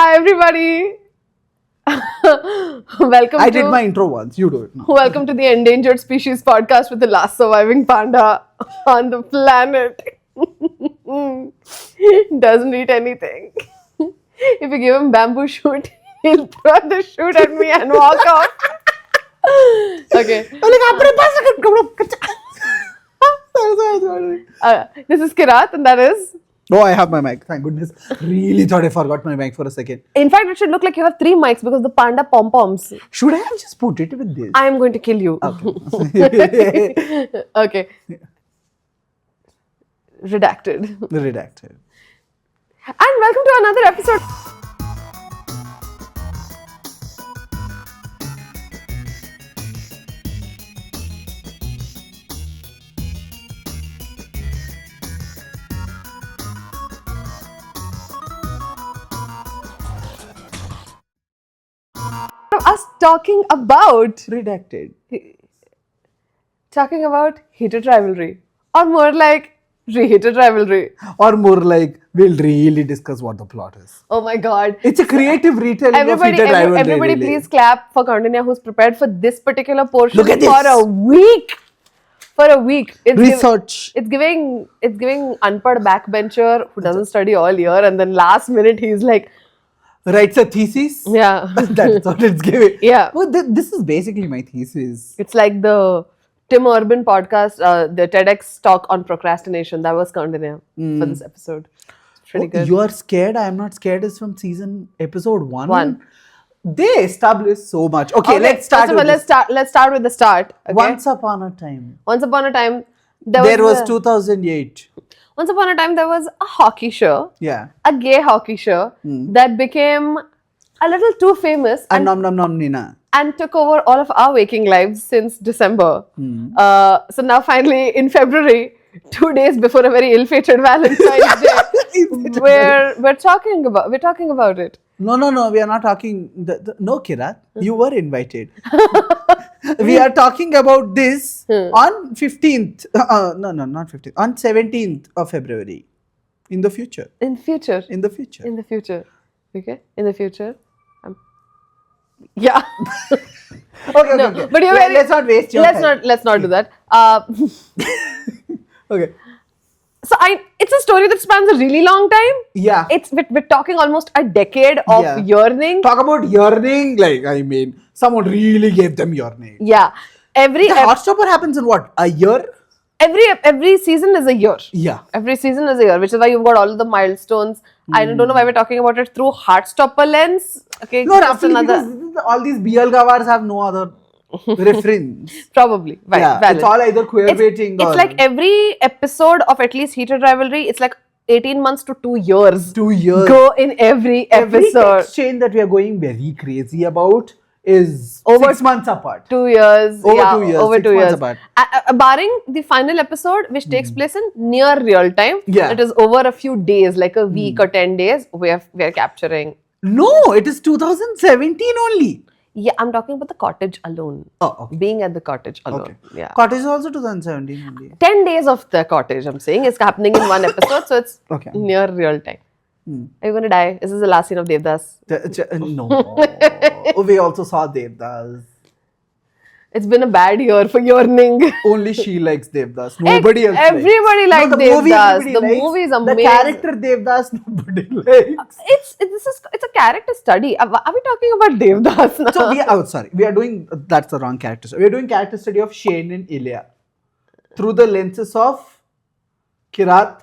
Hi everybody. Welcome I did my intro once. You do it now. Welcome to the Endangered Species podcast with the last surviving panda on the planet. Doesn't eat anything. If you give him bamboo shoot, he'll throw the shoot at me and walk off. Okay. This is Kirat and that is... Oh, I have my mic. Thank goodness. Really thought I forgot my mic for a second. In fact, it should look like you have 3 mics because the panda pom-poms. Should I have just put it with this? I am going to kill you. Okay. Okay. Redacted. Redacted. And welcome to another episode. Us talking about heated rivalry, or more like reheated rivalry, Or more like, we'll really discuss what the plot is. Oh my god, It's a creative retelling of heated rivalry. everybody really. please clap for Kautinnya, who's prepared for this particular portion. Look at this. For a week. It's Research. It's giving unpad backbencher who doesn't study all year, and then last minute he's like, Writes a thesis. yeah. That's what it's giving. Yeah. Well, this is basically my thesis. It's like the Tim Urban podcast, the TEDx talk on procrastination. That was Kautinnya for this episode. It's pretty good. You are scared? I am not scared is from episode 1. 1. They established so much. Okay, let's start. Let's start with the start. Okay? Once upon a time, there was 2008. Once upon a time, there was a hockey show, Yeah. a gay hockey show that became a little too famous And nom nom nom Nina. and took over all of our waking lives since December. So now finally in February, 2 days before a very ill-fated Valentine's Day, we're talking about it. No, we are not talking. No, Kirat, you were invited. We are talking about this on 15th. No, not 15th. On 17th of February. In the future. In future. In the future. In the future. Okay? In the future. Yeah. Okay. But you're very, let's not waste your time. Let's not do that. Okay. So it's a story that spans a really long time. Yeah. We're talking almost a decade of yearning. Talk about yearning. Like, I mean, someone really gave them yearning. Yeah. The Heartstopper happens in what? A year? Every season is a year. Yeah. Every season is a year, which is why you've got all of the milestones. I don't know why we're talking about it through Heartstopper lens. Okay. No, absolutely. Because all these BL gavars have no other reference. Probably. Right, yeah. valid. It's all either queerbaiting or... It's like every episode of at least Heated Rivalry, it's like 18 months to 2 years. 2 years. Go in every episode. Every exchange that we are going very crazy about is over 6 months apart. 2 years. Over 2 years. Over 6 2 months years. apart. Barring the final episode, which takes place in near real time. Yeah. It is over a few days, like a week or 10 days, we are capturing. No, it is 2017 only. Yeah, I'm talking about the cottage alone. Oh, okay. Being at the cottage alone. Okay. Yeah. Cottage is also 2017 only. 10 days of the cottage, I'm saying, is happening in one episode, so it's Okay. near real time. Are you going to die? Is this the last scene of Devdas? No. We also saw Devdas. It's been a bad year for yearning. Only she likes Devdas. Nobody else Everybody likes the Devdas. Movie The likes. movie is The amazing. character Devdas, nobody likes. It's a character study. Are we talking about Devdas now? So we are doing, that's the wrong character study. We are doing character study of Shane and Ilya through the lenses of Kirat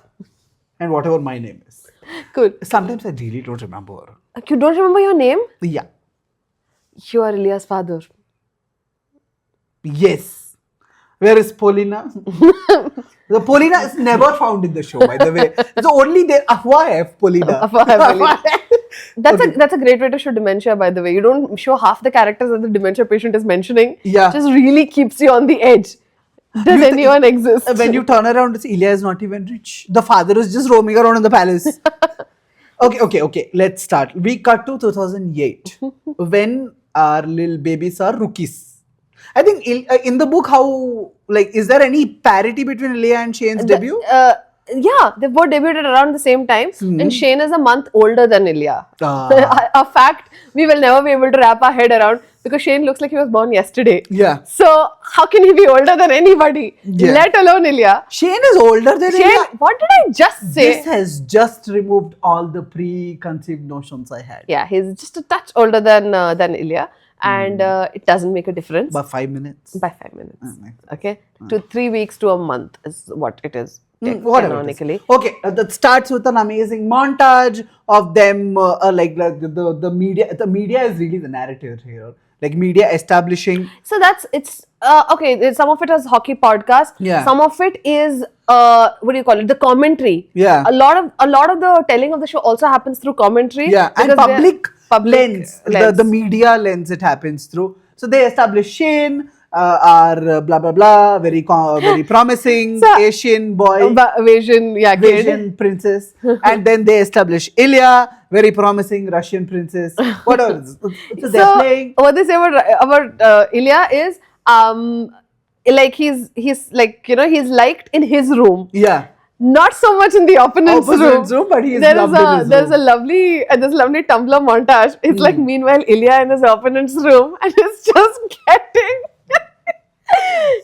and whatever my name is. Cool. Sometimes I really don't remember. You don't remember your name? Yeah. You are Ilya's father. Yes. Where is Polina? The Polina is never found in the show, by the way. It's only there. Afwaif Polina. That's a great way to show dementia, by the way. You don't show half the characters that the dementia patient is mentioning. Yeah. Just really keeps you on the edge. Does anyone exist? When you turn around, Ilya is not even rich. The father is just roaming around in the palace. Okay. Let's start. We cut to 2008 when our little babies are rookies. I think in the book, how, like, is there any parity between Ilya and Shane's debut? Yeah, they both debuted around the same time, and Shane is a month older than Ilya. Ah. A fact we will never be able to wrap our head around because Shane looks like he was born yesterday. Yeah. So how can he be older than anybody? Yeah. Let alone Ilya. Shane is older than Shane, Ilya. what did I just say? This has just removed all the preconceived notions I had. Yeah, he's just a touch older than Ilya, and it doesn't make a difference. By 5 minutes. By 5 minutes. nice. Okay, to 3 weeks to a month is what it is. Whatever it is. Canonically. Okay, that starts with an amazing montage of them, like the media. The media is really the narrative here. Like media establishing. So it's okay. Some of it is hockey podcast. Yeah. Some of it is what do you call it? The commentary. Yeah. A lot of the telling of the show also happens through commentary. Yeah, and because public lens. lens. The media lens it happens through. So they establish Shane, are blah blah blah, very promising So, Asian boy, Asian, yeah, kid. Asian princess, and then they establish Ilya, very promising Russian princess. Whatever. So they're playing. What they say about Ilya is like he's like he's liked in his room. Yeah. Not so much in the opponent's room, but he is there's loved in his there's room. a lovely Tumblr montage. It's like meanwhile Ilya in his opponent's room and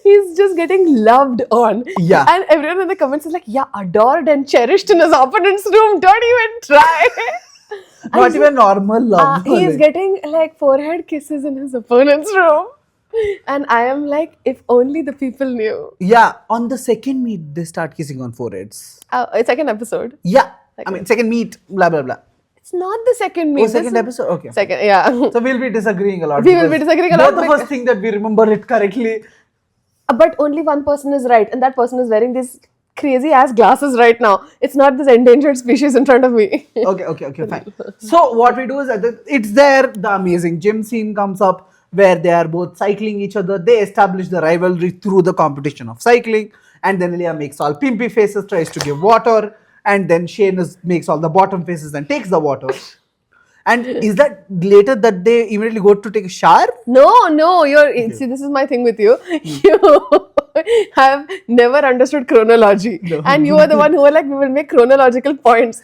he's just getting loved on. Yeah. And everyone in the comments is like, yeah, adored and cherished in his opponent's room. Don't even try. Not even normal love. He's getting like forehead kisses in his opponent's room. And I am like, if only the people knew. Yeah, on the second meet, they start kissing on foreheads. It's like an episode. Yeah, I mean, second meet, blah, blah, blah. It's not the second meet. Oh, second episode? Okay. Second, yeah. So we'll be disagreeing a lot. We will be disagreeing a lot. Both of us think that we remember it correctly. But only one person is right, and that person is wearing these crazy ass glasses right now. It's not this endangered species in front of me. Okay, fine. So what we do is, it's there, the amazing gym scene comes up, where they are both cycling each other. They establish the rivalry through the competition of cycling, and then Ilya makes all pimpy faces, tries to give water, and then Shane makes all the bottom faces and takes the water. And is that later that they immediately go to take a shower? No, see, this is my thing with you. You have never understood chronology. No. And you are the one who are like, we will make chronological points.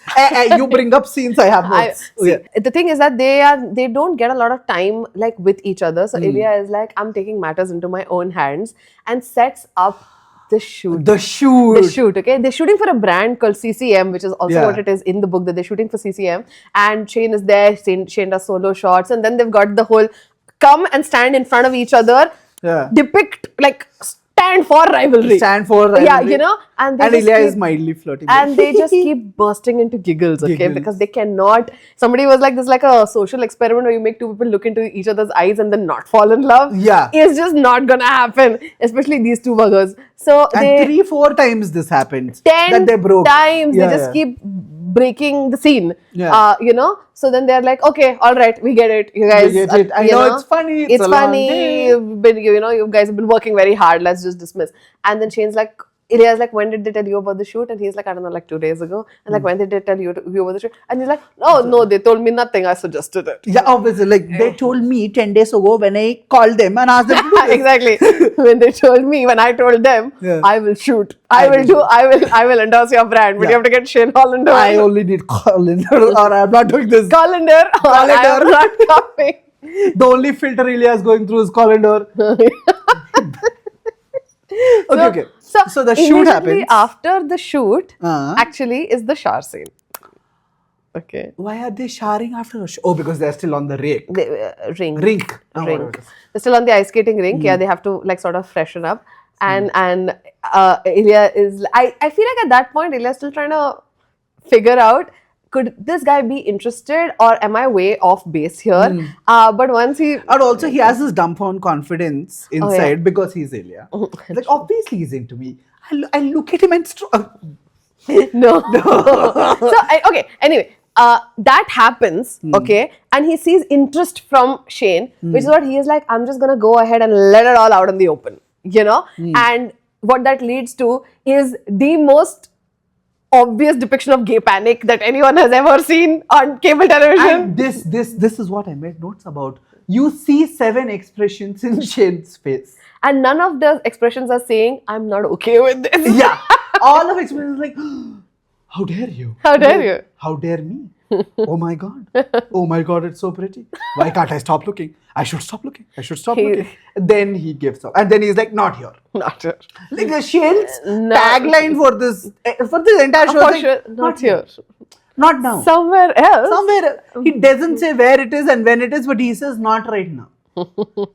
You bring up scenes, I have notes. The thing is that they don't get a lot of time like with each other. So Ilya is like, I'm taking matters into my own hands and sets up the shoot. The shoot, okay? They're shooting for a brand called CCM, which is also what it is in the book, that they're shooting for CCM. And Shane is there, Shane does solo shots, and then they've got the whole come and stand in front of each other, depict, like, stand for rivalry. Yeah, and Ilya is mildly flirting. And they just keep bursting into giggles, okay? Because they cannot. Somebody was like, this is like a social experiment where you make two people look into each other's eyes and then not fall in love. Yeah. It's just not gonna happen, especially these two buggers. So and 3-4 times this happened. 10 that they broke. times they just keep breaking the scene. Yeah. So then they're like, okay, all right, we get it, you guys. We get it. I know it's funny. It's funny. You've been, you guys have been working very hard. Let's just dismiss. And then Shane's like, Ilya's like, when did they tell you about the shoot? And he's like, I don't know, like 2 days ago. And like, when did they tell you about the shoot? And he's like, no, they told me nothing. I suggested it. Yeah, obviously. Like, they told me 10 days ago when I called them and asked them to do this. Exactly. When I told them, I will shoot. I will endorse your brand. But you have to get Shane Hollander. I only need Hollander or I'm not doing this. Hollander. I am not coming. The only filter Ilya is going through is Hollander. Okay. So the shoot happens. After the shoot, actually, is the shower scene. Okay. Why are they showering after the show? Oh, because they're still on the rink. Rink. They're still on the ice skating rink. Yeah, they have to like sort of freshen up. And Ilya is. I feel like at that point, Ilya is still trying to figure out, could this guy be interested or am I way off base here? But once he... And also he has this dumbfound confidence inside because he's Ilya. Like, obviously he's into me. I look at him and... No. Anyway, that happens, okay? And he sees interest from Shane, which is what he is like, I'm just going to go ahead and let it all out in the open, And what that leads to is the most obvious depiction of gay panic that anyone has ever seen on cable television. And this is what I made notes about. You see 7 expressions in Shane's face. And none of the expressions are saying, I'm not okay with this. Yeah. all of experience is like, how dare you? How dare you? How dare me? Oh my God. Oh my God, it's so pretty. Why can't I stop looking? I should stop looking. I should stop looking. Then he gives up. And then he's like, not here. Not here. Like the Shane's tagline for this entire show is like, not here. Not now. Somewhere else. Somewhere. He doesn't say where it is and when it is, but he says not right now.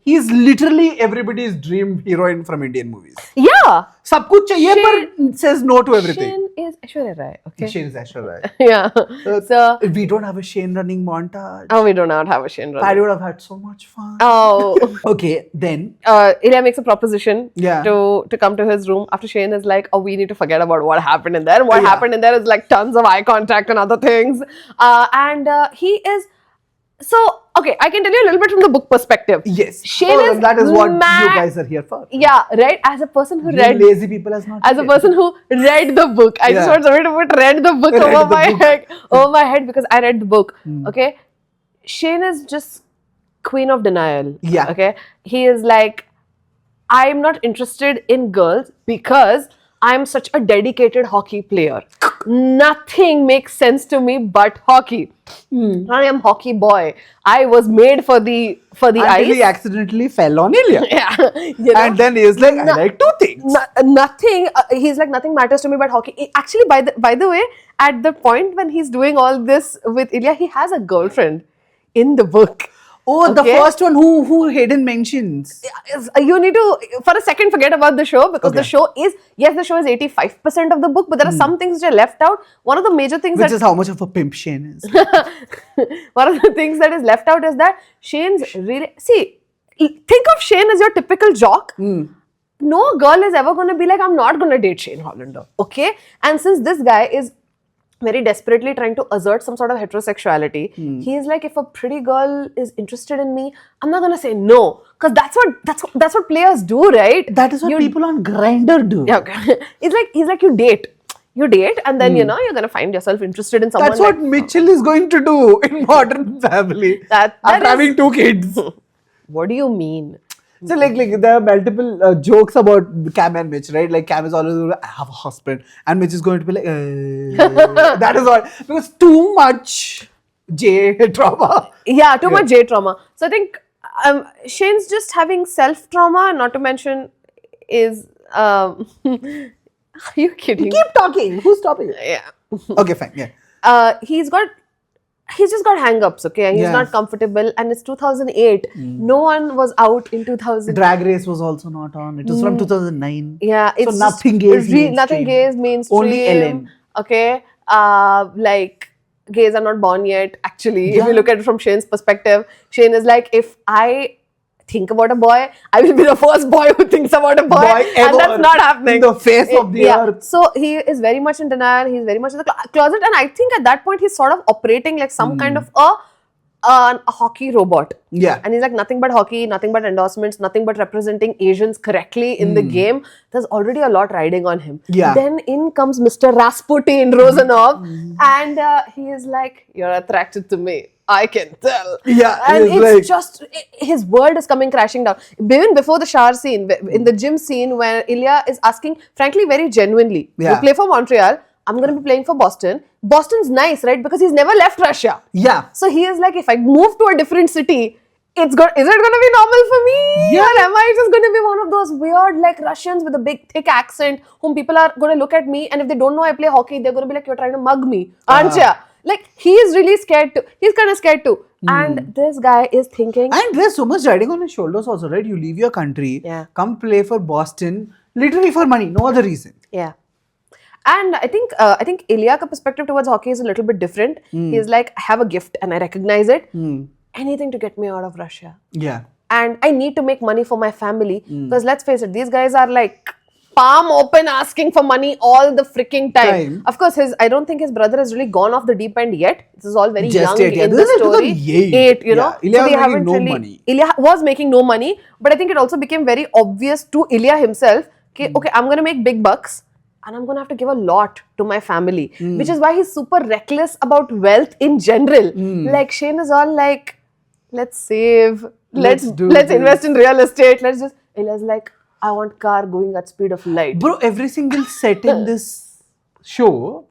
He's literally everybody's dream heroine from Indian movies. Yeah. सब कुछ चाहिए पर says no to everything. Shane is Aishwarya Rai. Okay. Shane is Aishwarya Rai. Yeah. So we don't have a Shane running montage. oh, we do not have a Shane running. I would have had so much fun. Oh. Okay, then. Ilya makes a proposition Yeah. to come to his room after Shane is like, oh, we need to forget about what happened in there. What happened in there is like tons of eye contact and other things. And he is. So, okay, I can tell you a little bit from the book perspective. Yes. Shane is that is what mad. you guys are here for. Yeah, right? As a person who You read. lazy people as not. As a person who read the book, I just Yeah. want somebody to put read the book over my head because I read the book. Okay, Shane is just queen of denial. Yeah. Okay, he is like, I'm not interested in girls because I'm such a dedicated hockey player. Nothing makes sense to me but hockey. I am hockey boy. I was made for the Until ice. he accidentally fell on Ilya. Yeah, you know? And then he is like, I like two things. Nothing. He's like, nothing matters to me but hockey. Actually, by the way, at the point when he's doing all this with Ilya, he has a girlfriend in the book. Oh, the Okay. first one who Hayden mentions. You need to, for a second, forget about the show because Okay. the show is 85% of the book, but there are some things which are left out. One of the major things Which is how much of a pimp Shane is. one of the things that is left out is that Shane's really, see, think of Shane as your typical jock. No girl is ever going to be like, I'm not going to date Shane Hollander. Okay? And since this guy is very desperately trying to assert some sort of heterosexuality, he's like, if a pretty girl is interested in me, I'm not going to say no. Because that's what players do, right? That is what people on Grindr do. Yeah, okay. He's like, you date, and then, you're going to find yourself interested in someone. That's what Mitchell is going to do in Modern Family. That After is- having 2 kids. What do you mean? So like there are multiple jokes about Cam and Mitch, right? Like Cam is always like, I have a husband, and Mitch is going to be like, that is all because too much J trauma. Yeah, too much J trauma. So I think Shane's just having self trauma, not to mention is are you kidding? Keep talking. Who's stopping? Yeah. Okay, fine. Yeah. He's just got hang-ups, okay? He's Yeah. not comfortable and it's 2008. No one was out in 2000. Drag Race was also not on. It was from 2009. Yeah, it's so nothing gay is mainstream. nothing gay is mainstream. Only Ellen. Okay, like gays are not born yet. Actually, if Yeah. you look at it from Shane's perspective, Shane is like, if I think about a boy, I will be the first boy who thinks about a boy, and that's not happening. In the face of the earth. So he is very much in denial. He's very much in the closet, and I think at that point he's sort of operating like some kind of a hockey robot. Yeah. And he's like, nothing but hockey, nothing but endorsements, nothing but representing Asians correctly in the game. There's already a lot riding on him. Yeah. Then in comes Mr. Rasputin Rozanov, and he is like, you're attracted to me. I can tell. Yeah, And he's it's like- just, his world is coming crashing down. Even before the shower scene, in the gym scene where Ilya is asking, frankly, very genuinely, Yeah. you play for Montreal, I'm going to be playing for Boston. Boston's nice, right? Because he's never left Russia. Yeah. So he is like, if I move to a different city, is it going to be normal for me? Yeah. Or am I just going to be one of those weird like Russians with a big thick accent whom people are going to look at me and if they don't know I play hockey, they're going to be like, you're trying to mug me, aren't ya? Like, he is really scared too. He's kind of scared too. And this guy is thinking... And there's so much riding on his shoulders also, right? You leave your country, Yeah. come play for Boston, literally for money, no other reason. Yeah. And I think Ilya's perspective towards hockey is a little bit different. He's like, I have a gift and I recognize it. Anything to get me out of Russia. Yeah. And I need to make money for my family. Because let's face it, these guys are like palm open asking for money all the freaking time. Of course, I don't think his brother has really gone off the deep end yet. This is all very Just young eight, yeah. in the This is story. 2008. You know. Yeah. Ilya was they making haven't no really, money. Ilya was making no money. But I think it also became very obvious to Ilya himself, okay, I'm going to make big bucks. And I'm going to have to give a lot to my family. Which is why he's super reckless about wealth in general. Like Shane is all like, let's save, let's do invest this. in real estate. Ilya's like, I want car going at speed of light. Bro, every single set in this show,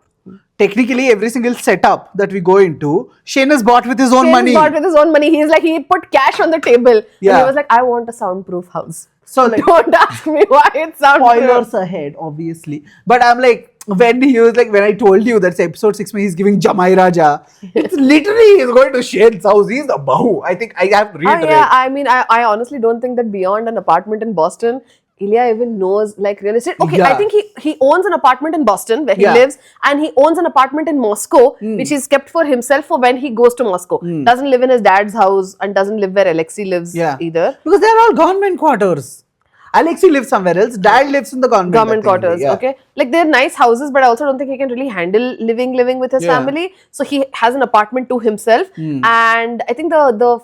technically every single setup that we go into, Shane has bought with his own money. Shane bought with his own money. He put cash on the table. Yeah. And he was like, I want a soundproof house. So like, Don't ask me why it's soundproof. spoilers ahead, obviously. But I'm like, when I told you that's episode 6 when he's giving Jamai Raja, it's literally he's going to Shane's house. He's the Bahu. I think I have to reiterate. Yeah, I mean, I honestly don't think that beyond an apartment in Boston, Ilya even knows like real estate. Okay, Yeah. I think he owns an apartment in Boston where he Yeah. lives, and he owns an apartment in Moscow, which is kept for himself for when he goes to Moscow. Doesn't live in his dad's house and doesn't live where Alexei lives either. Because they're all government quarters. Alexei lives somewhere else. Dad lives in the government Quarters. Yeah. Okay, like they're nice houses, but I also don't think he can really handle living with his family. So he has an apartment to himself, and I think the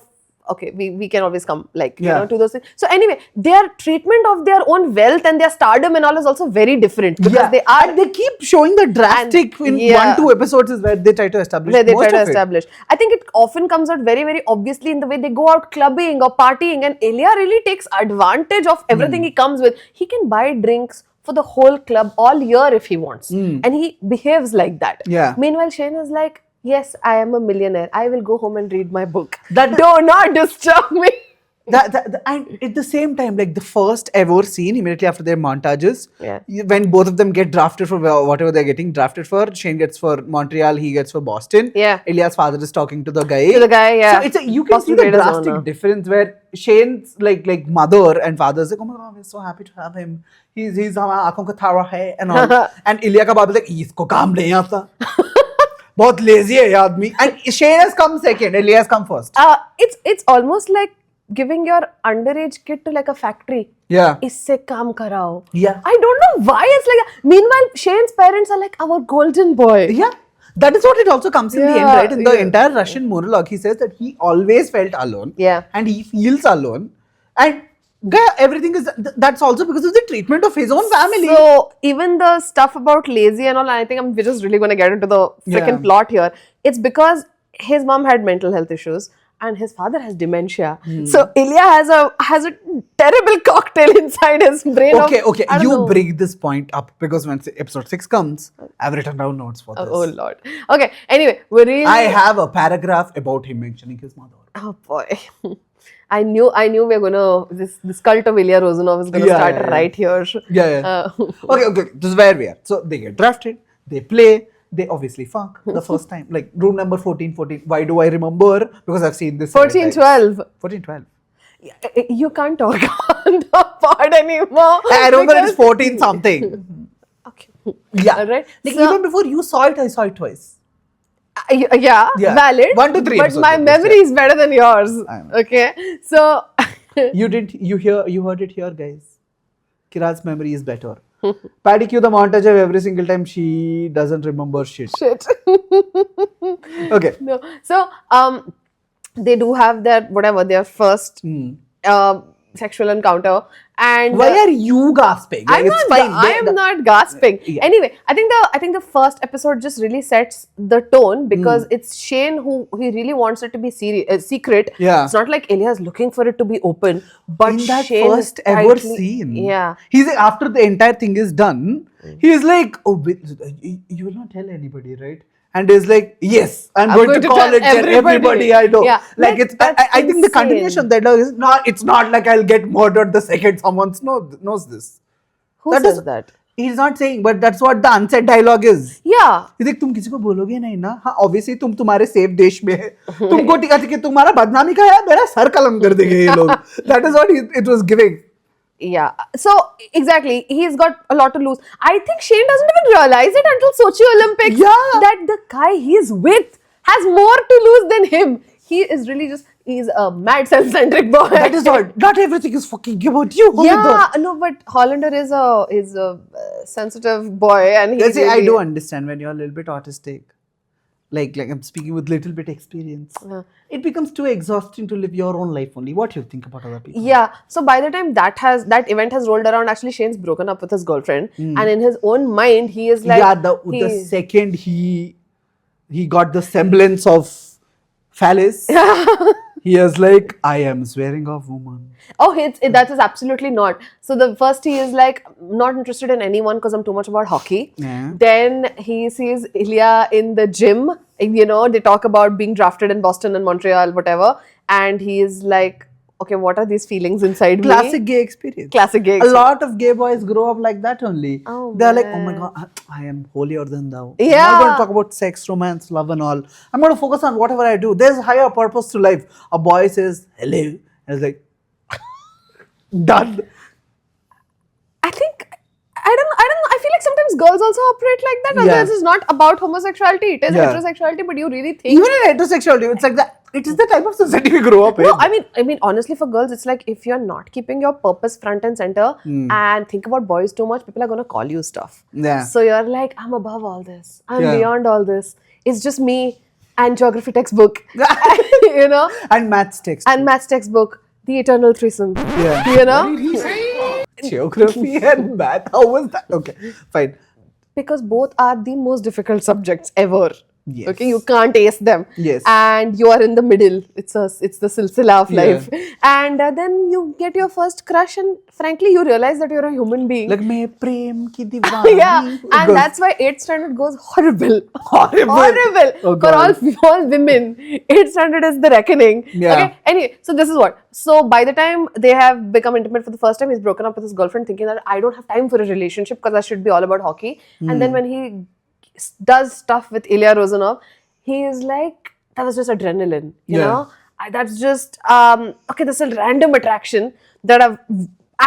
okay, we can always come like you know to those things. So anyway, their treatment of their own wealth and their stardom and all is also very different because they are. And they keep showing the drastic in 1-2 episodes is where they try to establish. I think it often comes out very, very obviously in the way they go out clubbing or partying, and Ilya really takes advantage of everything he comes with. He can buy drinks for the whole club all year if he wants, and he behaves like that. Yeah. Meanwhile, Shane is like, yes, I am a millionaire. I will go home and read my book. Do not disturb me. And at the same time, like the first ever scene immediately after their montages, when both of them get drafted for whatever they're getting drafted for, Shane gets for Montreal, he gets for Boston. Yeah. Ilya's father is talking to the guy. Yeah. So you can see the drastic difference where Shane's like mother and father is like, oh my god, we're so happy to have him. He's हमारा आँखों का तारा है and all. And Ilya का बाप is like, इसको काम नहीं आता. बहुत lazy है ये आदमी. And Shane has come second. Ilya has come first. It's almost like giving your underage kid to like a factory. Yeah. Isse kaam karao. Yeah. I don't know why it's like that. Meanwhile, Shane's parents are like our golden boy. Yeah. That is what it also comes in the end, right? In the entire Russian monologue, he says that he always felt alone. Yeah. And he feels alone. And everything is, that's also because of the treatment of his own family. So even the stuff about lazy and all, I think we're just really going to get into the freaking plot here. It's because his mom had mental health issues and his father has dementia. So Ilya has a terrible cocktail inside his brain. Okay. You bring this point up because when episode 6 comes, I've written down notes for this. Oh Lord. Okay. Anyway, I have a paragraph about him mentioning his mother. Oh boy. I knew we're gonna this cult of Ilya Rozanov is gonna start right here. Okay. This is where we are. So they get drafted, they play, they obviously fuck the first time. Like room number 14. Why do I remember? Because I've seen this 14-12. 14-12. You can't talk on the pod anymore. I remember it's 14 something. Okay. Yeah. All right. Like even before you saw it, I saw it twice. Yeah, valid. 1 to 3. But my memory is better than yours. Okay, so you heard it here, guys. Kira's memory is better. Paddy cue the montage of every single time she doesn't remember shit. Okay. No. So they do have their first sexual encounter. And why are you gasping? I am not gasping. Anyway, I think the first episode just really sets the tone because it's Shane who he really wants it to be secret. Yeah. It's not like Ilya is looking for it to be open. But in that Shane first ever scene, yeah, he's like, after the entire thing is done, he's like, oh, you will not tell anybody, right? And he's like, yes, I'm going to call it everybody I know. Yeah. Like it's, I think the continuation of that is not. It's not like I'll get murdered the second someone knows this. Who says that? He's not saying, but that's what the unsaid dialogue is. Yeah. He's like, तुम किसी को बोलोगे नहीं ना? हाँ, obviously तुम तुम्हारे safe देश में है. तुमको टिका टिके तुम्हारा बदनामी का है, मेरा सर कलम कर देंगे ये लोग. That is what it was giving. Yeah. So exactly, he's got a lot to lose. I think Shane doesn't even realize it until Sochi Olympics. Yeah. That the guy he's with has more to lose than him. He is really he's a mad self-centric boy. That is all. Not everything is fucking about you. Yeah. No, but Hollander is a sensitive boy, and he's I do understand when you're a little bit autistic. Like I'm speaking with little bit experience. It becomes too exhausting to live your own life only. What do you think about other people? Yeah. So by the time that event has rolled around, actually Shane's broken up with his girlfriend, and in his own mind he is like, the second he got the semblance of phallus, He is like, I am swearing off woman. Oh, that is absolutely not. So the first he is like, not interested in anyone because I'm too much about hockey. Yeah. Then he sees Ilya in the gym. You know, they talk about being drafted in Boston and Montreal, whatever. And he is like, okay, what are these feelings inside me? Classic gay experience. Classic gay A experience. lot of gay boys grow up like that only. Oh, They're like, oh man. my god, I am holier than thou. Yeah. I'm not going to talk about sex, romance, love and all. I'm going to focus on whatever I do. There's higher purpose to life. A boy says, hello. And it's like, done. I don't know. I feel like sometimes girls also operate like that. Although Yeah. this is not about homosexuality. It is Yeah. heterosexuality, but you really think... Even in heterosexuality, it's like that. It is the type of society we grow up in. No, I mean, honestly, for girls, it's like if you're not keeping your purpose front and center and think about boys too much, people are going to call you stuff. Yeah. So you're like, I'm above all this. I'm Yeah. beyond all this. It's just me and geography textbook, you know, And maths text. and maths textbook, the eternal threesome, Yeah. you know, Geography and math. How was that? Okay, fine. because both are the most difficult subjects ever. Yes. Okay, you can't ace them. Yes. And you are in the middle. It's the silsila of Yeah. life. And then you get your first crush, and frankly, you realize that you're a human being. Like, मैं प्रेम की दीवानी. Yeah, It and goes that's why 8th standard goes horrible. Horrible. Horrible. Oh, For God. all women, 8th standard is the reckoning. Yeah. Okay. Anyway, so this is what. So by the time they have become intimate for the first time, he's broken up with his girlfriend, thinking that I don't have time for a relationship because I should be all about hockey. And then when he does stuff with Ilya Rozanov, he is like, that was just adrenaline, you Yeah. know? That's just, okay, this is a random attraction that I've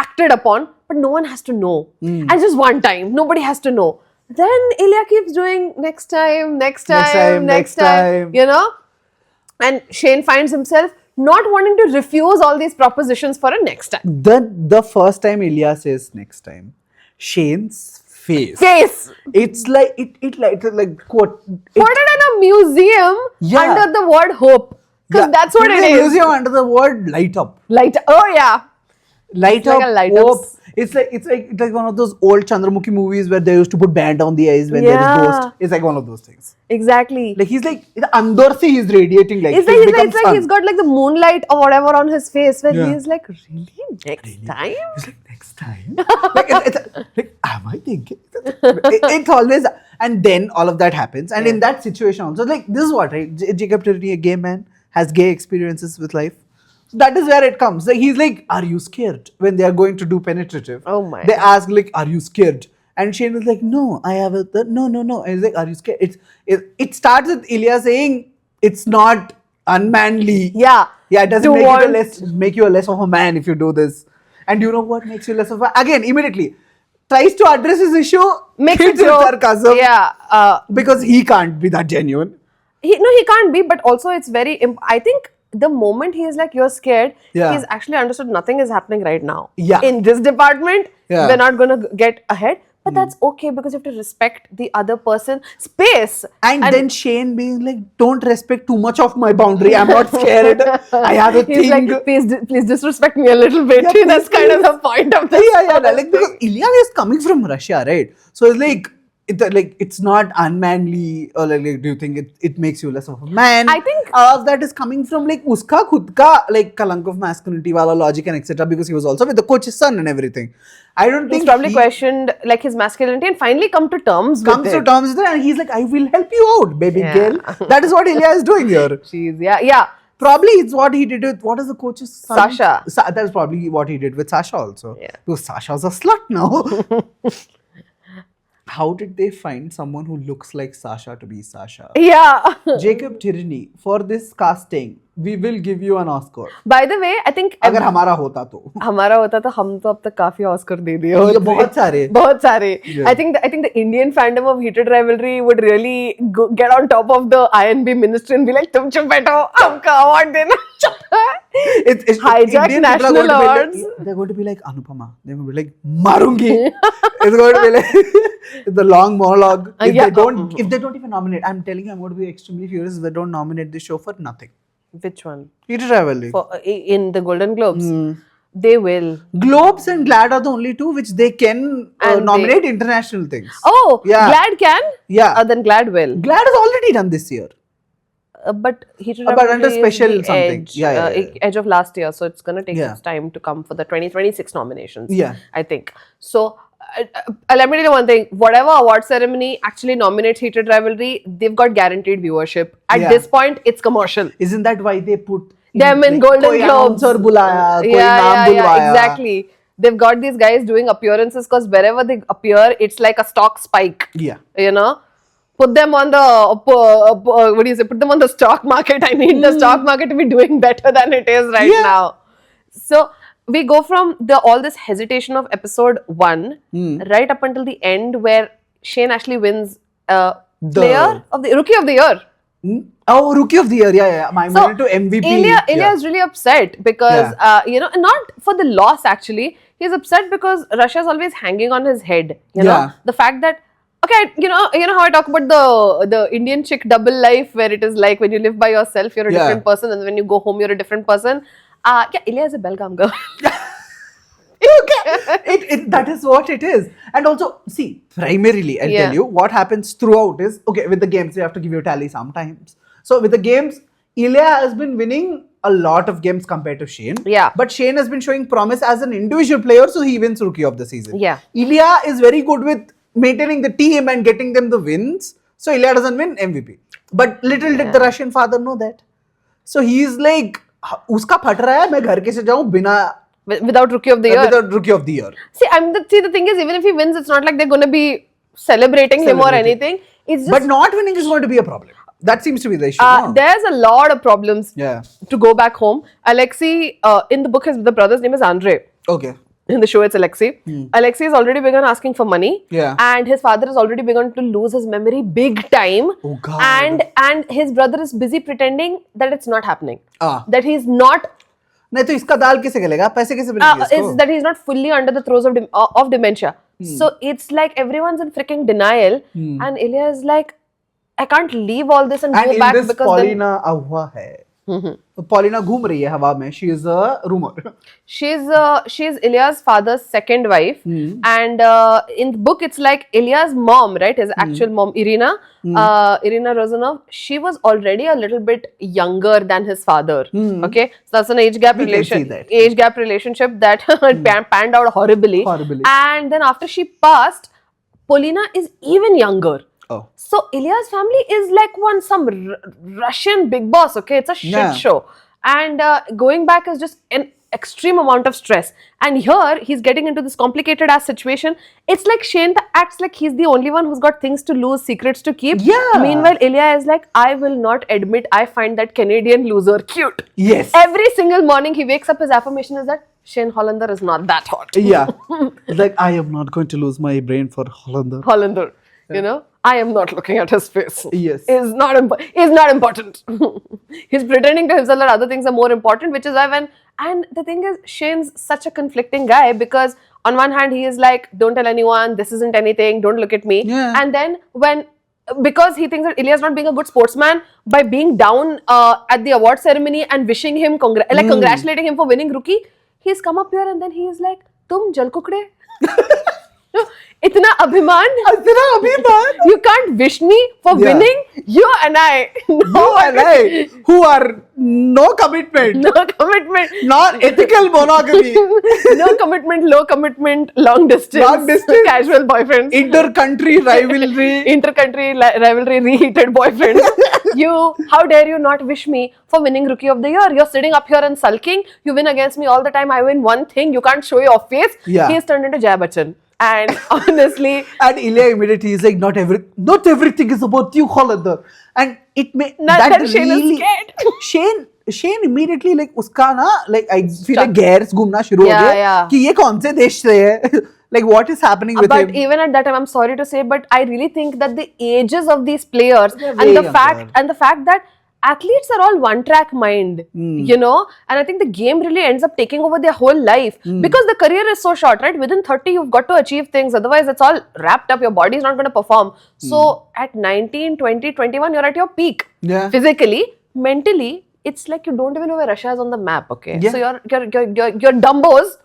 acted upon, but no one has to know. And just one time, nobody has to know. Then Ilya keeps doing next time, you know? And Shane finds himself not wanting to refuse all these propositions for a next time. The first time Ilya says next time, Shane's face. It's like it's like quote. Put it in a museum Yeah. under the word hope. Because that's what Put it in a is. museum under the word light up. Oh yeah. Light like up. a light hope. ups. It's like one of those old Chandramukhi movies where they used to put band on the eyes when there is Yeah. ghost. It's like one of those things. Exactly. Like he's like andar se he's radiating like It's he's like, become it's like sun. he's got like the moonlight or whatever on his face where Yeah. he's like, really? Next time? He's like, next time? Like, it's like, am I thinking? It's always, and then all of that happens. And in that situation also, like, this is what, right? Jacob Tierney, a gay man, has gay experiences with life. So that is where it comes. Like, he's like, are you scared? When they are going to do penetrative. Oh my. They ask, like, are you scared? And Shane was like, no, I have no. And he's like, are you scared? It starts with Ilya saying, it's not unmanly. Yeah. Yeah, it doesn't make you a less of a man if you do this. And you know what makes you less of a... Again, immediately, tries to address his issue, Makes hits it with joke. sarcasm. Yeah. Because he can't be that genuine. He can't be, but also it's very... I think the moment he is like, you're scared, Yeah. he's actually understood nothing is happening right now. Yeah. In this department, Yeah. we're not going to get ahead. But that's okay because you have to respect the other person's space. And then Shane being like, don't respect too much of my boundary. I'm not scared. I have a He's thing. like, please disrespect me a little bit. Yeah, That's kind of the point of this. Yeah. Like, because Ilya is coming from Russia, right? So it's like, it's not unmanly, or like do you think it makes you less of a man? I think- all of that is coming from like uska khud ka like kalank of masculinity wala logic and etc. because he was also with the coach's son and everything. I don't think He's probably questioned like his masculinity and finally come to terms comes with to it. terms with it, and he's like, I will help you out, baby Yeah. girl. That is what Ilya is doing here. Jeez, yeah. Probably it's what he did with, what is the coach's son? Sasha. That's probably what he did with Sasha also. Yeah. Because Sasha's a slut now. How did they find someone who looks like Sasha to be Sasha? Yeah. Jacob Tierney, for this casting, we will give you an Oscar. By the way, I think अगर हमारा होता तो. हमारा होता तो हम तो अब तक काफी ऑस्कर दे दिए ये होते बहुत सारे Yeah. I think the Indian fandom of Heated Rivalry would really get on top of the INB ministry and be like तुम चुप बैठो हमको अवार्ड देना It's Hijack Indian people are national going to be like- awards. they're going to be like Anupama. They're going to be like Marungi. It's going to be like the long monologue. If Yeah. they don't even nominate, I'm telling you, I'm going to be extremely furious if they don't nominate this show for nothing. Which one? Heated Rivalry. In the Golden Globes they will. Globes and GLAD are the only two which they can And nominate international things. Oh, Yeah. Glad can? Yeah. Then Glad will. GLAD has already done this year. But Heated But Rivalry under is special the something. edge, Yeah. edge of last year, so it's gonna take Yeah. its time to come for the 2026 nominations. Yeah. I think so. Let me tell you one thing. Whatever award ceremony actually nominates Heated Rivalry, they've got guaranteed viewership. At Yeah. this point, it's commercial. Isn't that why they put Them in Golden koi Globes. announcer bulaya, koi naam bulwaya. Exactly. They've got these guys doing appearances because wherever they appear, it's like a stock spike. Yeah. You know, put them on the what do you say? Put them on the stock market. I need the stock market to be doing better than it is right Yeah. now. So we go from all this hesitation of episode 1 right up until the end where Shane actually wins Rookie of the Year. Oh, Rookie of the Year. Yeah. I went to MVP. Ilya is really upset because, not for the loss actually. He's upset because Russia's always hanging on his head. You know, the fact that, okay, you know how I talk about the Indian chick double life where it is like when you live by yourself, you're a different person, and when you go home, you're a different person. Ilya is a Belgaum girl. That is what it is. And also, see, primarily, I'll tell you, what happens throughout is, okay, with the games, we have to give you a tally sometimes. So with the games, Ilya has been winning a lot of games compared to Shane. Yeah. But Shane has been showing promise as an individual player, so he wins Rookie of the Season. Yeah. Ilya is very good with maintaining the team and getting them the wins, so Ilya doesn't win MVP. But little did the Russian father know that. So he's like, uska phat raha hai, main ghar kaise jaun bina... Without Rookie of the Year. Without Rookie of the Year. See, the thing is, even if he wins, it's not like they're going to be celebrating him or anything. It's just, but not winning is going to be a problem. That seems to be the issue. No? There's a lot of problems to go back home. Alexei, in the book, the brother's name is Andrei. Okay. In the show, it's Alexei. Alexei has already begun asking for money. Yeah. And his father has already begun to lose his memory big time. Oh, God. And his brother is busy pretending that it's not happening. That he's not... नहीं तो इसका दाल कैसे गलेगा पैसे कैसे मिलेंगे इसको that he's not fully under the throes of dementia. So it's like everyone's in freaking denial and Ilya is like, I can't leave all this and go back this because Paulina अहुआ है. Paulina घूम रही है हवा में. She is a rumor. She's Ilya's father's second wife, and in the book it's like Ilya's mom, right? His actual mom, Irina Rozanov. She was already a little bit younger than his father. Okay, so that's an age gap relationship that panned out horribly. And then after she passed, Paulina is even younger. Oh. So Ilya's family is like some Russian big boss, okay? It's a shit show. And going back is just an extreme amount of stress. And here, he's getting into this complicated ass situation. It's like Shane acts like he's the only one who's got things to lose, secrets to keep. Yeah. Meanwhile, Ilya is like, I will not admit I find that Canadian loser cute. Yes. Every single morning he wakes up, his affirmation is that Shane Hollander is not that hot. Yeah. Like, I am not going to lose my brain for Hollander. You know, I am not looking at his face. Yes. Is not important. He's pretending to himself that other things are more important, which is why and the thing is, Shane's such a conflicting guy because on one hand, he is like, don't tell anyone, this isn't anything, don't look at me. Yeah. And then because he thinks that Ilya's not being a good sportsman, by being down at the award ceremony and wishing him, congratulating him for winning Rookie, he's come up here and then he is like, tum jal kukde. Itna abhiman. You can't wish me for winning. You and I. Who are no commitment. Not ethical monogamy. No commitment, low commitment, long distance. Casual boyfriends. Inter-country rivalry. Reheated boyfriends. How dare you not wish me for winning Rookie of the Year? You're sitting up here and sulking. You win against me all the time. I win one thing. You can't show your face. Yeah. He's turned into Jai Bachchan. And honestly, and Ilya immediately is like, not everything is about you, Hollander. And it may that Shane is scared. Shane immediately like uska na like I feel like gears घूमना शुरू हो गया कि ये कौन से देश से है. Like what is happening with him? But even at that time, I'm sorry to say, but I really think that the ages of these players and the fact that athletes are all one-track mind, you know, and I think the game really ends up taking over their whole life because the career is so short, right? Within 30, you've got to achieve things. Otherwise, it's all wrapped up. Your body's not going to perform. So at 19, 20, 21, you're at your peak. Yeah. Physically, mentally, it's like you don't even know where Russia is on the map, okay? Yeah. So you're dumbos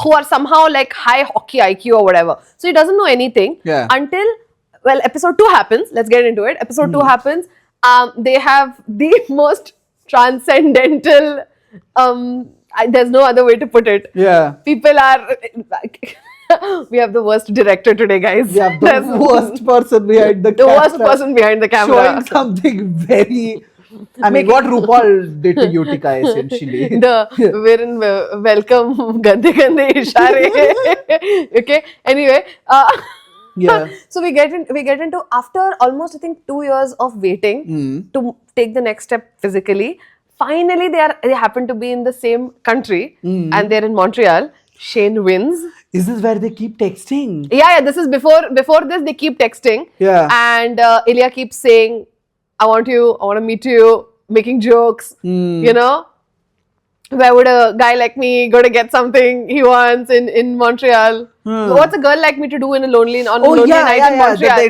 who are somehow like high hockey IQ or whatever. So he doesn't know anything until, well, episode 2 happens. Let's get into it. Episode 2 happens. They have the most transcendental. There's no other way to put it. Yeah. People are. We have the worst director today, guys. We have the worst person behind the camera. Worst person behind the camera. Showing something very. I mean, what RuPaul did to Utica essentially. We're in welcome gande ishare. Okay. Anyway. Yeah. So we get into after almost I think 2 years of waiting to take the next step physically. Finally, they happen to be in the same country and they're in Montreal. Shane wins. Is this where they keep texting? Yeah. This is before this they keep texting. Yeah. And Ilya keeps saying, I want to meet you, making jokes, you know. Where would a guy like me go to get something he wants in Montreal? What's a girl like me to do on a lonely night in Montreal?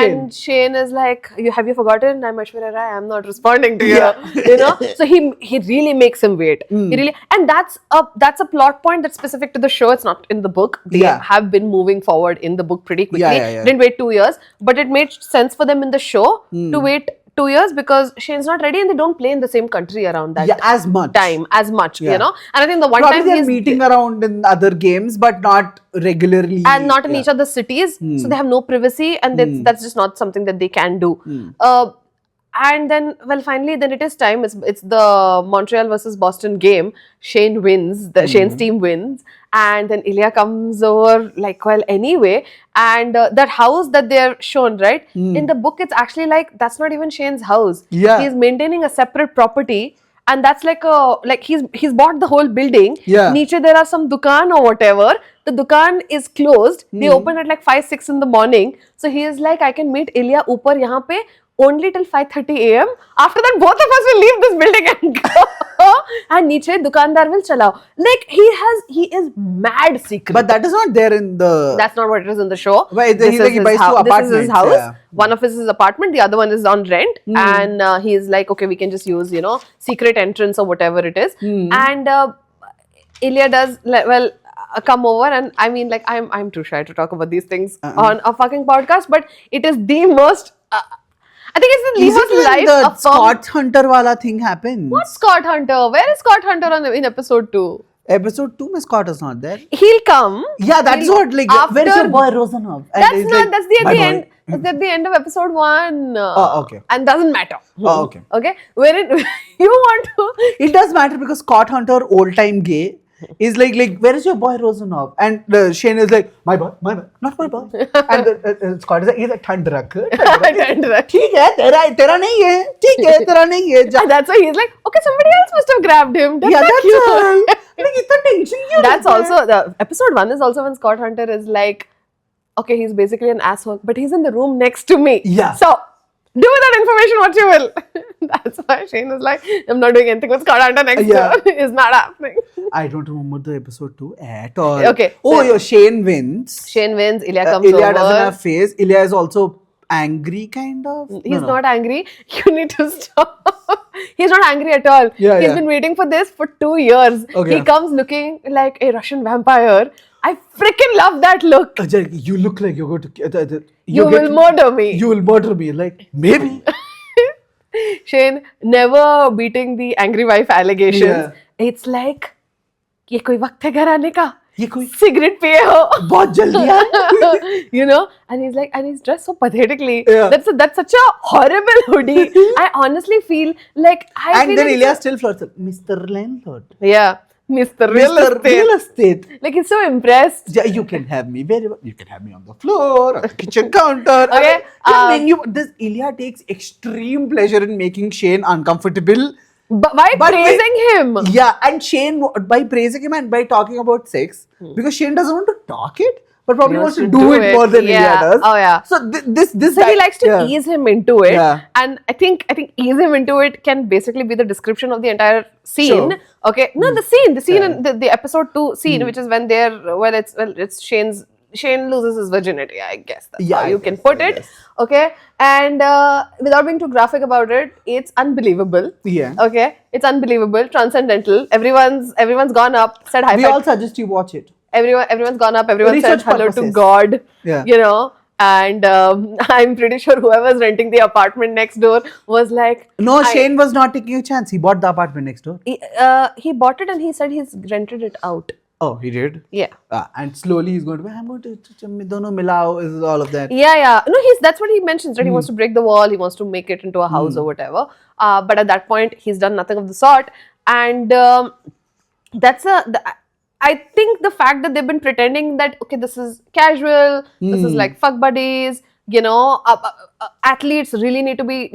And Shane is like, have you forgotten? I'm Aishwarya Rai. I'm not responding to you. You know. So he really makes him wait. And that's a plot point that's specific to the show. It's not in the book. They have been moving forward in the book pretty quickly. Didn't wait 2 years, but it made sense for them in the show to wait 2 years because Shane's not ready and they don't play in the same country around that as much, you know. And I think the one probably time they're meeting around in other games, but not regularly, and not in each other's cities, so they have no privacy, and that's just not something that they can do. And then, finally, then it is time. It's the Montreal versus Boston game. Shane wins. Shane's team wins. And then Ilya comes over anyway. And that house that they're shown, right? In the book, it's actually that's not even Shane's house. Yeah. He's maintaining a separate property. And that's he's bought the whole building. Yeah. Niche there are some dukan or whatever. The dukan is closed. They open at 5-6 in the morning. So he is like, I can meet Ilya upar yahan pe only till 5:30 a.m. After that, both of us will leave this building and go. And niche dukandar will chalao. He is mad secret. But that is not there in the. That's not what it is in the show. This is his house. Yeah. One of his apartment, the other one is on rent, and he's like, okay, we can just use secret entrance or whatever it is. And Ilya does come over, and I mean I'm too shy to talk about these things on a fucking podcast, but it is the most. I think it's the most live. The Scott Hunter wala thing happened. What Scott Hunter? Where is Scott Hunter in episode 2? Episode 2, Scott is not there. He'll come. Yeah, that's what where's your boy Rozanov? That's the end. That's at the end of episode 1. Oh, okay. And doesn't matter. Oh, okay. Okay. You want to? It does matter because Scott Hunter, old time gay, is like where is your boy Rozanov? And Shane is like, my boy, not my boy. And Scott is like, he's like, ठंड रख. ठीक है, तेरा नहीं है. ठीक है, तेरा नहीं है. And that's why he's like, okay, somebody else must have grabbed him. That's all. इतना tension. That's also the episode 1 is also when Scott Hunter is like, okay, he's basically an asshole, but he's in the room next to me. Yeah. So do with that information what you will. That's why Shane is like, I'm not doing anything with Scott Hunter next to her. It's not happening. I don't remember the episode 2 at all. Okay. Shane wins. Ilya comes over. Ilya doesn't have face. Ilya is also angry, kind of. He's not angry. You need to stop. He's not angry at all. He's been waiting for this for 2 years. Okay. He comes looking like a Russian vampire. I freaking love that look. You look like you're going to... You will murder me. You will murder me. Like, maybe. Shane never beating the angry wife allegations. Yeah. It's like, ये कोई वक्त है घर आने का? ये कोई cigarette पिए हो? बहुत जल्दी आए. You know, and he's dressed so pathetically. Yeah. That's such a horrible hoodie. I honestly feel like and then Ilya still flirts, Mr. Landlord. Yeah. Mr. Real Estate. Like, he's so impressed. Yeah, you can have me wherever. You can have me on the floor, on the kitchen counter. Okay. This Ilya takes extreme pleasure in making Shane uncomfortable. By praising him. Yeah, and Shane, by praising him and by talking about sex, because Shane doesn't want to talk it, but probably wants to do it more than Ilya does. Oh, yeah. So he likes to ease him into it. Yeah. And I think ease him into it can basically be the description of the entire scene. Sure. Okay. No, the scene in the episode 2 scene, which is when it's Shane loses his virginity, I guess. That's how you can put it. Yes. Okay. And without being too graphic about it, it's unbelievable. Yeah. Okay. It's unbelievable, transcendental. Everyone's gone up, said hi. We all suggest you watch it. Everyone's gone up, everyone said hello to God. Yeah. You know, And I'm pretty sure whoever's renting the apartment next door was like, No, Shane was not taking a chance. He bought the apartment next door. he bought it and he said he's rented it out. Oh, he did? Yeah. And slowly he's going to be, I'm going to dono milao, is all of that. Yeah. No, that's what he mentions, right? He wants to break the wall, he wants to make it into a house or whatever. But at that point, he's done nothing of the sort. And I think the fact that they've been pretending that, okay, this is casual, this is like fuck buddies, athletes really need to be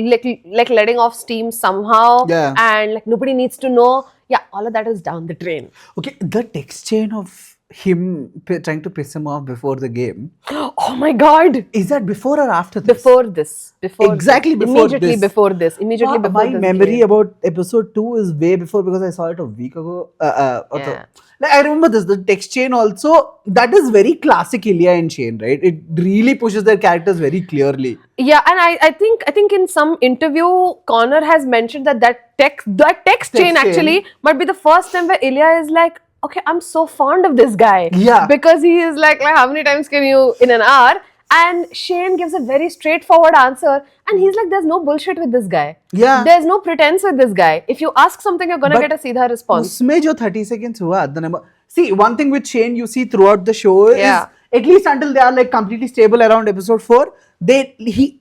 like letting off steam somehow. Yeah. And like nobody needs to know. Yeah, all of that is down the drain. Okay, the text chain of him trying to piss him off before the game. Oh my God. Is that before or after this? Before this. Exactly before Immediately this. before this. Immediately before my this memory game. about episode 2 is way before because I saw it a week ago. Yeah. Like, I remember this, the text chain also, that is very classic Ilya and Shane, right? It really pushes their characters very clearly. Yeah, and I think in some interview, Connor has mentioned that text chain actually might be the first time where Ilya is like, okay, I'm so fond of this guy. Yeah. Because he is like how many times can you in an hour? And Shane gives a very straightforward answer. And he's like, there's no bullshit with this guy. Yeah. There's no pretense with this guy. If you ask something, you're going to get a seedha response. Usme jo 30 seconds hua, the number. See, one thing with Shane you see throughout the show is, Yeah. at least until they are like completely stable around episode 4,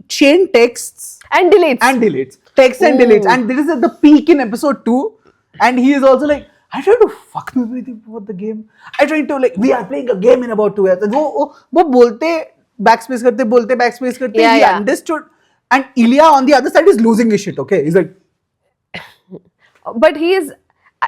Shane texts And deletes. Texts and deletes. And this is at the peak in episode 2. And he is also like, I tried to fuck me with you about the game. I tried to like, we are playing a game in about 2 years. वो बोलते backspace करते Yeah, he yeah. understood. And Ilya on the other side is losing his shit, okay? He's like, But he is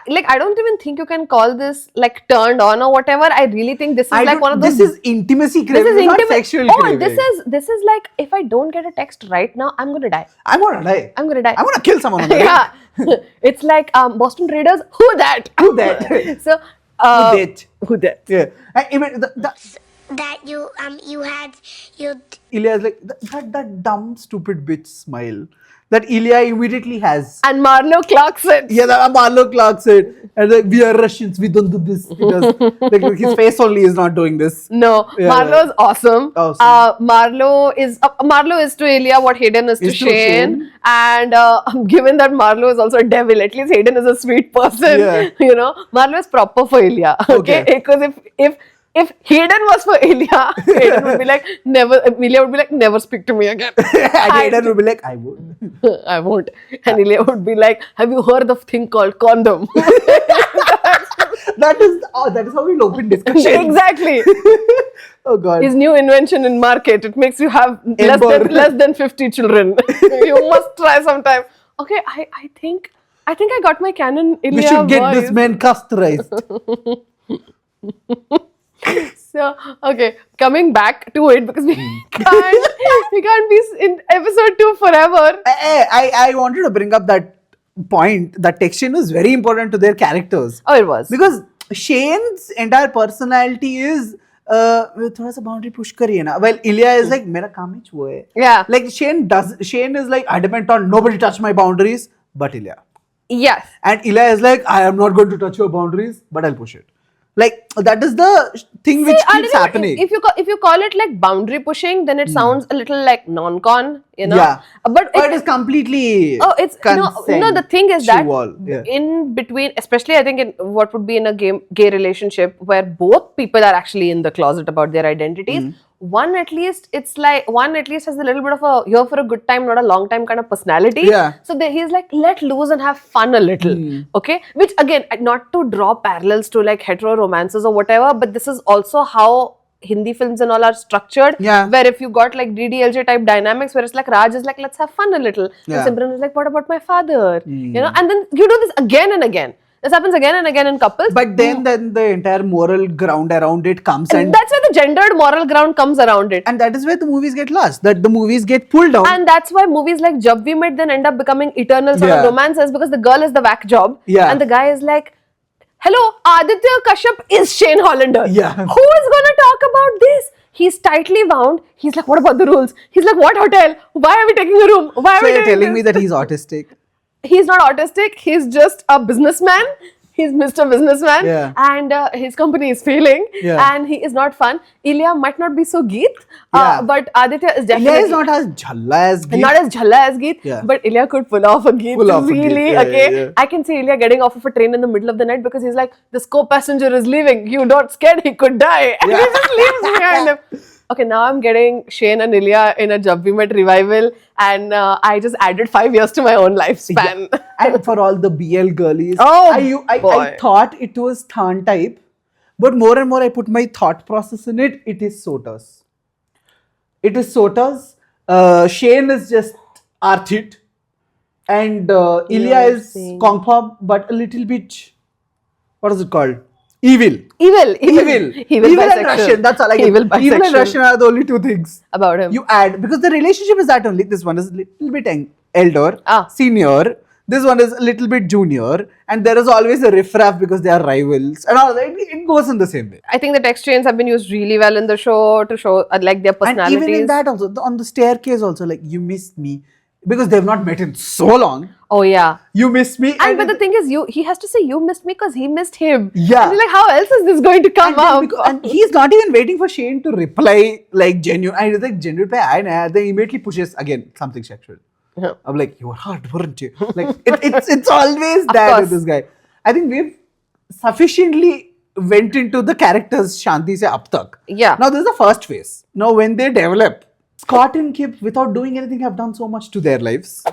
like, I don't even think you can call this like turned on or whatever. I really think this is like one of those. This is intimacy craving, not sexual craving. This is like, if I don't get a text right now, I'm gonna die. I'm gonna die. I'm gonna die. I'm gonna kill someone on the Yeah. It's like Boston Raiders. Who that? Who that? So who that? Yeah. And even that you had your Ilya is like, that dumb, stupid bitch smile that Ilya immediately has. And Marlo clocks it. Yeah, that Marlo clocks it. And like, we are Russians, we don't do this. He does. Like, his face only is not doing this. No, Yeah, Marlo is awesome. Awesome. Marlo is to Ilya what Hayden is to Shane. And given that Marlo is also a devil, at least Hayden is a sweet person. Yeah. You know, Marlo is proper for Ilya. Okay, because if Hayden was for Ilya, Hayden would be like, Ilya would be like, never speak to me again. And Hayden would be like, I would. I won't. And Ilya would be like, have you heard of thing called condom? That is how we'll open discussion. Exactly. Oh God. His new invention in market. It makes you have less than 50 children. You must try sometime. Okay, I think I got my canon Ilya We should get voice. this man castrated. So, okay, coming back to it because we can't be in episode 2 forever. I wanted to bring up that point that texture was very important to their characters. Oh, it was. Because Shane's entire personality is थोड़ा सा boundary push करिए ना. Well, Ilya is like मेरा काम ही वो है. Yeah. Like Shane is like adamant on nobody touch my boundaries but Ilya. Yes. And Ilya is like I am not going to touch your boundaries but I'll push it. Like that is the thing which keeps happening. If you call it like boundary pushing, then it sounds a little like non-con, you know. Yeah. But it is completely. Oh, it's no. The thing is that Yeah. in between, especially I think in what would be in a gay relationship where both people are actually in the closet about their identities. One at least has a little bit of a here for a good time, not a long time kind of personality. Yeah. So he's like, let loose and have fun a little. Okay. Which again, not to draw parallels to like hetero romances or whatever, but this is also how Hindi films and all are structured. Yeah. Where if you got like DDLJ type dynamics, where it's like Raj is like, let's have fun a little. Yeah. And Simran is like, what about my father? You know, and then you do this again and again. This happens again and again in couples. But then the entire moral ground around it comes and that's where the gendered moral ground comes around it. and that is where the movies get lost. That the movies get pulled down. And that's why movies like Jab We Met then end up becoming eternal sort of romances because the girl is the whack job. Yeah. And the guy is like, hello, Aditya Kashyap is Shane Hollander. Yeah. Who is going to talk about this? He's tightly wound. He's like, what about the rules? He's like, what hotel? Why are we taking a room? Why are So we you're doing telling this? me that he's autistic? He's not autistic. He's just a businessman He's Mr. Businessman, Yeah. and his company is failing, Yeah. and he is not fun. Ilya might not be so Geet, Yeah. but Aditya is definitely Ilya is not as jhalla as Geet. not as jhalla as Geet, Yeah. but Ilya could pull off a Geet Pull off a Geet. really. Yeah, Okay, yeah. I can see Ilya getting off of a train in the middle of the night because he's like, this co-passenger is leaving. You're not scared he could die, and he just leaves behind him. Okay, now I'm getting Shane and Ilya in a Jab We Met revival, and I just added 5 years to my own lifespan. And for all the BL girlies, Oh, I boy. thought it was Than type, but more and more I put my thought process in it. It is Sotas. It is Sotas. Shane is just Arthit, and Ilya is saying- Kongpop, but a little bit. What is it called? Evil. Evil Evil and and Russian. That's all I get. Evil Evil and bisexual. Russian are the only two things About him. you add, because the relationship is that only. This one is a little bit elder, senior. This one is a little bit junior, and there is always a riffraff because they are rivals, and all that. It goes in the same way. I think the text chains have been used really well in the show to show like their And personalities. even in that also, on the staircase also, like, you missed me, because they've not met in so long. Oh yeah. You missed me, And but the thing is, he has to say you missed me because he missed him. Yeah. And he's like, how else is this going to come up? and he's not even waiting for Shane to reply like genuine. And he's like, genuine reply, and then immediately pushes again something sexual. Yeah. I'm like, you were hard, weren't you? Like, it's always that course. with this guy. I think we've sufficiently went into the characters Shanti se ab tak. Yeah. Now this is the first phase. Now when they develop, Scott and Kip, without doing anything, have done so much to their lives.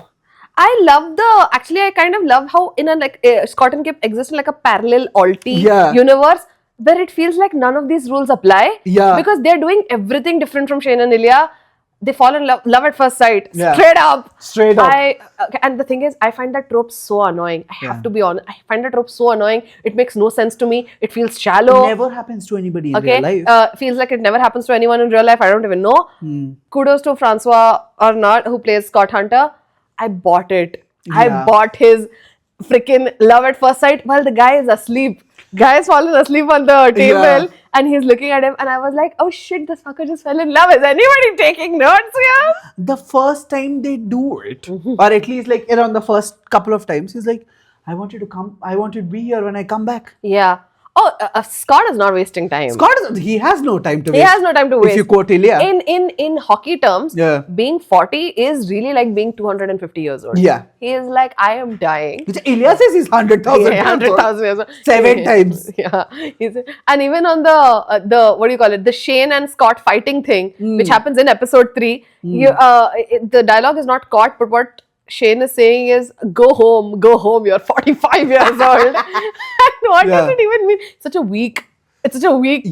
I kind of love how in a Scott and Kip exist in like a parallel alti Yeah. universe where it feels like none of these rules apply. Yeah. Because they're doing everything different from Shane and Ilya. They fall in love at first sight, Yeah. straight up. Straight up. And the thing is, I find that trope so annoying. I have Yeah. to be honest. I find that trope so annoying. It makes no sense to me. It feels shallow. Never happens to anybody in Okay, real life. feels like it never happens to anyone in real life. I don't even know. Kudos to Francois Arnaud who plays Scott Hunter. I bought it. I Yeah. bought his freaking love at first sight while the guy is asleep. Guy is fallen asleep on the table Yeah. and he's looking at him, and I was like, oh shit, this fucker just fell in love. Is anybody taking notes here? The first time they do it, or at least like around the first couple of times, he's like, I want you to come, I want you to be here when I come back. Yeah. Oh, Scott is not wasting time. Scott, he has no time to waste. He has no time to waste. If you quote Ilya. In hockey terms, Yeah. being 40 is really like being 250 years old. Yeah. He is like, I am dying. Which Ilya says he's 100,000. Yeah, 100,000 years old. 7 times. Yeah. And even on the what do you call it? The Shane and Scott fighting thing, which happens in episode 3, the dialogue is not caught, but what Shane is saying is, go home, you're 45 years old. And what does Yeah. it even mean? It's such a weak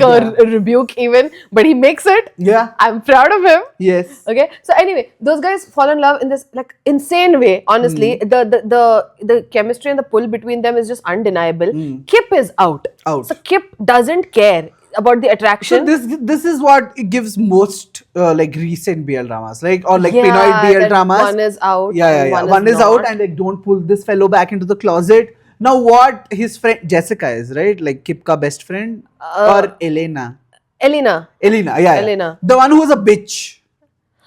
Yeah. rebuke even, but he makes it. Yeah. I'm proud of him. Yes. Okay, so anyway, those guys fall in love in this like insane way. Honestly, the chemistry and the pull between them is just undeniable. Kip is out. So Kip doesn't care about the attraction. So this is what it gives most like recent BL dramas, like, or like Yeah, Pinoy BL that dramas. one is out Yeah. and One is out, not. and like, don't pull this fellow back into the closet. Now what his friend Jessica is, right? Like Kip ka best friend, or Elena. Elena, Yeah. Elena. The one who was a bitch.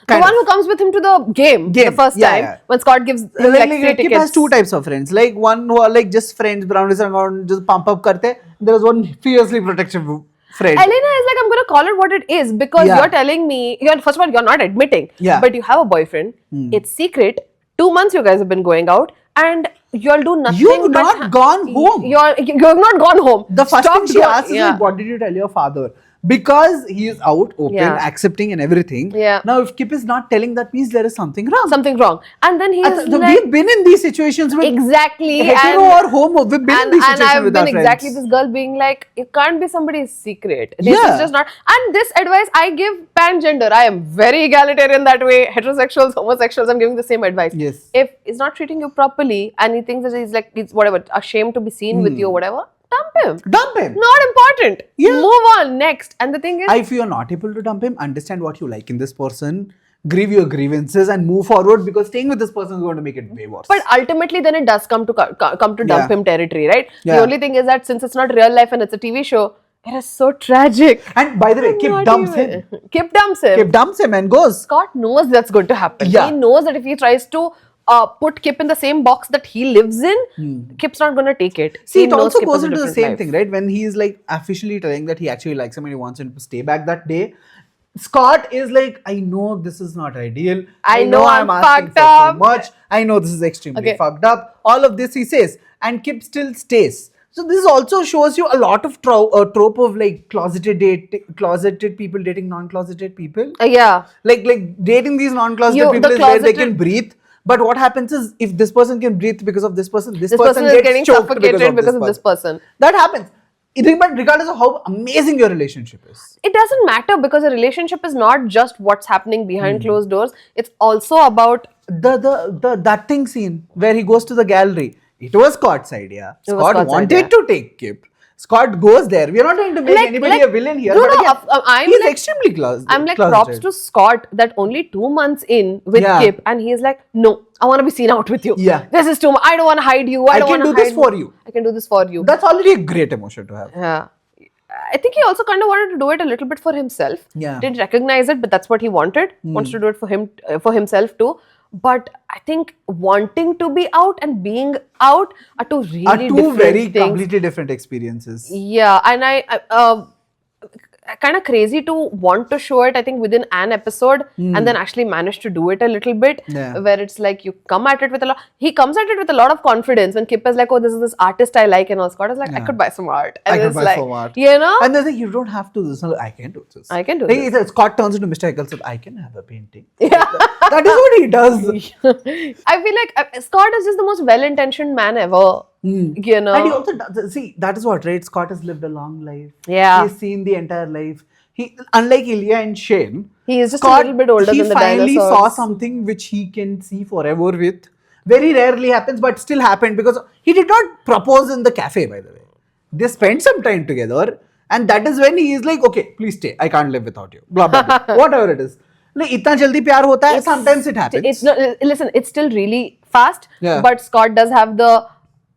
the one who comes with him to the game the first Yeah, time yeah. when Scott gives him like free Kip tickets. has 2 types of friends. Like one who are like just friends, around, just pump up karte. There is one fiercely protective friend. Elena is like, I'm going to call it what it is because Yeah. you're telling me, first of all, you're not admitting, Yeah. but you have a boyfriend. It's secret. 2 months you guys have been going out and you'll do nothing. You've but not gone home. You're not gone home. The first Stop thing she doing- asks is, like, what did you tell your father? Because he is out, open, Yeah. accepting and everything. Yeah. Now, if Kip is not telling, that means there is something wrong. Something wrong. And then he's like, We've been in these situations with exactly. hetero or homo. We've been in these and situations I've with been our exactly friends. this girl being like, it can't be somebody's secret. This Yeah. is just not. And this advice I give pan-gender. I am very egalitarian that way. Heterosexuals, homosexuals, I'm giving the same advice. Yes. If he's not treating you properly and he thinks that he's like, he's whatever, ashamed to be seen with you or whatever, dump him. Dump him. Not important. Yeah. Move on. Next. And the thing is, If you are not able to dump him, understand what you like in this person, grieve your grievances and move forward, because staying with this person is going to make it way worse. but ultimately, then it does come to dump Yeah. him territory, right? Yeah. The only thing is that since it's not real life and it's a TV show, it is so tragic. And by the way, Kip Not dumps even- him. Kip dumps him. Kip dumps him and goes. Scott knows that's going to happen. Yeah. He knows that if he tries to put Kip in the same box that he lives in, Kip's not going to take it. See, He it knows also Kip goes has a into the different same life. thing, right? When he's like officially telling that he actually likes him and he wants him to stay back that day, Scott is like, I know this is not ideal. I know I'm asking fucked for up. too much. I know this is extremely Okay. fucked up. All of this he says, and Kip still stays. So this also shows you a lot of trope of like closeted people dating non-closeted people. Yeah. Like dating these non-closeted You- people the is where they closeted- can breathe. But what happens is if this person can breathe because of this person, this This person person is gets getting choked suffocated because of this person. That happens. But regardless of how amazing your relationship is. It doesn't matter because a relationship is not just what's happening behind closed doors. It's also about That thing scene where he goes to the gallery. It was Scott's idea. It was Scott Scott's wanted idea. to take Kip. Scott goes there. We are not trying to make anybody a villain here. No, but no, again, I'm he's like, extremely closeted. I'm like props to Scott that only 2 months in with Yeah. Kip and he's like, no, I want to be seen out with you. Yeah. This is too much. I don't want to hide you. I don't can want to do this for you. I can do this for you. That's already a great emotion to have. Yeah. I think he also kind of wanted to do it a little bit for himself. Yeah. Didn't recognize it, but that's what he wanted. Wants to do it for himself too. But I think wanting to be out and being out are two really Are two different very things. completely different experiences. Yeah, and I kind of crazy to want to show it, I think, within an episode and then actually manage to do it a little bit. Yeah. Where it's like you come at it with he comes at it with a lot of confidence when Kip is like, oh, this is this artist I like, and all. Scott is like, I could buy some art. And I can it's buy like, some art. you know? And they're like, you don't have to do this. I can do this. I can do Like, this. Scott turns into Mr. Eccles. I can have a painting. Yeah. That is what he does. I feel like Scott is just the most well-intentioned man ever. You know? And he also does, see, that is what, right? Scott has lived a long life. Yeah. He's seen the entire life. He, unlike Ilya and Shane, He is just a little bit older than the He finally saw dinosaurs. something which he can see forever with. Very rarely happens, but still happened because he did not propose in the cafe, by the way. They spent some time together, and that is when he is like, okay, please stay. I can't live without you. Blah, blah, blah. Whatever it is. Like, itna jaldi pyar hota hai, sometimes it happens. It's not, listen, it's still really fast, Yeah. but Scott does have the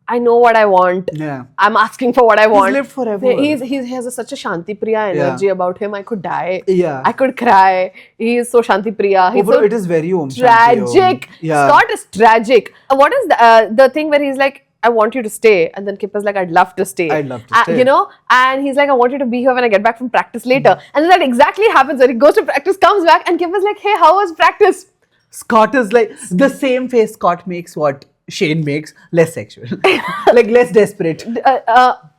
I know what I want. Yeah. I'm asking for what I want. lived forever. He has such a Shanti Priya energy about him. I could die. Yeah. I could cry. He is so Shanti Priya. He's Bro, so it is very Om Shanti Om. tragic. Yeah. Scott is tragic. What is the thing where he's like, I want you to stay, and then Kip is like, I'd love to stay. I'd love to stay. You know, and he's like, I want you to be here when I get back from practice later. And then that exactly happens when he goes to practice, comes back, and Kip is like, hey, how was practice? Scott is like the same face Scott makes what Shane makes, less sexual. Like less desperate.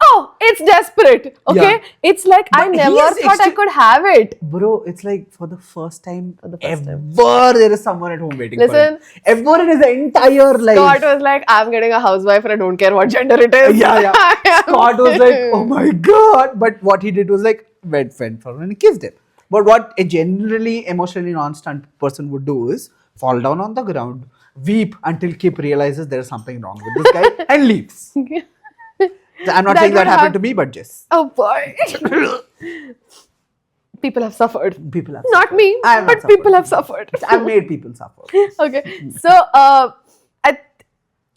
Oh, it's desperate. Okay, Yeah. it's like I But never he is thought I could have it. Bro, it's like for the first time the first time. ever there is someone at home waiting Listen, for him. Ever in his entire life. Scott was like, I'm getting a housewife and I don't care what gender it is. Yeah. Scott was like, oh my god. But what he did was like, went for him and kissed him. But what a generally emotionally non-stunt person would do is fall down on the ground, weep until Kip realizes there's something wrong with this guy and leaves. I'm not That saying that would happened have- to me, but just Oh boy. People have suffered. people have Not suffered. me, I have but not people suffered. have suffered. I've made people suffer. Okay, so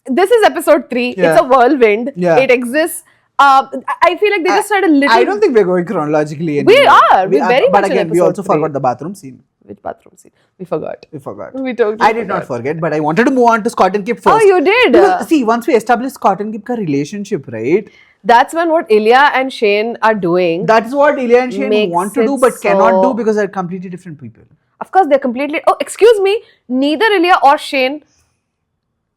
this is episode 3. Yeah. It's a whirlwind. Yeah. It exists. I feel like they just had a little. I don't think we're going chronologically. We anymore. are. We very But much in again, we episode also 3. forgot the bathroom scene. Which bathroom scene? We forgot. We forgot. We totally I did not forget, but I wanted to move on to Scott and Kip first. Oh, you did? Because, see, once we established Scott and Kip ka relationship, right? That's when what Ilya and Shane are doing. That's what Ilya and Shane Makes want to do, it but cannot so- do because they're completely different people. Of course, they're completely. Oh, excuse me. Neither Ilya or Shane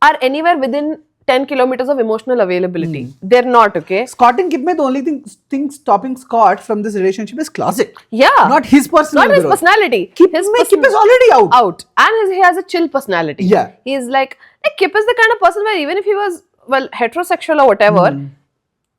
are anywhere within 10 kilometers of emotional availability. They're not, okay? Scott and Kip, mein, the only thing stopping Scott from this relationship is closet. Yeah. Not his personal Not his growth. personality. Kip, His Kip is already out. Out. And he has a chill personality. Yeah. He's like Kip is the kind of person where even if he was, well, heterosexual or whatever,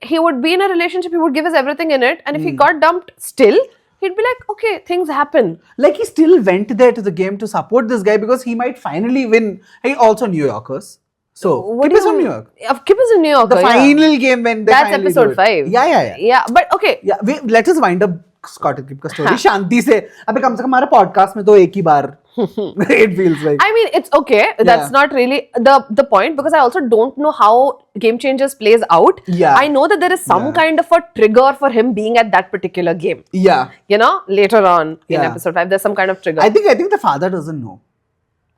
he would be in a relationship, he would give his everything in it. And if he got dumped still, he'd be like, okay, things happen. Like he still went there to the game to support this guy because he might finally win. He also New Yorkers. So, Kip is from New York. Kip is in New York. The final game when they That's finally episode do it. 5. Yeah. Yeah, but okay. Yeah, let us wind up Scott and Kip का story शांति से. अबे कम से कम हमारा podcast में तो एक ही बार. It feels like. I mean, it's okay. That's not really the point because I also don't know how Game Changers plays out. Yeah. I know that there is some kind of a trigger for him being at that particular game. Yeah. You know, later on in Yeah. episode 5, there's some kind of trigger. I think the father doesn't know.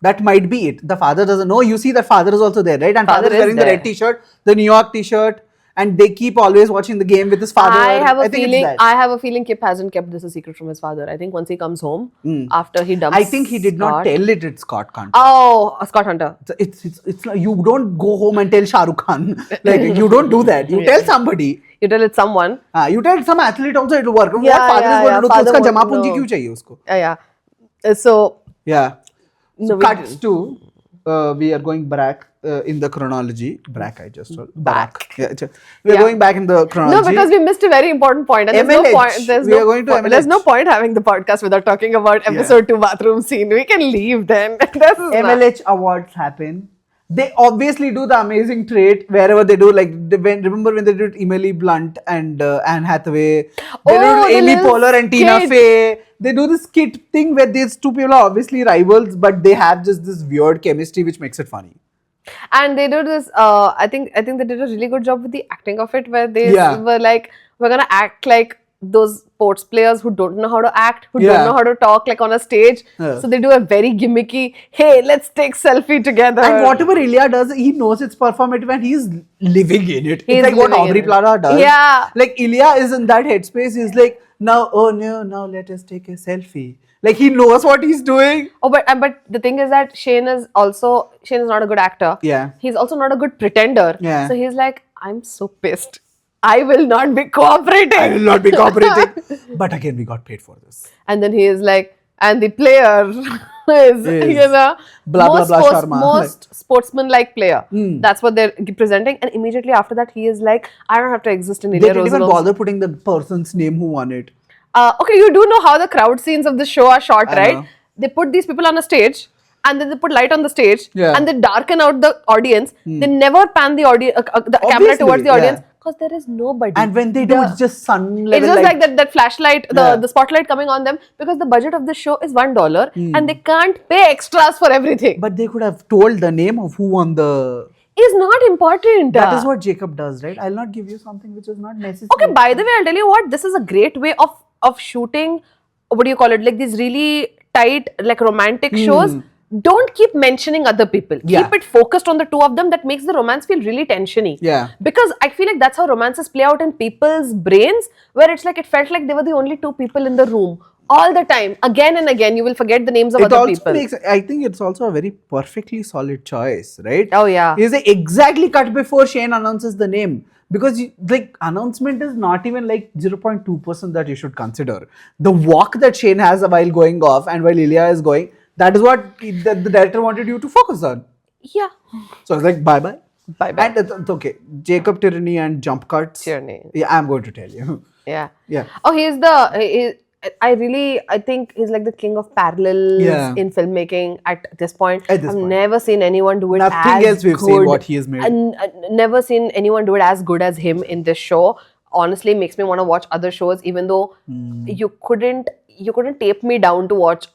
That might be it. The father doesn't know. You see that father is also there, right? And father is wearing the red t-shirt, the New York t-shirt, and they keep always watching the game with his father. I have a feeling Kip hasn't kept this a secret from his father. I think once he comes home, after he dumps I think he did not tell it. It's Scott Hunter. Oh, Scott Hunter. It's like you don't go home and tell Shah Rukh Khan. Like you don't do that. You tell somebody. You tell it someone. You tell some athlete also it will work. Yeah, what father is going to do? Father Uska jama won't punji know. kyun chahiye usko? Yeah. So. Yeah. No, Cuts to we are going back in the chronology. I just told. Back. Yeah, we are going back in the chronology. No, because we missed a very important point. And MLH. There's no point having the podcast without talking about episode 2 bathroom scene. We can leave then. MLH awards happen. They obviously do the amazing trait wherever they do. Like remember when they did Emily Blunt and Anne Hathaway. They do Amy Poehler and Tina Fey. They do this skit thing where these two people are obviously rivals, but they have just this weird chemistry which makes it funny. And they do this. I think they did a really good job with the acting of it, where they were like, we're gonna act like those sports players who don't know how to act, who don't know how to talk like on a stage. So they do a very gimmicky, hey, let's take selfie together. And whatever Ilya does, he knows it's performative and he's living in it. It's like what Aubrey Plaza does. Yeah. Like Ilya is in that headspace. He's like, now let us take a selfie. Like he knows what he's doing. Oh, but the thing is that Shane is not a good actor. Yeah. He's also not a good pretender. Yeah. So he's like, I'm so pissed. I will not be cooperating. But again, we got paid for this. And then he is like, and the player is you know, most sportsman-like player. That's what they're presenting. And immediately after that, he is like, I don't have to exist in Ilya Rozanov. They didn't even bother putting the person's name who won it. Okay, you do know how the crowd scenes of the show are shot, I right? know. They put these people on a stage, and then they put light on the stage, Yeah. and they darken out the audience. They never pan the camera towards the audience because there is nobody. And when they do, it's just sun level. It's just like that flashlight, the spotlight coming on them, because the budget of the show is $1 and they can't pay extras for everything. But they could have told the name of who won the... Is not important. That is what Jacob does, right? I'll not give you something which is not necessary. Okay, by the way, I'll tell you what, this is a great way of shooting, what do you call it, like these really tight, like romantic shows. Don't keep mentioning other people. Keep it focused on the two of them. That makes the romance feel really tensiony. Yeah. Because I feel like that's how romances play out in people's brains, where it's like it felt like they were the only two people in the room all the time. Again and again, you will forget the names of other people. I think it's also a very perfectly solid choice, right? Oh, yeah. Is exactly cut before Shane announces the name. Because like announcement is not even like 0.2% that you should consider. The walk that Shane has while going off and while Ilya is going, that is what the director wanted you to focus on. Yeah. So it's like bye-bye. Bye-bye. And it's okay. Jacob Tierney and jump cuts. Tierney. Yeah, I'm going to tell you. Yeah. Yeah. Oh, I think he's like the king of parallels in filmmaking at this point. I've never seen anyone do it Nothing else we've seen what he has made. And never seen anyone do it as good as him in this show. Honestly, makes me want to watch other shows, even though you couldn't tape me down to watch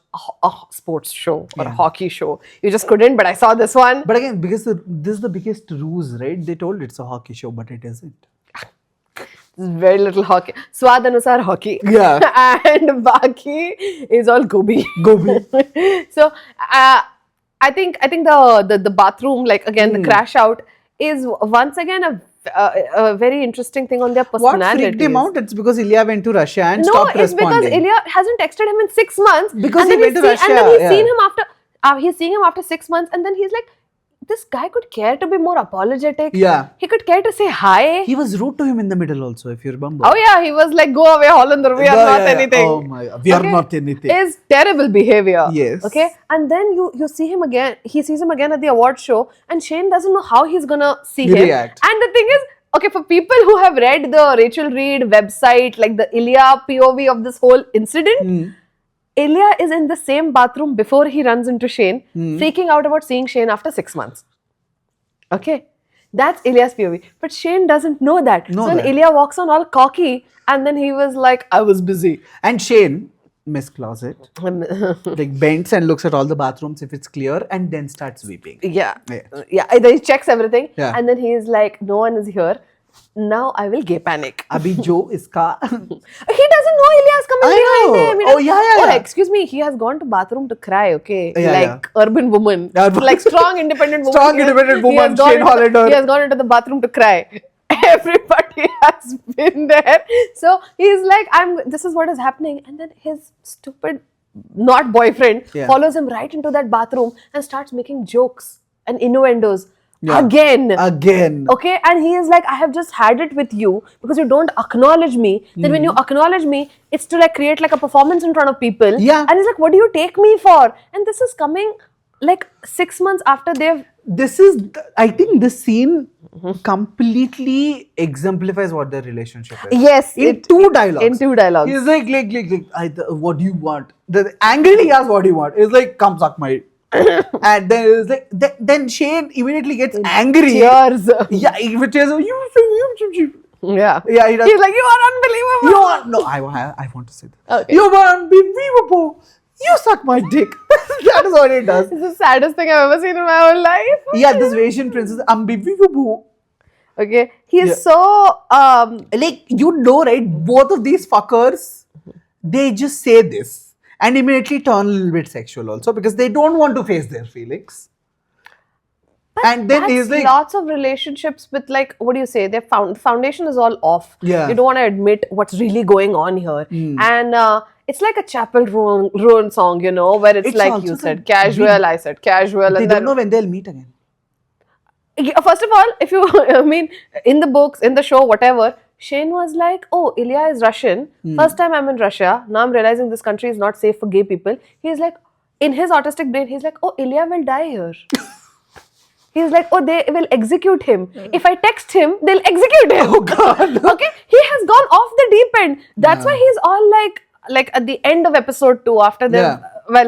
a sports show or a hockey show. You just couldn't, but I saw this one. But again, because this is the biggest ruse, right? They told it's a hockey show, but it isn't. Very little hockey. Swad anusar hockey. Yeah. And baki is all gobi. So I think the bathroom, like again the crash out, is once again a very interesting thing on their personalities. What freaked him out? It's because Ilya went to Russia and stopped responding. No, it's because Ilya hasn't texted him in 6 months. Because he went to Russia. And then he's seeing him after 6 months, and then he's like, this guy could care to be more apologetic. Yeah. He could care to say hi. He was rude to him in the middle also, if you remember. Oh yeah, he was like, go away, Hollander, we are not anything. Oh my God, we are not anything. It's terrible behavior. Yes. Okay, and then you see him again, he sees him again at the award show, and Shane doesn't know how he's gonna see him. React. And the thing is, okay, for people who have read the Rachel Reed website, like the Ilya POV of this whole incident, Ilya is in the same bathroom before he runs into Shane, freaking out about seeing Shane after 6 months. Okay, that's Ilya's POV. But Shane doesn't know that. So when Ilya walks on all cocky, and then he was like, I was busy. And Shane, Miss Closet, like bends and looks at all the bathrooms if it's clear, and then starts weeping. Yeah. Then he checks everything, and then he is like, no one is here. now I will gay panic. Abhi jo iska. He doesn't know Ilya's coming behind him. He Oh, yeah. Oh, excuse me. He has gone to bathroom to cry, okay? Yeah, Urban woman. Urban- Like strong, independent woman. Strong, independent woman, Shane Hollander. He has gone into the bathroom to cry. Everybody has been there. So he's like, this is what is happening. And then his stupid, not boyfriend, follows him right into that bathroom and starts making jokes and innuendos. Yeah. Again. Okay, and he is like, I have just had it with you because you don't acknowledge me. Then when you acknowledge me, it's to like create like a performance in front of people. Yeah. And he's like, what do you take me for? And this is coming like 6 months after they've... I think this scene completely exemplifies what their relationship is. Yes. In two dialogues. He's like, what do you want? Angrily he asks what do you want. He's like, come suck my... And then it's like, then Shane immediately gets angry. Tears. Yeah, with tears. Yeah. Yeah, he does. He's like, you are unbelievable. No, I want to say that. Okay. You are unbelievable. You suck my dick. That is what it does. It's the saddest thing I've ever seen in my whole life. Yeah, this Asian princess, unbelievable. Okay. He's so... like, right? Both of these fuckers, they just say this. And immediately turn a little bit sexual also because they don't want to face their feelings. But and then he's like... lots of relationships with like, what do you say? Their foundation is all off. Yeah. You don't want to admit what's really going on here. And it's like a chapel ruin song, you know, where it's like you said casual, I said casual. They don't know when they'll meet again. First of all, if you, I mean, in the books, in the show, whatever, Shane was like, oh, Ilya is Russian. First time I'm in Russia. Now I'm realizing this country is not safe for gay people. He's like, in his autistic brain, he's like, oh, Ilya will die here. He's like, oh, they will execute him. If I text him, they'll execute him. Oh, God. Okay? He has gone off the deep end. That's why he's all like at the end of episode 2, after they've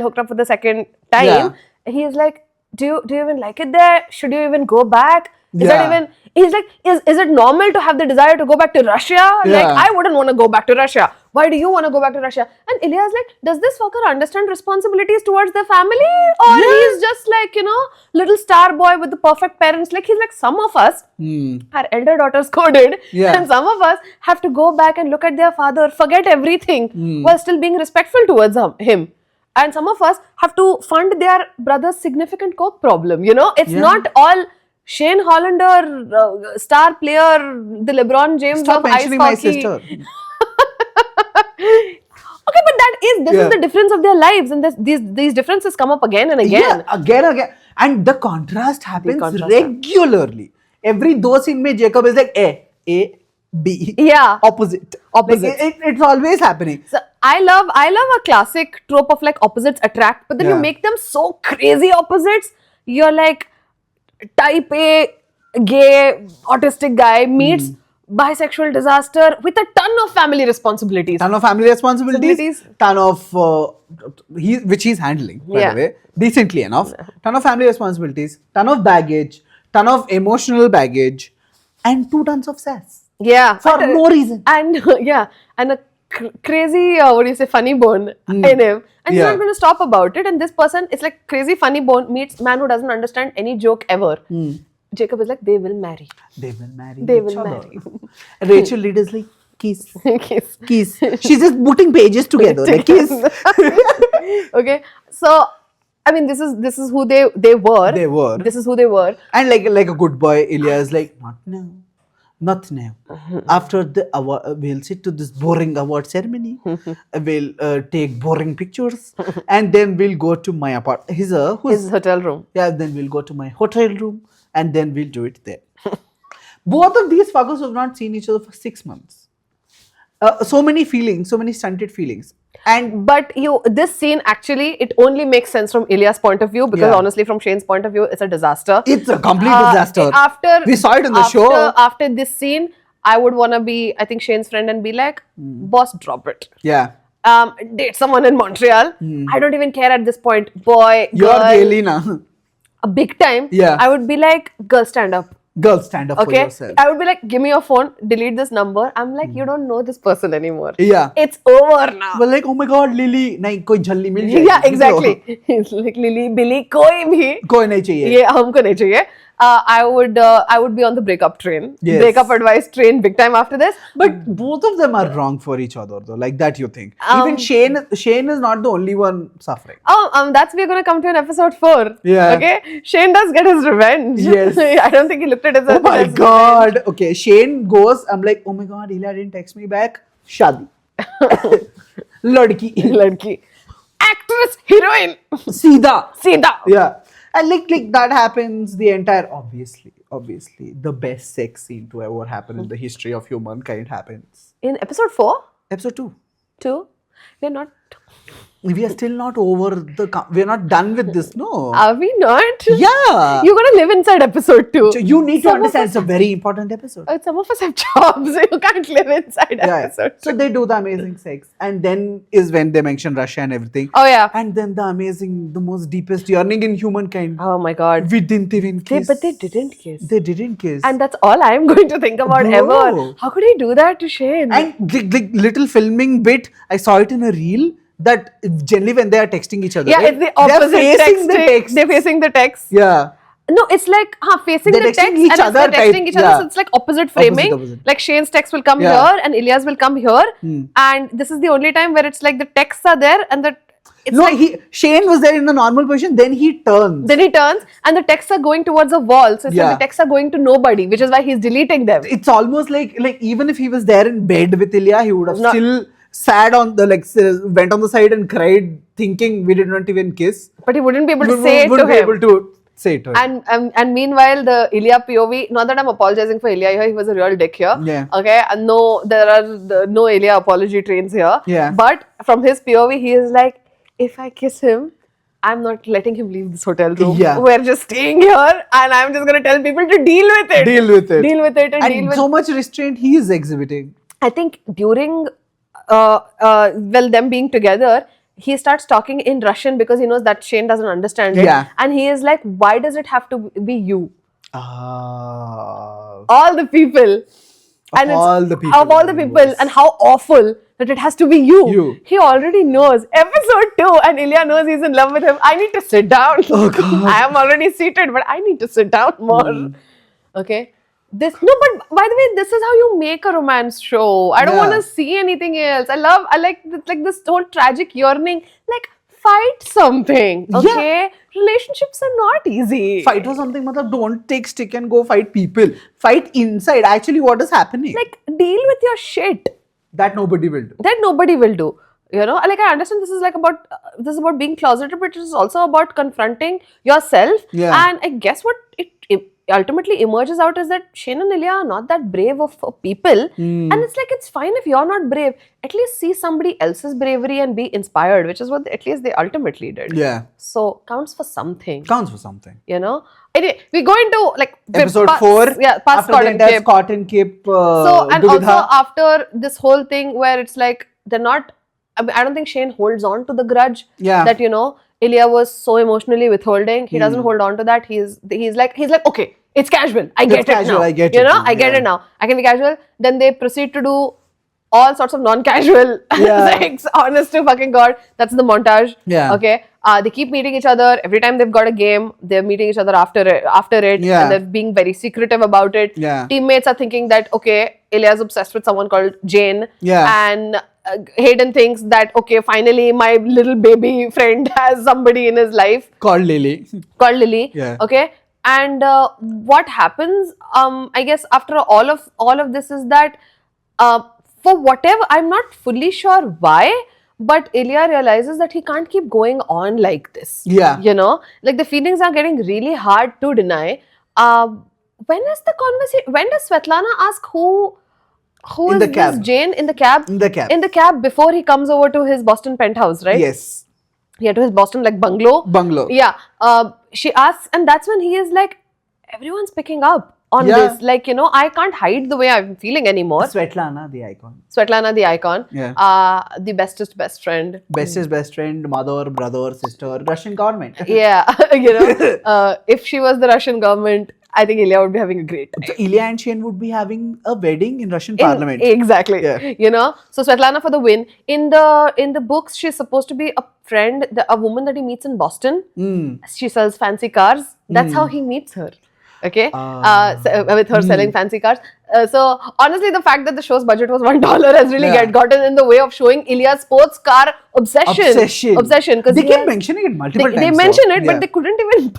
hooked up for the second time, he's like, do you even like it there? Should you even go back? Is that even... He's like, is it normal to have the desire to go back to Russia? Like, I wouldn't want to go back to Russia. Why do you want to go back to Russia? And Ilya's like, does this fucker understand responsibilities towards the family? Or he's just like, you know, little star boy with the perfect parents. Like, he's like, some of us, our elder daughters coded, and some of us have to go back and look at their father, forget everything, while still being respectful towards him. And some of us have to fund their brother's significant coke problem, you know? It's not all... Shane Hollander, star player, the LeBron James Stop of ice mentioning hockey. my sister. Okay, but this is the difference of their lives, and these differences come up again and again. Yeah, again. And the contrast happens regularly. Every 2 scene mein Jacob is like A, B. Yeah. Opposite. Like, it's always happening. So I love a classic trope of like opposites attract, but then you make them so crazy opposites. You're like, type A, gay, autistic guy meets bisexual disaster with a ton of family responsibilities. Ton of which he's handling, by the way, decently enough. Ton of family responsibilities, ton of baggage, ton of emotional baggage, and 2 tons of sass. Yeah. For no reason. And and a crazy, funny bone in him. And he's not going to stop about it. And this person, it's like crazy funny bone meets man who doesn't understand any joke ever. Jacob is like, they will marry. They will marry They each will other. marry. Rachel Reed is like, kiss. Kiss. She's just putting pages together. Like, kiss. Okay. So, I mean, this is who they were. They were. This is who they were. And like a good boy, Ilya is like, not now. After the award, we'll sit to this boring award ceremony. We'll take boring pictures, and then we'll go to my apartment. His hotel room. Yeah, then we'll go to my hotel room, and then we'll do it there. Both of these fuckers have not seen each other for 6 months. So many feelings, so many stunted feelings. But this scene actually, it only makes sense from Ilya's point of view, because honestly, from Shane's point of view, it's a disaster. It's a complete disaster. We saw it in the show. After this scene, I would want to be, I think, Shane's friend and be like, boss, drop it. Yeah. Date someone in Montreal. I don't even care at this point. Boy, You're girl, the Elena. A big time. Yeah. I would be like, girl, stand up. Girl, stand up for yourself. I would be like, give me your phone, delete this number. I'm like, you don't know this person anymore. Yeah. It's over now. Well, like, oh my god, Lily, nahi, koi jhalli mil jayegi. Yeah, exactly. It's like Lily, Billy, koi bhi. Koi nahi chahiye. ये हमको नहीं चाहिए. I would be on the breakup train. Yes. Breakup advice train big time after this. But both of them are wrong for each other, though. Like that, you think? Even Shane is not the only one suffering. That's we're gonna come to in episode 4. Yeah. Okay. Shane does get his revenge. Yes. I don't think he looked at himself. Oh my God. Okay, Shane goes. I'm like, oh my God, Ilya didn't text me back. Shadi. Ladki. Actress, heroine. Seedha. Yeah. And like that happens the entire, obviously, the best sex scene to ever happen in the history of humankind happens. In episode 4? Episode 2. 2? We're not. We are still not over we're not done with this, no. Are we not? Yeah. You're gonna live inside episode 2. So you need to understand it's a very important episode. Some of us have jobs, so you can't live inside episode 2. So they do the amazing sex. And then is when they mention Russia and everything. Oh yeah. And then the most deepest yearning in humankind. Oh my God. We didn't even kiss. But they didn't kiss. They didn't kiss. And that's all I'm going to think about ever. How could he do that to Shane? And the little filming bit, I saw it in a reel. That generally when they are texting each other, yeah, right? it's the opposite. They're facing the text. They're facing the text. Yeah. No, it's like facing They're the texting text each and other they're texting type, each other. yeah. So it's like opposite framing. Opposite. Like Shane's text will come Yeah. here and Ilya's will come here. And this is the only time where it's like the texts are there and Shane was there in a normal position. Then he turns. And the texts are going towards a wall. So it's like the texts are going to nobody, which is why he's deleting them. It's almost like even if he was there in bed with Ilya, he would have still sat on the went on the side and cried, thinking we did not even kiss. But he wouldn't be able to say it to him. Be able to say it to him. And meanwhile, the Ilya POV. Not that I'm apologizing for Ilya here. He was a real dick here. Yeah. Okay. And no, there are no Ilya apology trains here. Yeah. But from his POV, he is like, if I kiss him, I'm not letting him leave this hotel room. Yeah. We're just staying here, and I'm just gonna tell people to deal with it. Deal with it. And deal with so much restraint he is exhibiting. I think during them being together, he starts talking in Russian because he knows that Shane doesn't understand it. Yeah. And he is like, why does it have to be you? All the people. Of all the people. And how awful that it has to be you. He already knows. Episode 2 and Ilya knows he's in love with him. I need to sit down. Oh God. I am already seated, but I need to sit down more. Okay. But by the way, this is how you make a romance show. I don't want to see anything else. I like this whole tragic yearning. Like, fight something. Okay? Yeah. Relationships are not easy. Fight for something, don't take stick and go fight people. Fight inside. Actually, what is happening? Like, deal with your shit. That nobody will do. You know, like I understand this is about being closeted, but it is also about confronting yourself. Yeah. And I guess what it ultimately emerges out is that Shane and Ilya are not that brave of people. And it's like, it's fine if you're not brave. At least see somebody else's bravery and be inspired, which is what at least they ultimately did. Yeah. So, counts for something. You know? Anyway, we go into episode 4. Yeah, past Scott and Kip. And also after this whole thing where it's like, they're not, I don't think Shane holds on to the grudge that, Ilya was so emotionally withholding. He doesn't hold on to that. He's like, okay, it's casual. I get it now. I get it now. I can be casual. Then they proceed to do all sorts of non-casual sex. Honest to fucking God. That's the montage. Yeah. Okay. They keep meeting each other. Every time they've got a game, they're meeting each other after it. Yeah. And they're being very secretive about it. Yeah. Teammates are thinking that, okay, Ilya's obsessed with someone called Jane. Yeah. And Hayden thinks that, okay, finally my little baby friend has somebody in his life. Called Lily. Yeah. Okay. And what happens, I guess, after all of this is that, for whatever, I'm not fully sure why, but Ilya realizes that he can't keep going on like this. Yeah. Like the feelings are getting really hard to deny. When is the conversation? When does Svetlana ask who in is the this cab. Jane in the cab? In the cab. In the cab before he comes over to his Boston penthouse, right? Yes. Yeah, to his Boston bungalow. Yeah. She asks, and that's when he is like, everyone's picking up on this. Like, I can't hide the way I'm feeling anymore. Svetlana, the icon. Yeah. The bestest best friend. Bestest best friend, mother, brother, sister, Russian government. Yeah. If she was the Russian government, I think Ilya would be having a great time. So Ilya and Shane would be having a wedding in Russian parliament. Exactly. Yeah. So Svetlana for the win. In the books, she's supposed to be a friend, a woman that he meets in Boston. She sells fancy cars. That's how he meets her. Okay, with her selling fancy cars. So honestly, the fact that the show's budget was $1 has really gotten in the way of showing Ilya's sports car obsession. Because they keep mentioning it multiple times. They mention it, but they couldn't even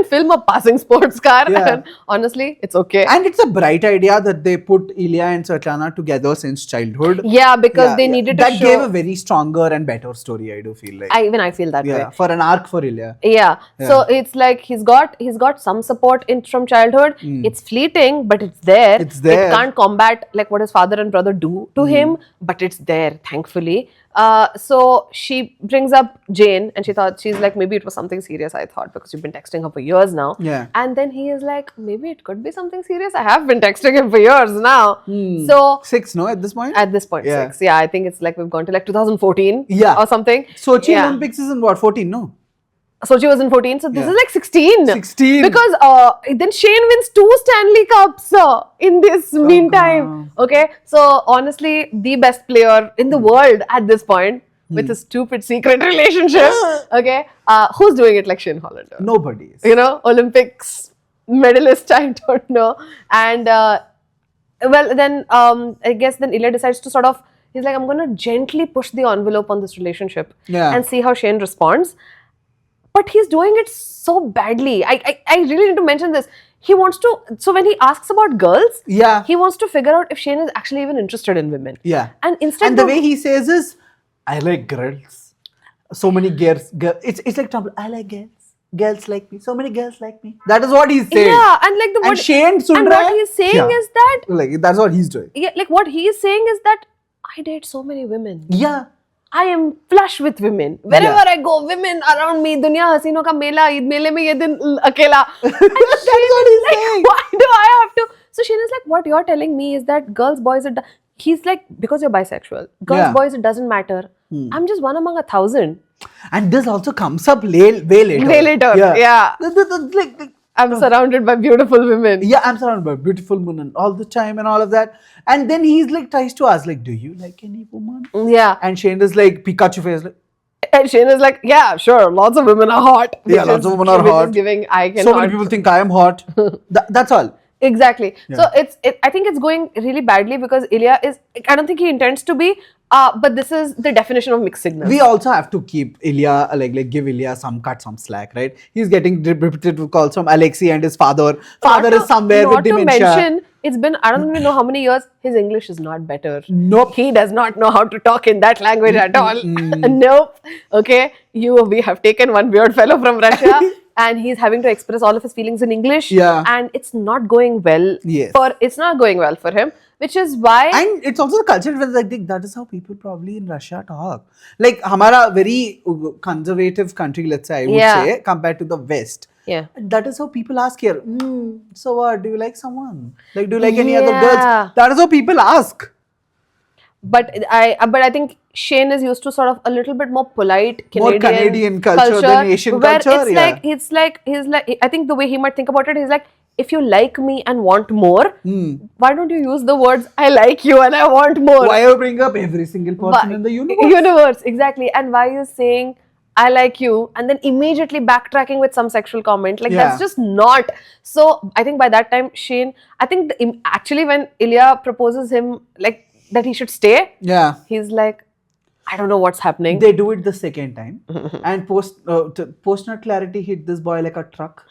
film a passing sports car. Yeah. And honestly, it's okay. And it's a bright idea that they put Ilya and Svetlana together since childhood. Yeah, because they needed to that gave a very stronger and better story. I do feel like. I feel that way. For an arc for Ilya. Yeah. So it's like he's got some support from childhood. It's fleeting, but it's there. It's there. It can't combat like what his father and brother do to him, but it's there, thankfully. So she brings up Jane, and she's like, maybe it was something serious. I thought, because you've been texting her for years now. Yeah. And then he is like, maybe it could be something serious. I have been texting him for years now. So 6, no, at this point. At this point, 6. Yeah, I think it's like we've gone to like 2014. Yeah. Or something. Sochi Olympics is in what, 14? No. Sochi was in 14, so this is like 16. 16. Because then Shane wins 2 Stanley Cups in this meantime. Okay, so honestly, the best player in the world at this point with a stupid secret relationship. Okay, who's doing it like Shane Hollander? Nobody is. You know, Olympics medalist, I don't know. And well, then I guess then Ilya decides to sort of, he's like, I'm going to gently push the envelope on this relationship and see how Shane responds. But he's doing it so badly. I really need to mention this. He wants to, so when he asks about girls, he wants to figure out if Shane is actually even interested in women. Yeah. And instead and the way he says is, I like girls. So many girls. It's like trouble. I like girls. Girls like me. So many girls like me. That is what he's saying. Yeah, and like and Shane and what he's saying is that, like, that's what he's doing. Yeah, like what he's saying is that I date so many women. Yeah. I am flush with women. Wherever I go, women around me. दुनिया हसीनों का मेला, ईद मेले में ये दिन अकेला. That's what he's saying. Why do I have to? So Shane is like, what you're telling me is that girls, boys, he's like, because you're bisexual. Girls, boys, it doesn't matter. I'm just one among 1,000. And this also comes up way later. Way later, yeah. Like, I'm surrounded by beautiful women. Yeah, I'm surrounded by beautiful women all the time and all of that. And then he's like, tries to ask, like, do you like any woman? Yeah. And Shane is like, Pikachu face, like, and Shane is like, yeah, sure, lots of women are hot. Yeah, lots of women are hot. Giving, I can so many people think I am hot. That's all. Exactly. Yeah. So I think it's going really badly because Ilya is, I don't think he intends to be, but this is the definition of mixed signals. We also have to keep Ilya, like give Ilya some slack, right? He's getting repetitive calls from Alexei and his father. Father is somewhere with dementia. Not to mention, it's been, I don't even know how many years, his English is not better. Nope. He does not know how to talk in that language at all. Nope. Okay. We have taken one weird fellow from Russia. And he's having to express all of his feelings in English. Yeah. And it's not going well. Yes. It's not going well for him. Which is why... And it's also the culture where like, that is how people probably in Russia talk. Like, hamara very conservative country, let's say, I would say, compared to the West. Yeah. And that is how people ask here, so what, do you like someone? Like, do you like any other girls? That is how people ask. But I think Shane is used to sort of a little bit more polite Canadian culture than Asian culture. It's like I think the way he might think about it is like, if you like me and want more, why don't you use the words I like you and I want more? Why you bring up every single person in the universe? Exactly. And why are you saying I like you and then immediately backtracking with some sexual comment? Like that's just not. So I think by that time Shane, I think actually when Ilya proposes him like that he should stay, he's like, I don't know what's happening. They do it the second time and post-nut clarity hit this boy like a truck.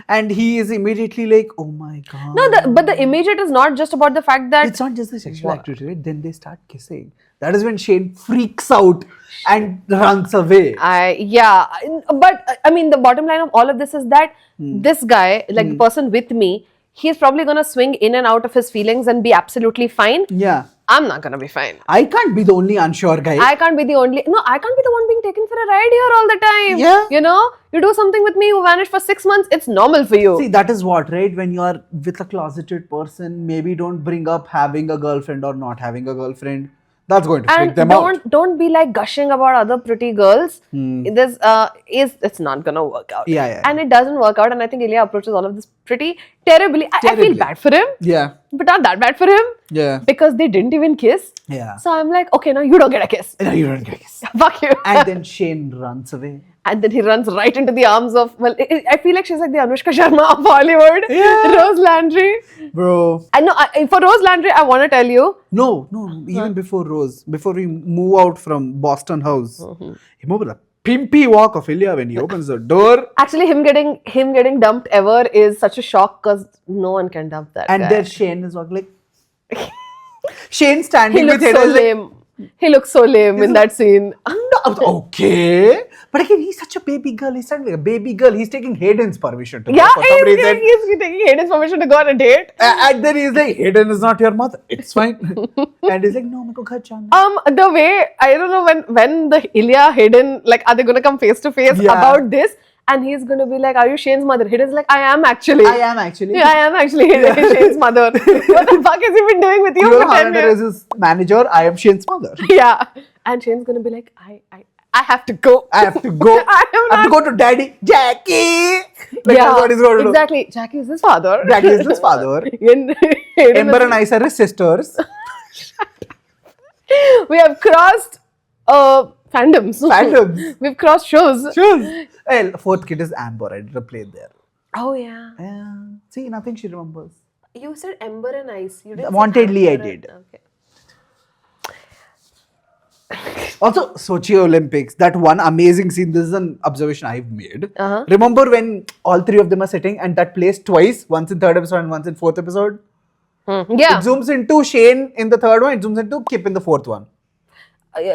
And he is immediately like, oh my God. No, but the immediate is not just about the fact that... It's not just the sexual activity, right? Then they start kissing. That is when Shane freaks out and runs away. But I mean, the bottom line of all of this is that this guy, like the person with me, he's probably going to swing in and out of his feelings and be absolutely fine. Yeah. I'm not going to be fine. I can't be the only unsure guy. I can't be the one being taken for a ride here all the time. Yeah. You know, you do something with me, you vanish for 6 months, it's normal for you. See, that is what, right? When you are with a closeted person, maybe don't bring up having a girlfriend or not having a girlfriend. That's going to freak them out. Don't be like gushing about other pretty girls. It's not gonna work out. And it doesn't work out. And I think Ilya approaches all of this pretty terribly. I feel bad for him. Yeah. But not that bad for him. Yeah. Because they didn't even kiss. Yeah. So I'm like, okay, now you don't get a kiss. No, you don't get a kiss. Fuck you. And then Shane runs away. And then he runs right into the arms of, well, I feel like she's like the Anushka Sharma of Hollywood. Yeah. Rose Landry. Bro. I know, for Rose Landry, I want to tell you. No, even before Rose, before we move out from Boston House, remember the pimpy walk of Ilya when he opens the door. Actually, him getting dumped ever is such a shock because no one can dump that And guy. there Shane is walking like... Shane standing He with looks so head like, lame. He looks so lame in that scene. okay. But again, he's such a baby girl. He's standing like a baby girl. He's taking Hayden's permission to go Yeah, for some reason. he's taking Hayden's permission to go on a date. And then he's like, Hayden is not your mother. It's fine. And he's like, no, meko ghar jana. The way, I don't know when the Ilya Hayden, like, are they going to come face to face Yeah. about this? And he's going to be like, are you Shane's mother? Hayden's like, I am actually. Yeah, I am actually Shane's mother. What the fuck has he been doing with you Ilya for 10 Hollander years? is his manager. I am Shane's mother. Yeah. And Shane's going to be like, I have to go. I have to go. I have to go to daddy. Jackie. Like, that's what he's going to do. Exactly. Jackie is his father. Jackie is his father. Hayden Ember and Ice are his sisters. We have crossed fandoms. We've crossed shows. Sure. Well, fourth kid is Amber. I did a play there. Oh, yeah. Yeah. See, nothing she remembers. You said Ember and Ice. You didn't Wantedly, say I Amber did. Okay. Also, Sochi Olympics, that one amazing scene, this is an observation I've made. Remember when all three of them are sitting and that plays twice, once in third episode and once in fourth episode? Yeah. It zooms into Shane in the third one, it zooms into Kip in the fourth one.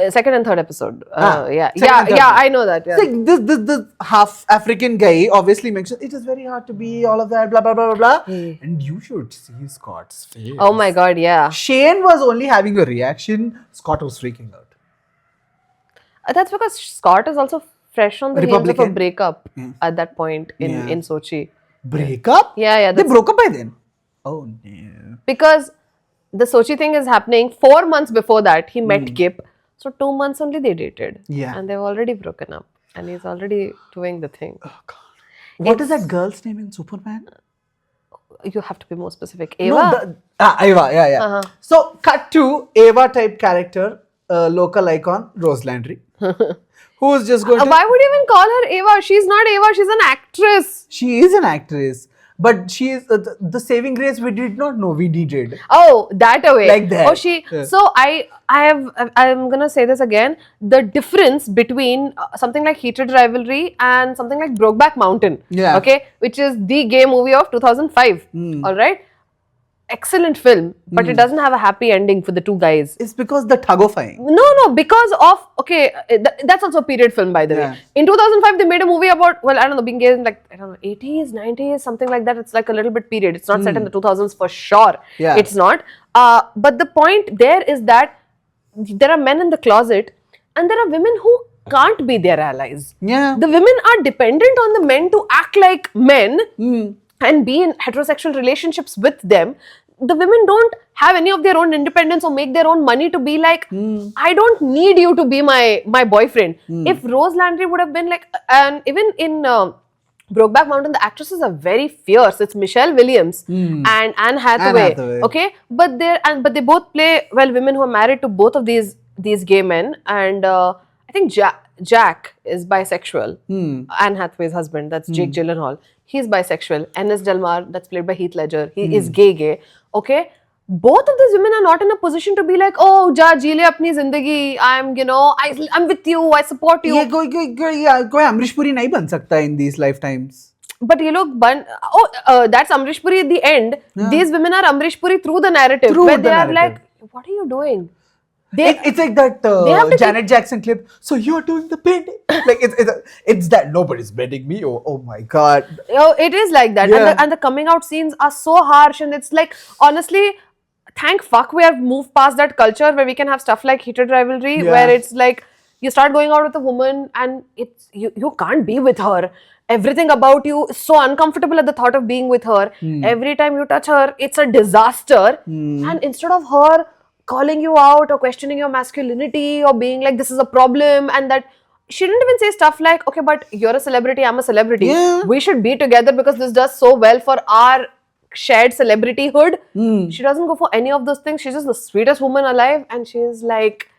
Second and third episode. Second and third. I know that. Yeah. It's like this half African guy obviously mentions it is very hard to be all of that, blah, blah, blah, blah, blah. And you should see Scott's face. Oh my god, yeah. Shane was only having a reaction, Scott was freaking out. That's because Scott is also fresh on the heels of a Republican. breakup at that point in Sochi. Breakup? Yeah. They broke up by then? Oh no. Because the Sochi thing is happening 4 months before that. He met Kip. So 2 months only they dated. Yeah. And they've already broken up. And he's already doing the thing. Oh God. What is that girl's name in Superman? You have to be more specific. Ava? Ava, yeah. So, cut to Ava type character, local icon, Rose Landry. Who's just going to... Why would you even call her Ava? She's not Ava. She's an actress. She is an actress. But she is the saving grace we did not know we needed. Oh, that away. Like that. Oh, she. Yeah. So I'm gonna say this again. The difference between something like Heated Rivalry and something like Brokeback Mountain. Yeah. Okay, which is the gay movie of 2005. All right. Excellent film, but it doesn't have a happy ending for the two guys. It's because the tugofying. No, because of, okay, that's also a period film, by the way. In 2005, they made a movie about, well, I don't know, being gay in like, I don't know, 80s, 90s, something like that. It's like a little bit period. It's not set in the 2000s for sure. Yeah. It's not. But the point there is that there are men in the closet and there are women who can't be their allies. Yeah. The women are dependent on the men to act like men and be in heterosexual relationships with them. The women don't have any of their own independence or make their own money to be like, I don't need you to be my boyfriend. If Rose Landry would have been like, and even in Brokeback Mountain, the actresses are very fierce. It's Michelle Williams and Anne Hathaway. Okay, but they both play well women who are married to both of these gay men, and I think Jack is bisexual. Anne Hathaway's husband, that's Jake Gyllenhaal. He's bisexual. Ennis Del Mar, that's played by Heath Ledger. He is gay. Okay, both of these women are not in a position to be like, oh, ja ji le apni zindagi. I'm with you. I support you. Yeah, कोई अमरीश पुरी नहीं बन सकता in these lifetimes. But ये लोग that's Amrish Puri at the end. These women are Amrish Puri through the narrative, where they are like, what are you doing? It's like that Janet Jackson clip. So you're doing the bending. Like it's that nobody's bending me. Oh my God. It is like that. Yeah. And the coming out scenes are so harsh, and it's like, honestly, thank fuck we have moved past that culture where we can have stuff like Heated Rivalry, where it's like you start going out with a woman and it's you can't be with her. Everything about you is so uncomfortable at the thought of being with her. Every time you touch her, it's a disaster. And instead of her calling you out or questioning your masculinity or being like, this is a problem, and that she didn't even say stuff like, okay, but you're a celebrity, I'm a celebrity. Yeah. We should be together because this does so well for our shared celebrityhood. She doesn't go for any of those things. She's just the sweetest woman alive, and she's like,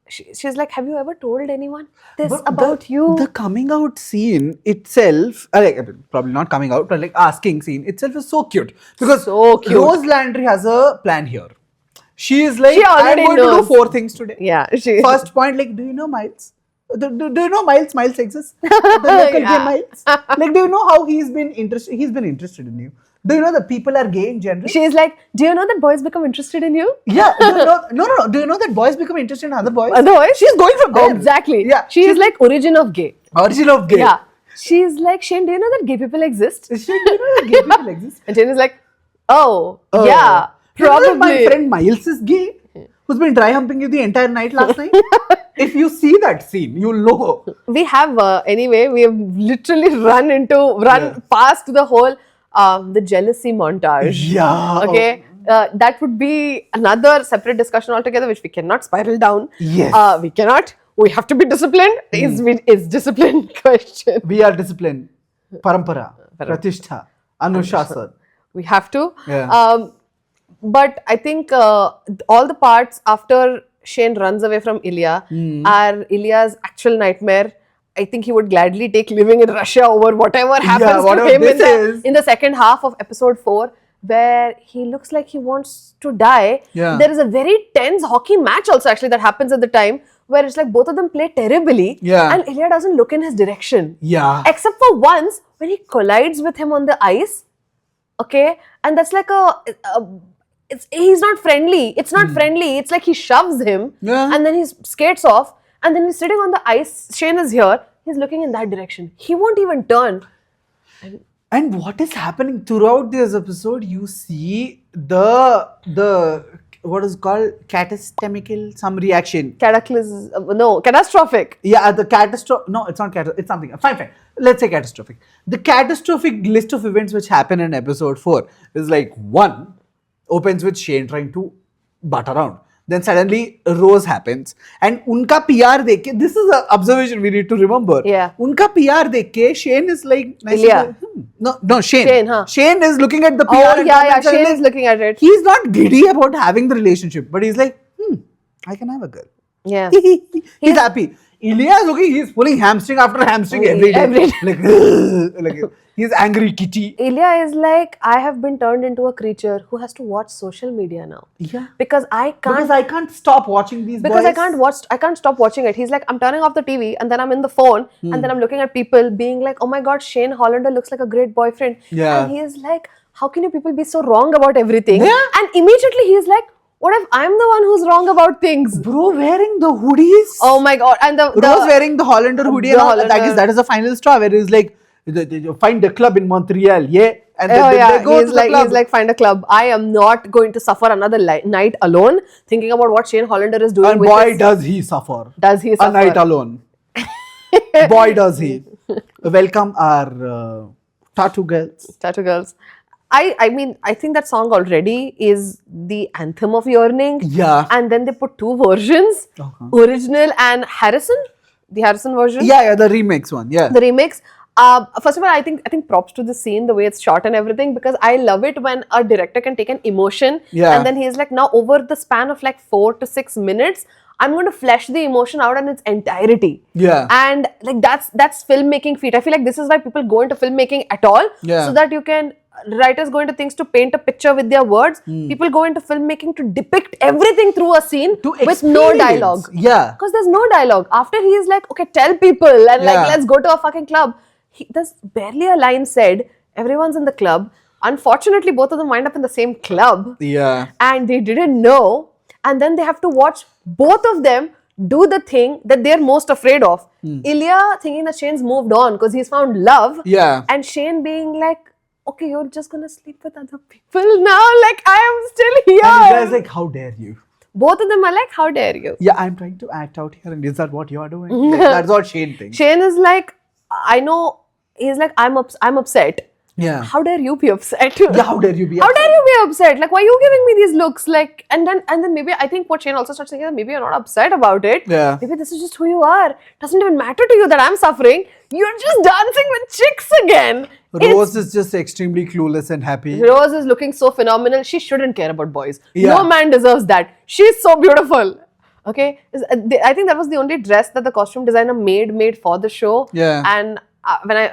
she's like, have you ever told anyone this But about you? The coming out scene itself, probably not coming out, but like asking scene itself is so cute. Because So cute. Rose Landry has a plan here. She is like, She I'm already going to knows. do 4 things today. Yeah, she. First point, like, do you know Miles? Do you know Miles? Miles exists. The local Yeah. gay Miles. Like, do you know how he's been interested? He's been interested in you. Do you know that people are gay in general? She's like, do you know that boys become interested in you? Yeah. Do you know, no. Do you know that boys become interested in other boys? Other boys? She's going from there. Exactly. Yeah. She is like origin of gay. Origin of gay. Yeah. She's like, Shane, do you know that gay people exist? Do you know that gay people exist? And Shane is like, oh, yeah, You know that probably. my friend Miles is gay, who's been dry humping you the entire night last night. If you see that scene, you'll know. We have, anyway, we have literally run past the whole, the jealousy montage. Yeah. Okay. That would be another separate discussion altogether, which we cannot spiral down. Yes. We cannot. We have to be disciplined. Is discipline question? We are disciplined. Parampara, Pratishtha, Anushasan. We have to. Yeah. But I think all the parts after Shane runs away from Ilya are Ilya's actual nightmare. I think he would gladly take living in Russia over whatever happens whatever to him this in the second half of episode 4, where he looks like he wants to die. Yeah. There is a very tense hockey match also actually that happens at the time, where it's like both of them play terribly, Yeah. and Ilya doesn't look in his direction. Yeah. Except for once when he collides with him on the ice. Okay, and that's like he's not friendly. It's not friendly. It's like he shoves him, Yeah. and then he skates off, and then he's sitting on the ice. Shane is here. He's looking in that direction. He won't even turn. And what is happening throughout this episode? You see the what is called catastrophic some reaction. Catastrophic. Yeah, the catastrophe. No, it's not catastrophic. It's something. Fine. Let's say catastrophic. The catastrophic list of events which happen in episode 4 is like 1 opens with Shane trying to butt around. Then suddenly Rose happens, and unka PR dekhe. This is an observation we need to remember. Yeah. Unka PR dekhe, Shane is like Ilya. No, Shane. Shane, huh? Shane is looking at the PR. Oh and yeah. comments and Shane like, is looking at it. He's not giddy about having the relationship, but he's like, I can have a girl. Yeah. He's happy. Ilya is okay. He's pulling hamstring after hamstring every day. Every day. Like he's angry kitty. Ilya is like, I have been turned into a creature who has to watch social media now. Yeah. Because I can't stop watching these because boys. I can't stop watching it. He's like, I'm turning off the TV, and then I'm in the phone, and then I'm looking at people being like, oh my god, Shane Hollander looks like a great boyfriend. Yeah. And he is like, how can you people be so wrong about everything? Yeah. And immediately he's like, what if I'm the one who's wrong about things? Bro wearing the hoodies. Oh my god. And Rose wearing the Hollander hoodie. the And all. Hollander. That is the final straw where he's like, find a club in Montreal. Yeah. And then they go he's to like, the club. he's like, find a club. I am not going to suffer another night alone thinking about what Shane Hollander is doing And with boy, his- does he suffer. Does he A suffer? night alone. Boy, does he. Welcome our tattoo girls. Tattoo girls. I mean, I think that song already is the anthem of yearning. Yeah. And then they put 2 versions, original and Harrison, the Harrison version, Yeah, the remix one. Yeah. the remix. First of all, I think props to the scene, the way it's shot and everything, because I love it when a director can take an emotion Yeah. and then he's like, now over the span of like 4 to 6 minutes, I'm going to flesh the emotion out in its entirety. Yeah. And like that's filmmaking feat. I feel like this is why people go into filmmaking at all, Yeah. so that you can. Writers go into things to paint a picture with their words. People go into filmmaking to depict everything through a scene To with no experience. dialogue. Yeah. Because there's no dialogue. After he is like, okay, tell people and Yeah. like, let's go to a fucking club. There's barely a line said. Everyone's in the club. Unfortunately, both of them wind up in the same club. Yeah. And they didn't know. And then they have to watch both of them do the thing that they're most afraid of. Ilya thinking that Shane's moved on because he's found love. Yeah. And Shane being like, okay, you're just gonna sleep with other people now. Like, I am still here. And you guys like, how dare you? Both of them are like, how dare you? Yeah, I'm trying to act out here, and is that what you're doing? Like, that's what Shane thinks. Shane is like, I know. He's like, I'm upset. Yeah. How dare you be upset? Yeah, how dare you be How upset? dare you be upset? Like, why are you giving me these looks? Like, and then maybe I think what Shane also starts thinking is maybe you're not upset about it. Yeah. Maybe this is just who you are. Doesn't even matter to you that I'm suffering. You're just dancing with chicks again. Rose is just extremely clueless and happy. Rose is looking so phenomenal. She shouldn't care about boys. Yeah. No man deserves that. She's so beautiful. Okay, I think that was the only dress that the costume designer made for the show. Yeah. And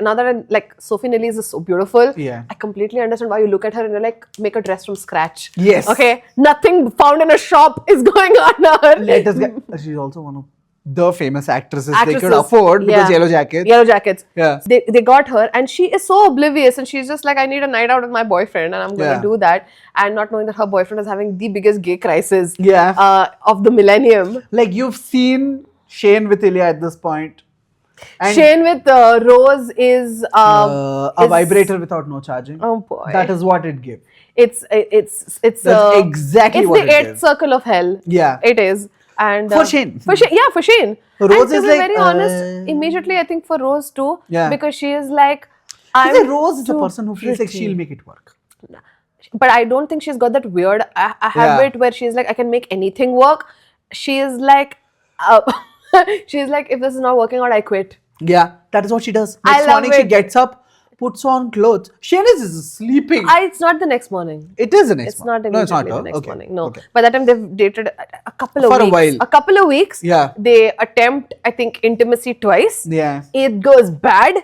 now that I'm like, Sophie Nellie is so beautiful. Yeah. I completely understand why you look at her and you're like, make a dress from scratch. Yes. Okay, nothing found in a shop is going on her. Let us get. She's also one of the famous actresses they could Actresses, afford because yeah. Yellow Jackets. Yellow Jackets. Yeah. They got her, and she is so oblivious, and she's just like, I need a night out with my boyfriend, and I'm going to Yeah. do that, and not knowing that her boyfriend is having the biggest gay crisis Yeah. of the millennium. Like you've seen Shane with Ilya at this point. And Shane with Rose is a vibrator without no charging. Oh boy, That is what it gives. it's That's exactly it's what the it eighth is. circle of hell. Yeah. It is. And For Shane. for Shane. Rose and to is be like, very honest, immediately I think for Rose too, Yeah. because she is like, Because I'm Rose is a too person who feels like pretty. she'll make it work. But I don't think she's got that weird a habit where she's like, I can make anything work. She is like, she's like, if this is not working out, I quit. Yeah, that is what she does. I Next love morning she it. gets up, puts on clothes. Shane is sleeping. It's not the next morning. It is the next It's not morning. No, it's not. immediately the next Okay. morning. No. Okay. By that time, they've dated a couple of For a weeks. while. A couple of weeks. Yeah. They attempt, I think, intimacy twice. Yeah. It goes bad.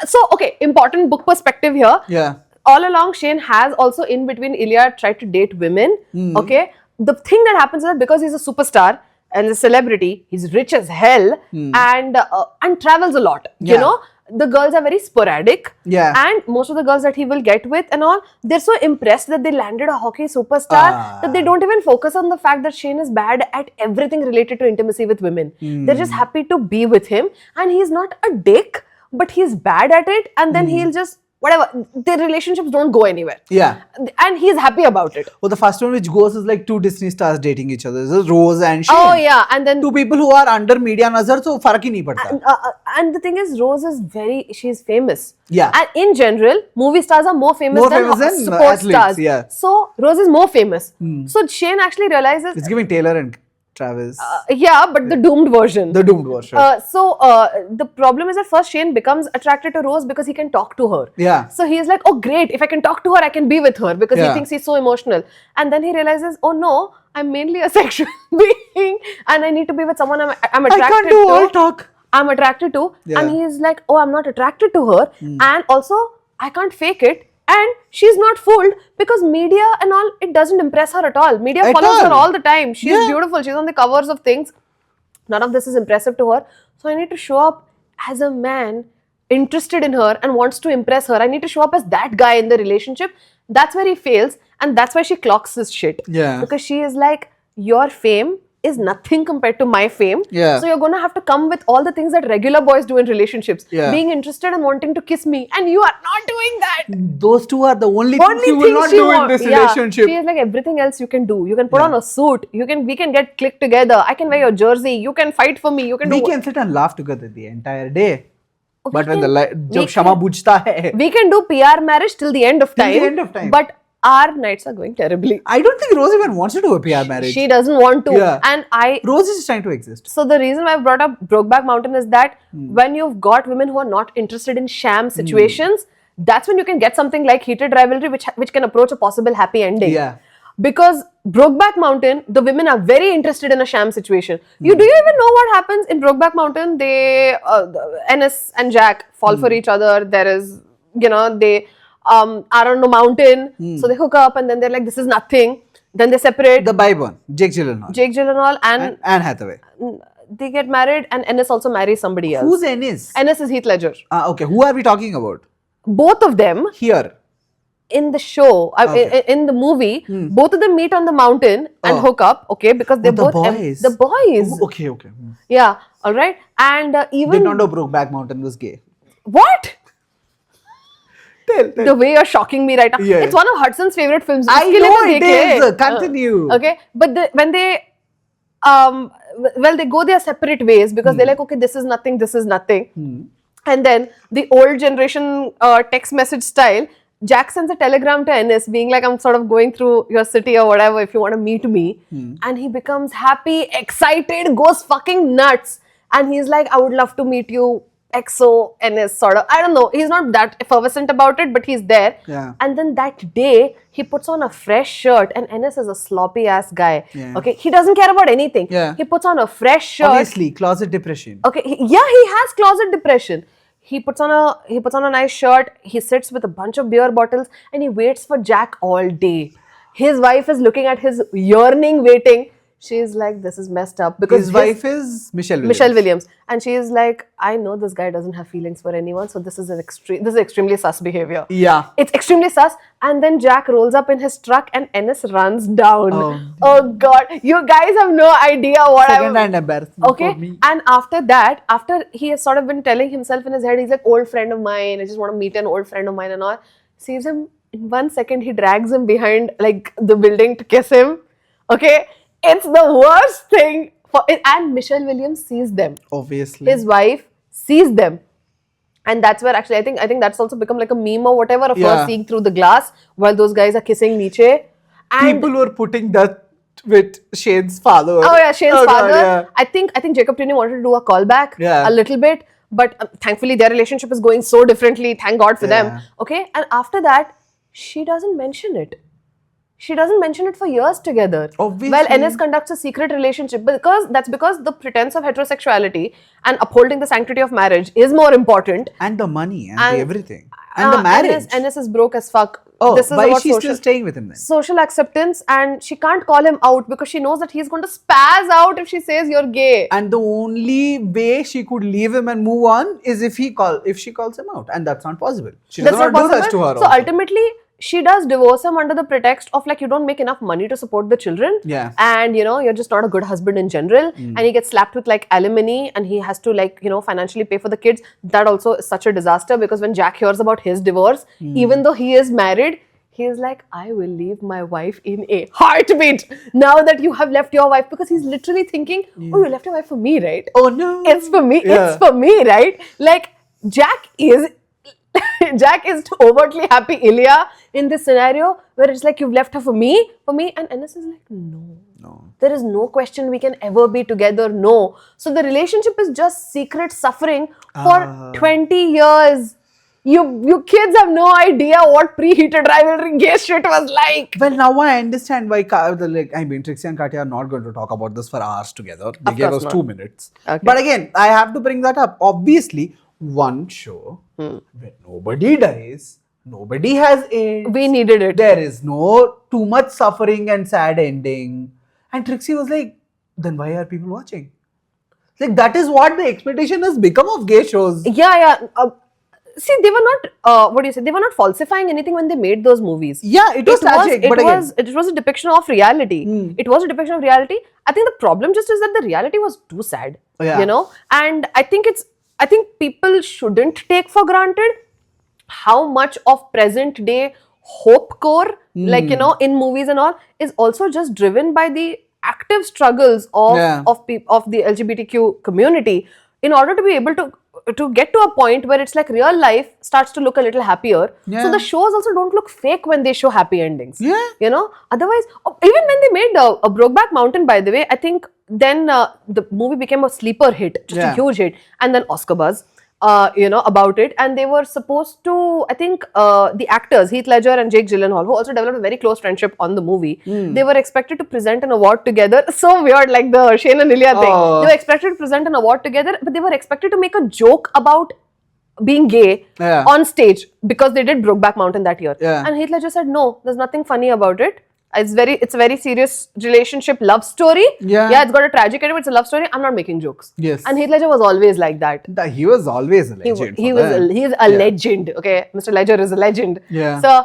So, okay, important book perspective here. Yeah. All along, Shane has also, in between Ilya, tried to date women. Okay. The thing that happens is that because he's a superstar and a celebrity, he's rich as hell and travels a lot. You Yeah. know, the girls are very sporadic. Yeah. And most of the girls that he will get with and all, they're so impressed that they landed a hockey superstar that they don't even focus on the fact that Shane is bad at everything related to intimacy with women. They're just happy to be with him, and he's not a dick, but he's bad at it, and then he'll just whatever, their relationships don't go anywhere. Yeah. And he's happy about it. Well, the first one which goes is like two Disney stars dating each other. This is Rose and Shane. Oh yeah, and then Two people who are under media nazar, so farak hi nahi padta. and the thing is, Rose is she's famous. Yeah. And in general, movie stars are more famous than sports athletes, stars. yeah. So Rose is more famous. So Shane actually realizes, It's giving Taylor and Travis. yeah, but the doomed version. The doomed version. So the problem is that first Shane becomes attracted to Rose because he can talk to her. Yeah. So he's like, oh great, if I can talk to her, I can be with her, because he Yeah. thinks he's so emotional. And then he realizes, oh no, I'm mainly a sexual being and I need to be with someone I'm attracted I can't do to. all talk. I'm attracted to. Yeah. And he's like, oh, I'm not attracted to her. And also, I can't fake it. And she's not fooled because media and all, it doesn't impress her at all. Media At follows her all. all the time. She's Yeah. beautiful. She's on the covers of things. None of this is impressive to her. So I need to show up as a man interested in her and wants to impress her. I need to show up as that guy in the relationship. That's where he fails. And that's why she clocks his shit. Yeah. Because she is like, your fame is nothing compared to my fame. Yeah. So you're going to have to come with all the things that regular boys do in relationships. Yeah. Being interested and wanting to kiss me. And you are not doing that. Those two are the only things you will not she do in wants. this relationship. She is like, everything else you can do. You can put on a suit. We can get clicked together. I can wear your jersey. You can fight for me. You can We do. can sit and laugh together the entire day. We But when can- jab Shama bujta hai, We can do PR marriage till the end of Till time. the end of time. But our nights are going terribly. I don't think Rose even wants to do a PR marriage. She doesn't want to. Yeah. And Rose is just trying to exist. So the reason why I brought up Brokeback Mountain is that when you've got women who are not interested in sham situations, that's when you can get something like Heated Rivalry, which can approach a possible happy ending. Yeah. Because Brokeback Mountain, the women are very interested in a sham situation. Do you even know what happens in Brokeback Mountain? Ennis and Jack fall for each other. There is, they are on a mountain, so they hook up, and then they're like, this is nothing. Then they separate. The Bible one, Jake Gyllenhaal. Jake Gyllenhaal and Anne Hathaway. they get married, and Ennis also marries somebody else. Who's Ennis? Ennis is Heath Ledger. Okay, who are we talking about? Both of them Here. in the show, in the movie, both of them meet on the mountain and hook up, okay? Because they're the both boys. the boys. Oh, okay. Yeah, all right. And even Did not know Brokeback Mountain was gay. what? Tell. The way you're shocking me right now. Yeah. It's one of Hudson's favorite films. I Uske liye know to it dekhe. is. Continue. Okay, but when they they go their separate ways because they're like, okay, this is nothing. And then the old generation text message style, Jack sends a telegram to Ennis being like, I'm sort of going through your city or whatever if you want to meet me. And he becomes happy, excited, goes fucking nuts. And he's like, I would love to meet you XO Ennis sort of. I don't know. He's not that effervescent about it, but he's there. Yeah. And then that day, he puts on a fresh shirt, and Ennis is a sloppy ass guy. Yeah. Okay, he doesn't care about anything. Yeah. He puts on a fresh shirt. Obviously, closet depression. Okay, he has closet depression. He puts on a nice shirt. He sits with a bunch of beer bottles, and he waits for Jack all day. His wife is looking at his yearning waiting. She's like, this is messed up because His wife is Michelle Williams, and she is like, I know this guy doesn't have feelings for anyone, so this is extremely sus behavior. Yeah. It's extremely sus. And then Jack rolls up in his truck, and Ennis runs down. Oh. Oh God, you guys have no idea what Second-hand embarrassment Okay, for me. and after that, after he has sort of been telling himself in his head, he's like, old friend of mine, I just want to meet an old friend of mine and all. Sees him in 1 second, he drags him behind like the building to kiss him. Okay, it's the worst thing for it. And Michelle Williams sees them. Obviously. His wife sees them. And that's where actually I think that's also become like a meme or whatever of her Yeah. seeing through the glass while those guys are kissing Nietzsche. And People were putting that with Shane's father. oh yeah, Shane's God, father. yeah. I think Jacob Tierney wanted to do a callback Yeah. a little bit, but thankfully their relationship is going so differently. Thank God for them. Yeah. Okay, and after that, she doesn't mention it. She doesn't mention it for years together. Obviously. Well, Ennis conducts a secret relationship because the pretense of heterosexuality and upholding the sanctity of marriage is more important. And the money and, And- the everything. And the marriage. Ennis is broke as fuck. Oh, This is why about is she still staying with him then? social acceptance, and she can't call him out because she knows that he's going to spaz out if she says you're gay. And the only way she could leave him and move on is if she calls him out, and that's not possible. She That's does not not do that possible. to her. So also. ultimately, she does divorce him under the pretext of like, you don't make enough money to support the children. Yeah. And you're just not a good husband in general. And he gets slapped with like alimony, and he has to like, financially pay for the kids. That also is such a disaster because when Jack hears about his divorce, even though he is married, he is like, I will leave my wife in a heartbeat now that you have left your wife, because he's literally thinking, oh, you left your wife for me, right? Oh no. It's for me. Yeah. It's for me, right? Like Jack is overtly happy Ilya in this scenario where it's like, you've left her for me, and Ennis is like, no. There is no question we can ever be together. No. So the relationship is just secret suffering for 20 years. You kids have no idea what preheated rivalry gay shit was like. Well, now I understand why Trixie and Katya are not going to talk about this for hours together. They gave us course 2 minutes. Okay. But again, I have to bring that up. Obviously, one show where nobody dies, nobody has AIDS. We needed it. There is no too much suffering and sad ending. And Trixie was like, then why are people watching? Like, that is what the expectation has become of gay shows. Yeah. See, they were not, they were not falsifying anything when they made those movies. Yeah, it was tragic, but again. It was a depiction of reality. It was a depiction of reality. I think the problem just is that the reality was too sad. Yeah. And I think people shouldn't take for granted how much of present day hope core, in movies and all, is also just driven by the active struggles of the LGBTQ community in order to be able to get to a point where it's like real life starts to look a little happier. Yeah. So the shows also don't look fake when they show happy endings. Yeah. Otherwise, even when they made a Brokeback Mountain, by the way, I think then the movie became a sleeper hit, just a huge hit, and then Oscar buzz. About it, and they were supposed to, I think, the actors Heath Ledger and Jake Gyllenhaal, who also developed a very close friendship on the movie, they were expected to present an award together. So weird, like the Shane and Ilya thing. They were expected to present an award together, but they were expected to make a joke about being gay on stage because they did Brokeback Mountain that year. Yeah. And Heath Ledger said, no, there's nothing funny about it. It's a very serious relationship love story. Yeah, it's got a tragic ending, but it's a love story. I'm not making jokes. Yes. And Heath Ledger was always like that. He was always a legend. He's a legend. Okay, Mr. Ledger is a legend. Yeah. So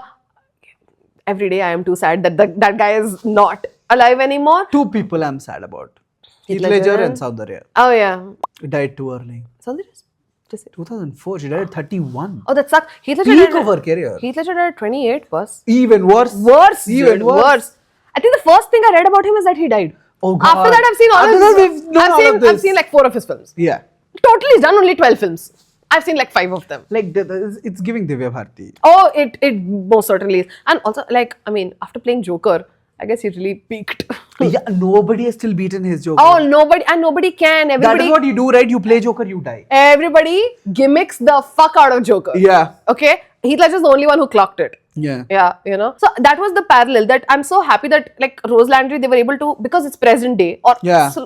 every day I am too sad that that guy is not alive anymore. Two people I'm sad about. Heath Ledger Ledger and Saundarya. Oh yeah. He died too early. Saundarya? Just say. 2004. She died at 31. Oh, that sucks. Heath Ledger Peak died of her career. Heath Ledger died at 28 was. Even worse. Even worse. I think the first thing I read about him is that he died. Oh God. After that, I've seen all After that, we've known all of this. I've seen like 4 of his films. Yeah. Total, he's done only 12 films. I've seen like 5 of them. Like, it's giving Divya Bharti. Oh, it most certainly is. And also, like, I mean, after playing Joker, I guess he really peaked. Yeah, nobody has still beaten his Joker. Oh, nobody can. That Everybody, is what you do, right? You play Joker, you die. everybody gimmicks the fuck out of Joker. Yeah. Okay? Heath Ledger is the only one who clocked it. Yeah. Yeah, you know. So that was the parallel that I'm so happy that like Rose Landry, they were able to, because it's present day or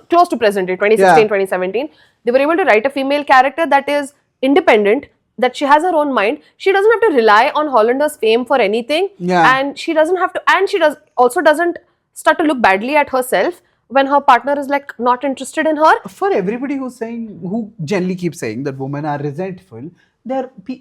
close to present day, 2016, 2017, they were able to write a female character that is independent, that she has her own mind. She doesn't have to rely on Hollander's fame for anything. Yeah. And she doesn't have to, and she doesn't start to look badly at herself when her partner is like not interested in her. For everybody who generally keeps saying that women are resentful,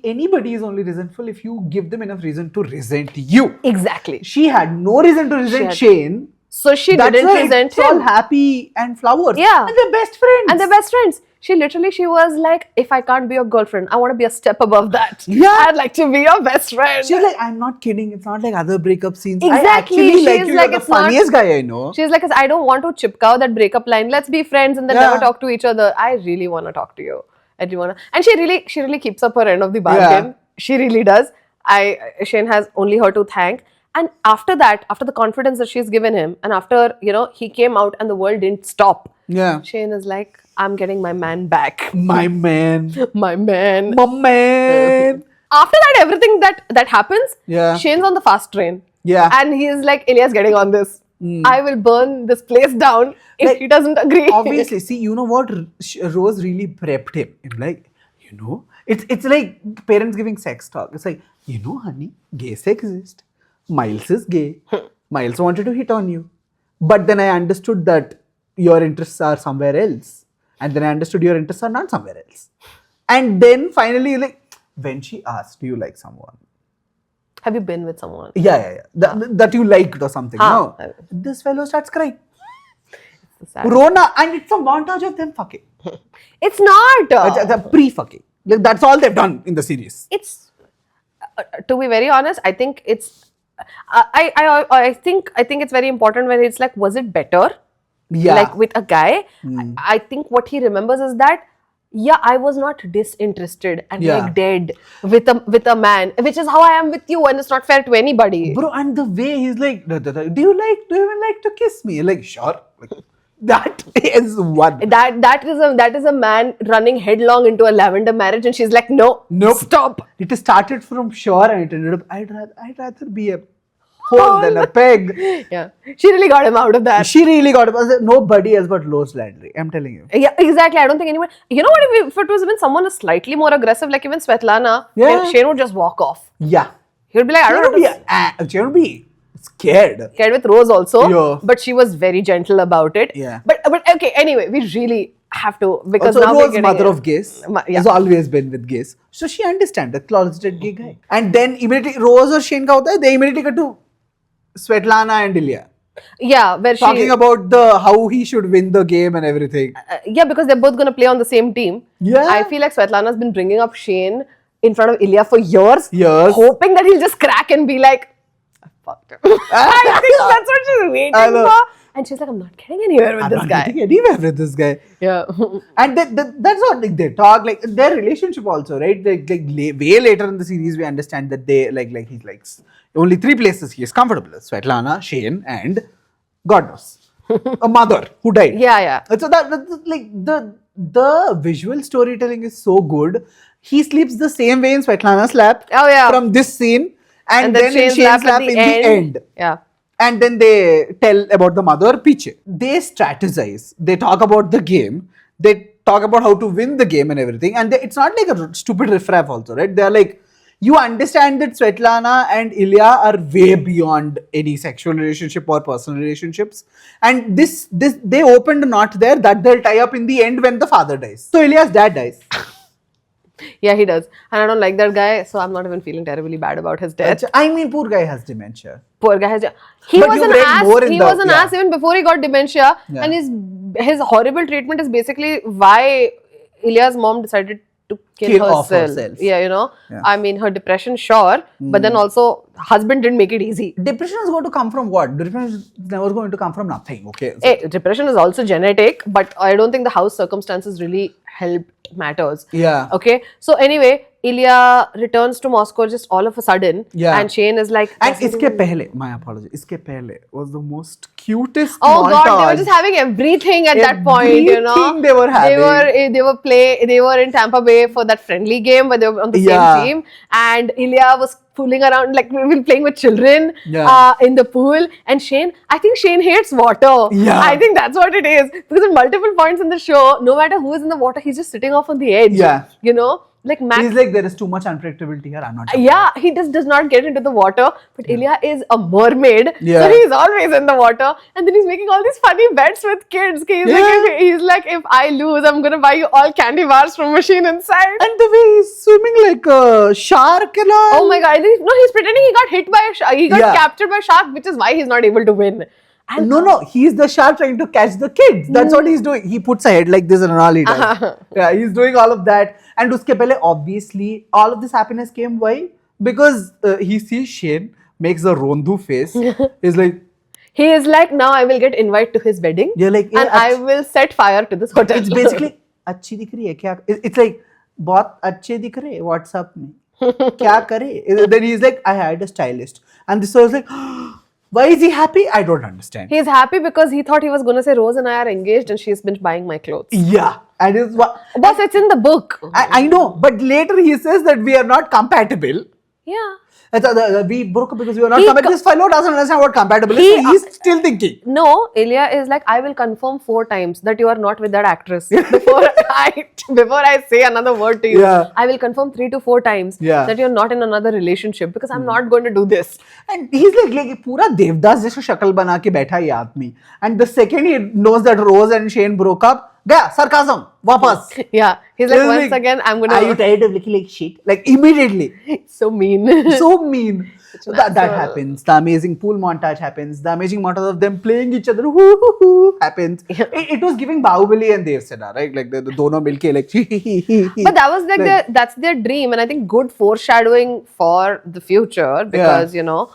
anybody is only resentful if you give them enough reason to resent you. Exactly. She had no reason to resent Shane. So she That's didn't why resent it's all him. happy and flowers. Yeah. And they're best friends. And they're best friends. She was like, if I can't be your girlfriend, I want to be a step above that. Yeah. I'd like to be your best friend. She's like, I'm not kidding. It's not like other breakup scenes. Exactly. I actually like She's you. like, You're the it's not- funniest guy I know. She's like, I don't want to chipcow that breakup line. Let's be friends and then Yeah. never talk to each other. I really want to talk to you. And she really keeps up her end of the bargain. Yeah. She really does. Shane has only her to thank. And after that, after the confidence that she's given him, and after, he came out and the world didn't stop. Yeah. Shane is like, I'm getting my man back. My man. My man. My man. After that, everything that happens, Yeah. Shane's on the fast train. Yeah. And he is like, Ilya's getting on this. I will burn this place down if Like, he doesn't agree. Obviously, see, you know what? Rose really prepped him. Like, it's like parents giving sex talk. It's like, honey, gay sex exists. Miles is gay. Miles wanted to hit on you. But then I understood that your interests are somewhere else. And then I understood your interests are not somewhere else. And then finally, like, when she asked, do you like someone? Have you been with someone? Yeah. That you liked or something. No. This fellow starts crying. It's sad. Rona, and it's a montage of them fucking. It's not. It's pre-fucking. Like, that's all they've done in the series. It's to be very honest, I think it's. I think it's very important when it's like, was it better? Yeah. Like with a guy, I think what he remembers is that, I was not disinterested and like dead with a man, which is how I am with you, and it's not fair to anybody. Bro, and the way he's like, do you even like to kiss me? Like, sure. Like, that is one. That is a man running headlong into a lavender marriage, and she's like, nope. Stop. It started from sure and it ended up, I'd rather be a hole than a peg. Yeah. She really got him out of that. She really got it. Nobody else but Rose Landry. I'm telling you. Yeah, exactly. I don't think anyone. You know what? If it was even someone is slightly more aggressive, like even Svetlana, Shane would just walk off. Yeah. He would be like, I don't know. She would be scared. Scared with Rose also. Yeah. But she was very gentle about it. Yeah. But okay. Anyway, we really have to, because also, now Rose, we're getting mother of gays, has always been with gays, so she understands the closeted gay guy. And then immediately Rose or Shane ka hota hai, they immediately go to Svetlana and Ilya. Yeah, where Talking about how he should win the game and everything. because they're both gonna play on the same team. Yeah. I feel like Svetlana's been bringing up Shane in front of Ilya for years, Years. hoping that he'll just crack and be like, I fucked him. I think that's what she's waiting for. And she's like, I'm not getting anywhere with this I'm guy. not getting anywhere with this guy. Yeah. And that's what they talk, like their relationship also, right? Like way later in the series, we understand that they like he's like only 3 places he is comfortable: Svetlana, Shane, and God knows a mother who died. Yeah. So that's like the visual storytelling is so good. He sleeps the same way in Svetlana's lap. Oh, yeah. From this scene, and then in Shane's Shane's lap at in the end. Yeah. And then they tell about the mother, Piche. They strategize. They talk about the game. They talk about how to win the game and everything. And it's not like a stupid riffraff also, right? They're like, you understand that Svetlana and Ilya are way beyond any sexual relationship or personal relationships. And this they opened a knot there that they'll tie up in the end when the father dies. So Ilya's dad dies. Yeah, he does. And I don't like that guy, so I'm not even feeling terribly bad about his death. I mean, poor guy has dementia. Poor guy has. He But was you an read ass. more in He the- was an yeah. ass even before he got dementia. Yeah. And his horrible treatment is basically why Ilya's mom decided to kill Kill herself. herself. Yeah, Yeah. I mean, her depression, sure, but then also husband didn't make it easy. Depression is going to come from what? Depression is never going to come from nothing, okay? So, Depression is also genetic, but I don't think the house circumstances really helped matters. Yeah. Okay. So anyway, Ilya returns to Moscow just all of a sudden. Yeah. And Shane is like. And iske pehle, my apology, iske pehle was the most cutest Oh montage. God, they were just having everything at that point, you know. Everything they were having. They were in Tampa Bay for that friendly game where they were on the same team. And Ilya was fooling around, like we were playing with children in the pool. And I think Shane hates water. Yeah. I think that's what it is. Because at multiple points in the show, no matter who is in the water, he's just sitting off on the edge. Yeah. You know? Like Max. He's like, there is too much unpredictability here. I'm not. Yeah, he just does not get into the water. But Ilya is a mermaid, Yeah. so he's always in the water. And then he's making all these funny bets with kids. He's like, if I lose, I'm gonna buy you all candy bars from machine inside. And the way he's swimming like a shark and all. Oh my God! He's pretending he got hit by a shark. He got Yeah. captured by a shark, which is why he's not able to win. And No, he's the shark trying to catch the kids. That's what he's doing. He puts a head like this and all he does. Yeah, he's doing all of that. And uske pehle, obviously, all of this happiness came why? Because he sees Shane, makes a rondu face. He's like, he is like, now I will get invited to his wedding. you're like, and I will set fire to this hotel. it's basically, अच्छी दिख रही है क्या? It's like, बहुत अच्छे दिख रहे WhatsApp में. क्या करे? Then he's like, I hired a stylist. And this was like, why is he happy? I don't understand. He's happy because he thought he was going to say Rose and I are engaged and she's been buying my clothes. Yeah. And it's Boss, it's in the book. I know, but later he says that we are not compatible. Yeah. We broke up because we were not compatible. This fellow doesn't understand what compatible is. So he's still thinking. No, Ilya is like, I will confirm 4 times that you are not with that actress before I say another word to you. Yeah. I will confirm 3 to 4 times that you're not in another relationship because I'm not going to do this. And he's like पूरा देवदास जैसा शक्ल बना के बैठा ये आदमी. And the second he knows that Rose and Shane broke up, गया sarcasm वापस. Yeah, he's like, once again, I'm gonna. Are you tired of looking like shit? Like immediately. So mean. So mean. That happens. The amazing pool montage happens. The amazing montage of them playing each other happens. It was giving Bahubali and Dev Sena, right? Like the dono milke like. But that was like that's their dream, and I think good foreshadowing for the future because you know.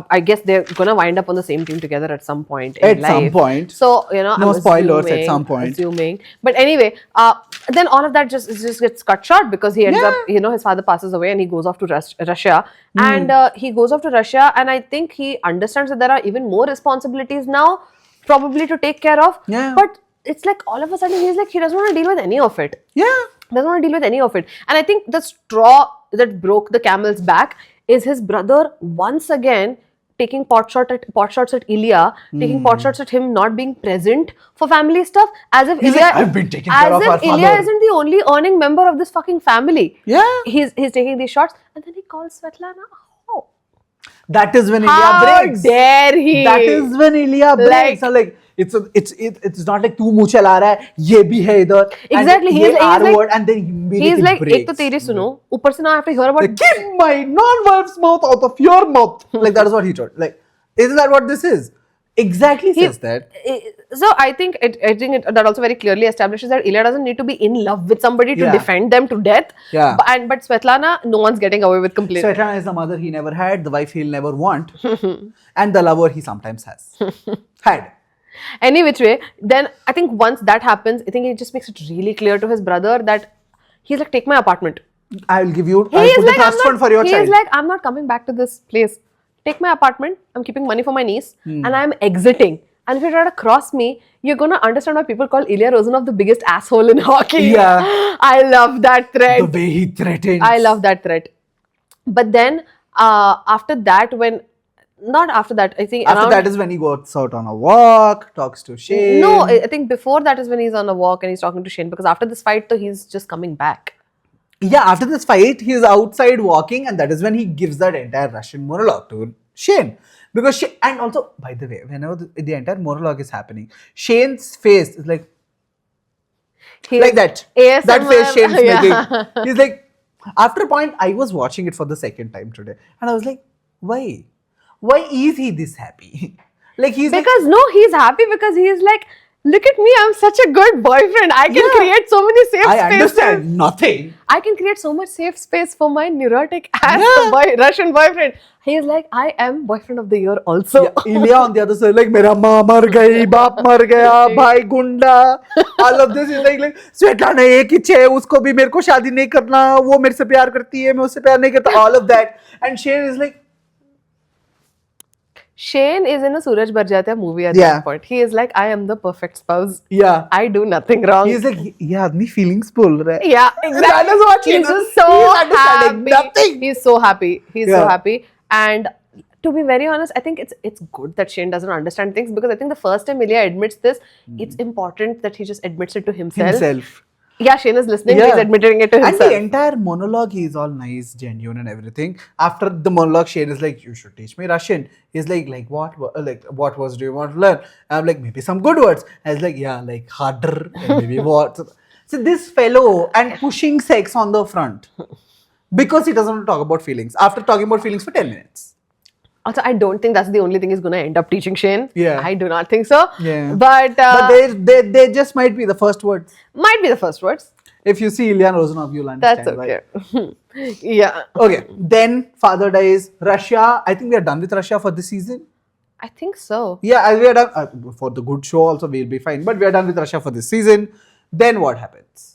I guess they're gonna wind up on the same team together at some point in life. At some point. So, you know, no spoilers at some point. But anyway, then all of that just gets cut short because he ends up, you know, his father passes away and he goes off to Russia. And he goes off to Russia and I think he understands that there are even more responsibilities now, probably to take care of. Yeah. But it's like all of a sudden he's like, he doesn't want to deal with any of it. Yeah. Doesn't want to deal with any of it. And I think the straw that broke the camel's back is his brother once again taking pot shots at Ilya, taking pot shots at him not being present for family stuff, as if He's Ilya, like, I've been taking care of our father. Ilya isn't the only earning member of this fucking family. Yeah. He's taking these shots and then he calls Svetlana. Oh. That is when How Ilya breaks. dare he? That is when Ilya breaks. Like it's not like तू मुँह चला रहा है ये भी है इधर. Exactly. He's like, and then immediately like breaks. एक तो तेरी सुनो ऊपर से ना I have to hear about like, keep my non-wife's mouth out of your mouth. Like that is what he told. Like, isn't that what this is? Exactly says that. So I think that also very clearly establishes that Ilya doesn't need to be in love with somebody to defend them to death. Yeah. But Svetlana, no one's getting away with complaint. Svetlana is the mother he never had, the wife he'll never want, and the lover he sometimes has. Had. Any which way, then I think once that happens, I think he just makes it really clear to his brother that he's like, take my apartment. I will give you. I'll put the trust fund for your child. He's like, I'm not coming back to this place. Take my apartment. I'm keeping money for my niece, and I'm exiting. And if you try to cross me, you're gonna understand why people call Ilya Rozanov the biggest asshole in hockey. Yeah. I love that threat. The way he threatens. I love that threat. But then after that, I think after that is when he goes out on a walk, talks to Shane. No, I think before that is when he's on a walk and he's talking to Shane, because after this fight, though, he's just coming back. Yeah, after this fight, he's outside walking, and that is when he gives that entire Russian monologue to Shane. Because and also, by the way, whenever the entire monologue is happening, Shane's face is like that. ASMR, that face Shane's making. He's like, after a point, I was watching it for the second time today, and I was like, why? Why is he this happy? Like he's he's happy because he's like, look at me, I'm such a good boyfriend. I can create so many safe spaces. I understand nothing. I can create so much safe space for my neurotic ass Russian boyfriend. He is like, I am boyfriend of the year also. Yeah, Ilya on the other side, like, मेरा माँ मर गई, बाप मर गया, भाई गुंडा. All of this is like Svetlana एक ही है, उसको भी मेरे को शादी नहीं करना, वो मेरे से प्यार करती है, मैं उससे प्यार नहीं करता. All of that, and Shane is like, Shane is in a Suraj Barjatya movie at Yeah. that point. He is like, I am the perfect spouse. yeah. I do nothing wrong. He's like, ये आदमी feelings बोल रहा है. Yeah, exactly. That is what He's Shane just is. so He's understanding happy. nothing. He's so happy. He's so Yeah. happy. And to be very honest, I think it's good that Shane doesn't understand things, because I think the first time Ilya admits this, it's important that he just admits it to himself. Yeah, Shane is listening. Yeah. He's admitting it to And himself. the entire monologue, he is all nice, genuine, and everything. After the monologue, Shane is like, "You should teach me Russian." He's like what? Like, what words do you want to learn? I'm like, maybe some good words. I was like, yeah, like harder, and maybe what? So this fellow and pushing sex on the front because he doesn't want to talk about feelings. After talking about feelings for 10 minutes. Also, I don't think that's the only thing he's going to end up teaching Shane. Yeah. I do not think so. Yeah. But they just might be the first words. might be the first words. If you see Ilya Rozanov, you'll understand. That's why. okay. Yeah. Okay. Then father dies. Russia. I think we are done with Russia for this season. I think so. Yeah, as we are done for the good show. Also, we'll be fine. But we are done with Russia for this season. Then what happens?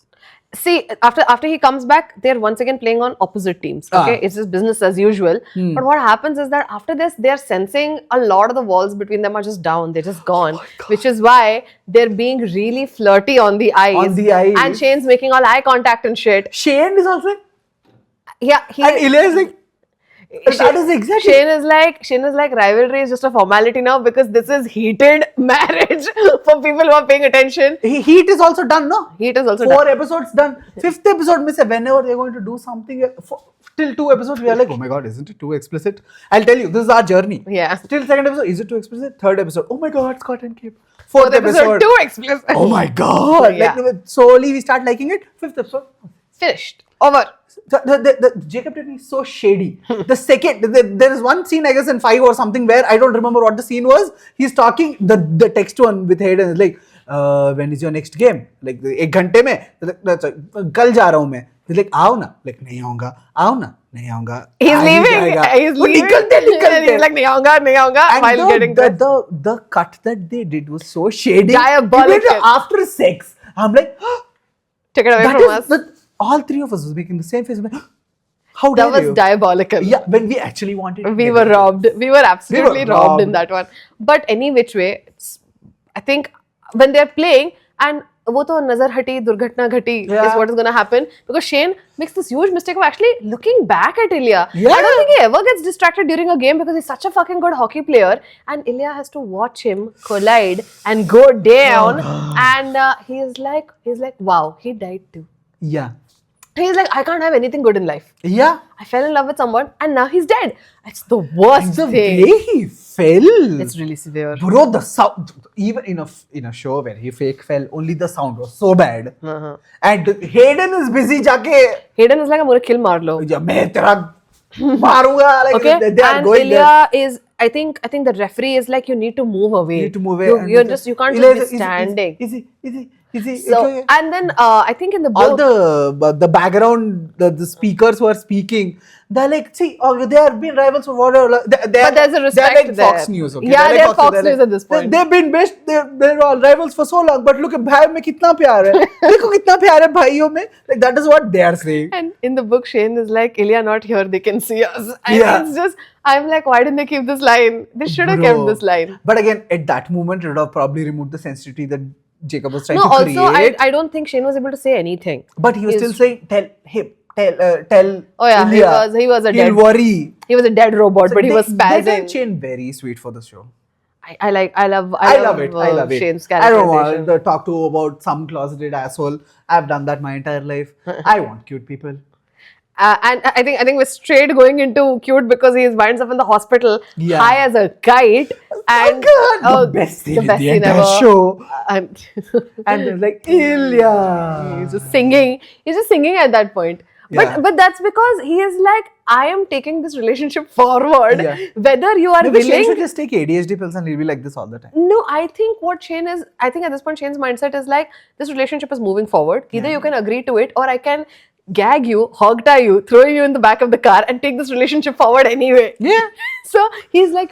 See, after he comes back, they're once again playing on opposite teams. Okay, it's just business as usual. But what happens is that after this, they're sensing a lot of the walls between them are just down. They're just gone, which is why they're being really flirty on the ice. On the ice. And Shane's making all eye contact and shit. Shane is also. Yeah, And Ilya is like. That is exactly. Shane is like rivalry is just a formality now, because this is heated marriage for people who are paying attention. Heat is also done, no? Heat is also 4 done. episodes done. 5th episode, miss, whenever they're going to do something, till 2 episodes, we are like, oh my god, isn't it too explicit? I'll tell you, this is our journey. Yeah. Till 2nd episode, is it too explicit? 3rd episode, oh my god, Scott and Cape. 4th Fourth episode, too explicit. oh my god. Yeah. Like, slowly we start liking it. 5th episode, Finished. Over. the Jacob Tierney is so shady. The second, there is one scene, I guess, in 5 or something where I don't remember what the scene was. He's talking, the text one with Hayden is like, when is your next game? Like, 1 घंटे में, कल जा रहा हूँ मैं. He's like, आओ ना. Like, नहीं आऊँगा. आओ ना. नहीं आऊँगा. He's leaving. He's leaving. निकलते. He's like, नहीं आऊँगा. While getting dressed. the cut that they did was so shady. Diabolical. Even after sex, I'm like, Take it away that from is us. all 3 of us was making the same face. Like, how dare That was you? diabolical. Yeah, when we actually wanted. We were robbed. We were absolutely robbed in robbed. that one. But any which way, I think when they're playing, and वो तो नजर हटी दुर्घटना घटी is what is going to happen, because Shane makes this huge mistake of actually looking back at Ilya. Yeah. I don't think he ever gets distracted during a game because he's such a fucking good hockey player, and Ilya has to watch him collide and go down, and he's like, wow, he died too. Yeah. He's like, I can't have anything good in life. Yeah. I fell in love with someone and now he's dead. It's the worst The thing. way he fell. It's really severe. Bro, the sound, even in a show where he fake fell, only the sound was so bad. And Hayden is busy jaake. Hayden is like, I'm gonna kill Marlo. Yeah, मैं तेरा मारूंगा. Like, Okay, they are and going Ilya is, I think the referee is like, you need to move away. You need to move away. You can't just be standing. Easy. So, and then I think in the book, all the background, the speakers who are speaking, they're like, see, they have been rivals for whatever. but there's a respect they're like there. Fox News, okay? Yeah, they're like Fox News at this point. They've been best. They're all rivals for so long. But look at भाई में कितना प्यार है. देखो कितना प्यार है भाइयों में. Like, that is what they are saying. And in the book, Shane is like, Ilya not here, they can see us. And Yeah. it's just, I'm like, why didn't they keep this line? They should have kept this line. But again, at that moment, it would have probably removed the sensitivity that Jacob was trying No, to create. also, I don't think Shane was able to say anything. But he was still saying, tell Oh yeah, Ilya, he was a he'll dead. worry. He was a dead robot, but he was They made spazzing. Shane very sweet for the show. I love it. I love it. Shane's I don't want characterization. to talk to about some closeted asshole. I've done that my entire life. I want cute people. And I think we're straight going into cute because he winds up in the hospital Yeah. high as a kite. And the best scene in the entire ever. show. And And they're like, Ilya. he's just singing. He's just singing at that point. Yeah. But that's because he is like, I am taking this relationship forward. Yeah. Whether you are Maybe Shane willing. should just take ADHD pills and he'll be like this all the time. No, I think at this point Shane's mindset is like, this relationship is moving forward. Either you can agree to it or I can gag you, hog tie you, throw you in the back of the car, and take this relationship forward anyway. Yeah. So he's like,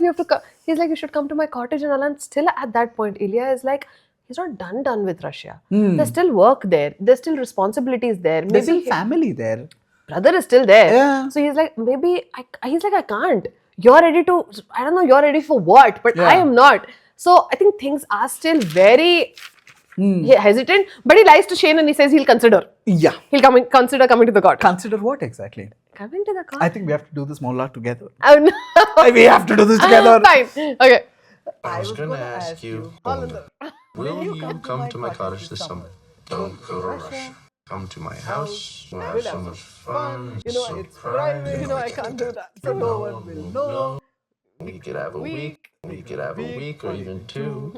he's like, you should come to my cottage and all. And still at that point, Ilya is like, he's not done with Russia. There's still work there. There's still responsibilities there. Maybe There's still family there. brother is still there. Yeah. So he's like, he's like, I can't. You're ready to, I don't know, you're ready for what? But I am not. So I think things are still very hesitant. But he lies to Shane and he says he'll consider. Yeah. He'll consider coming to the court. Consider what exactly? Coming to the court? I think we have to do this monologue together. Oh no. We have to do this together. Fine. Okay. I was going to ask you, Hollander, will you come to my cottage this summer? Don't go to Russia. Come to my house. We'll have so much fun. It's private. I can't do that. So no one will know. We could have a week. We could have a week or even two.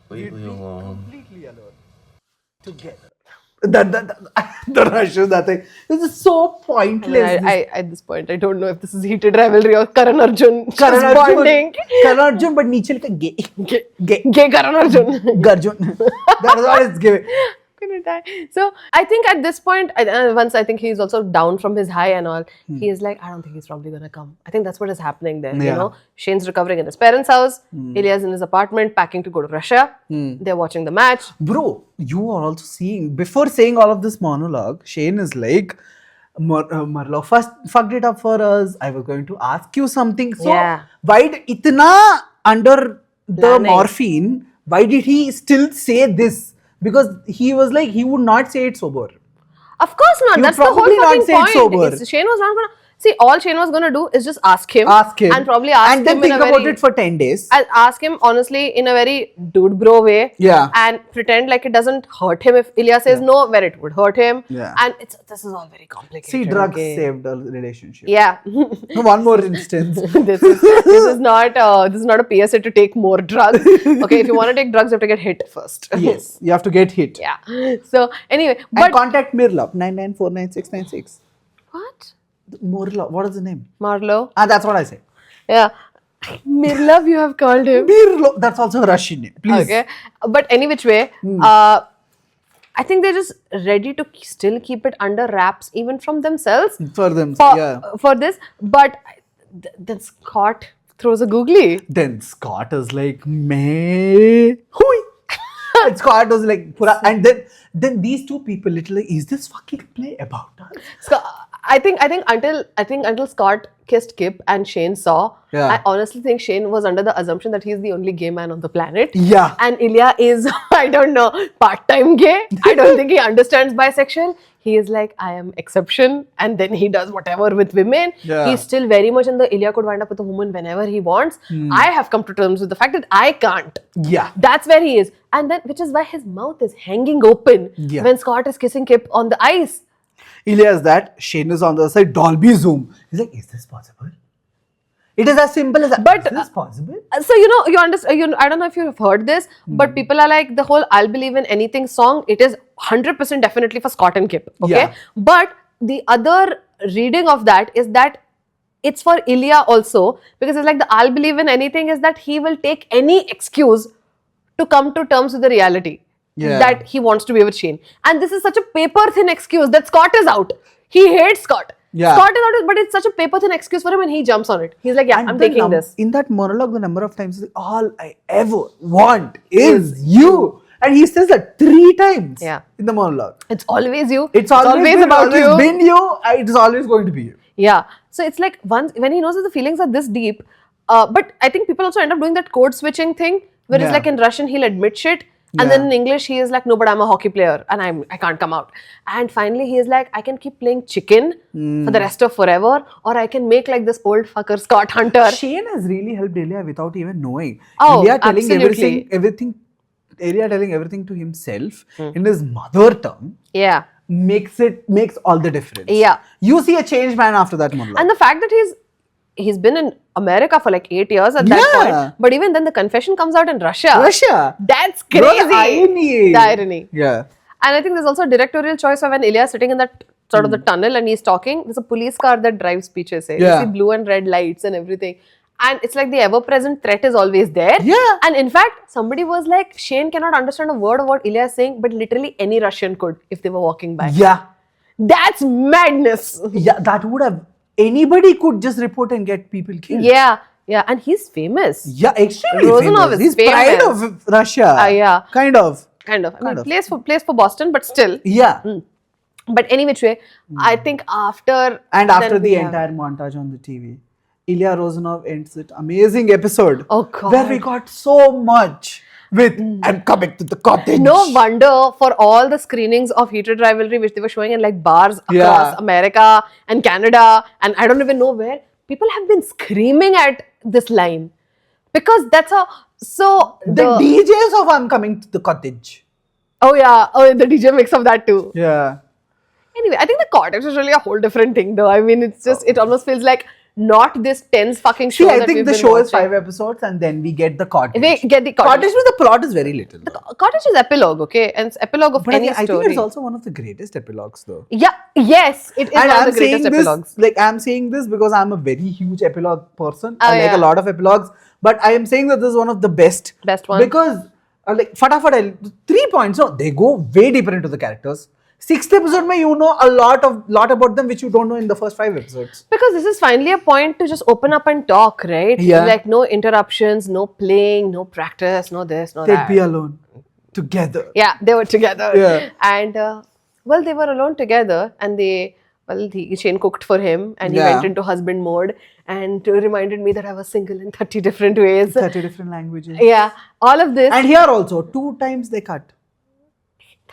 Completely alone. Completely alone. Together. The Russian, that thing. This is so pointless. At this point, I don't know if this is heated rivalry or Karan Arjun bonding. Karan Arjun, but niche like gay. Gay Karan Arjun. Garjun. That is all it's giving. Gonna die. So I think at this point, once I think he's also down from his high and all, he is like, I don't think he's probably gonna come. I think that's what is happening there. You know, Shane's recovering in his parents' house. Ilya's in his apartment, packing to go to Russia. They're watching the match. Bro, you are also seeing, before saying all of this monologue, Shane is like, Marlo first fucked it up for us. I was going to ask you something. So, why itna under the morphine, why did he still say this? Because he was like, he would not say it sober. Of course not. That's the whole fucking point. Shane was not gonna... See, all Shane was gonna do is just ask him. And probably ask him. And then think about it for 10 days. I'll ask him honestly in a very dude bro way. Yeah. And pretend like it doesn't hurt him if Ilya says no, where it would hurt him. Yeah. And this is all very complicated. See, drugs saved a relationship. Yeah. One more instance. This is not a PSA to take more drugs. Okay, if you want to take drugs, you have to get hit first. Yes, you have to get hit. Yeah. So anyway, and contact Mirlov 99499696. What? Mirlov, what is the name? Marlo. That's what I said. Yeah. Mirlov, you have called him. Mirlov, that's also a Russian name. Please. Okay. But any which way, I think they're just ready to still keep it under wraps, even from themselves. For them, For this. But then Scott throws a googly. Then Scott is like, meh. Hui. And Scott was like, Pura. And then these two people literally, is this fucking play about us? I think until Scott kissed Kip and Shane saw, I honestly think Shane was under the assumption that he's the only gay man on the planet. Yeah. And Ilya is, I don't know, part-time gay. I don't think he understands bisexual. He is like, I am exception. And then he does whatever with women. Yeah. He's still very much in the Ilya could wind up with a woman whenever he wants. I have come to terms with the fact that I can't. Yeah. That's where he is. And then, which is why his mouth is hanging open when Scott is kissing Kip on the ice. Ilya is that, Shane is on the other side, Dolby Zoom. He's like, is this possible? It is as simple as that. But is this possible? So, you understand, I don't know if you've heard this, but people are like, the whole I'll Believe in Anything song, it is 100% definitely for Scott and Kip. Okay. Yeah. But the other reading of that is that it's for Ilya also, because it's like the I'll Believe in Anything is that he will take any excuse to come to terms with the reality. That he wants to be with Shane. And this is such a paper-thin excuse that Scott is out. He hates Scott. Yeah. Scott is out, but it's such a paper-thin excuse for him and he jumps on it. He's like, yeah, I'm taking this. In that monologue, the number of times, all I ever want is you. And he says that 3 times in the monologue. It's always you. It's always about you. It's been you. It's always going to be you. Yeah. So it's like when he knows that the feelings are this deep, but I think people also end up doing that code switching thing, where it's like in Russian, he'll admit shit. And then in English, he is like, no, but I'm a hockey player and I can't come out. And finally, he is like, I can keep playing chicken for the rest of forever, or I can make like this old fucker Scott Hunter. Shane has really helped Ilya without even knowing. Oh, Ilya telling absolutely. Ilya telling everything to himself in his mother tongue. Yeah. Makes all the difference. Yeah. You see a changed man after that monologue. And the fact that he's been in America for like 8 years at that point. But even then the confession comes out in Russia. That's crazy. Bro, the irony. Yeah. And I think there's also a directorial choice of when Ilya is sitting in that sort of the tunnel and he's talking. There's a police car that drives speeches. You see blue and red lights and everything. And it's like the ever-present threat is always there. Yeah. And in fact, somebody was like, Shane cannot understand a word of what Ilya is saying, but literally any Russian could if they were walking by. Yeah. That's madness. Yeah, that would have, anybody could just report and get people killed. Yeah, and he's famous. Yeah, extremely Rozanov famous. is He's pride famous. of Russia. Yeah. Kind of. I mean, plays for Boston, but still. Yeah. But any which way, I think after... And after then the we have- entire montage on the TV, Ilya Rozanov ends it. Amazing episode. Oh, God. Where we got so much with, I'm coming to the cottage. No wonder for all the screenings of Heated Rivalry, which they were showing in like bars across Yeah. America and Canada, and I don't even know where, people have been screaming at this line. Because that's a... So... The DJs of I'm coming to the cottage. Oh, yeah. Oh, the DJ mix of that too. Yeah. Anyway, I think the cottage is really a whole different thing though. I mean, it's just, it almost feels like not this tense fucking show. See, I that think we've the been show is watching. 5 episodes and then we get the cottage. We get the cottage. Cottage with the plot is very little. Cottage is epilogue, okay? And it's epilogue of But any I think story. it's also one of the greatest epilogues though. Yeah, yes, it is And one I'm of the greatest saying this, epilogues. like I'm saying this because I'm a very huge epilogue person. Oh, I like yeah. a lot of epilogues, but I am saying that this is one of the best. Best one. Because like fatafat, 3 points. No, they go way deeper into the characters. 6th episode, you know a lot about them which you don't know in the first 5 episodes. Because this is finally a point to just open up and talk, right? Yeah. Like no interruptions, no playing, no practice, no this, no They'd that. be alone together. Yeah, they were together. Yeah. And well, they were alone together, and Shane cooked for him, and he Yeah. went into husband mode, and reminded me that I was single in 30 different ways. 30 different languages. Yeah, all of this. And here also, 2 times they cut.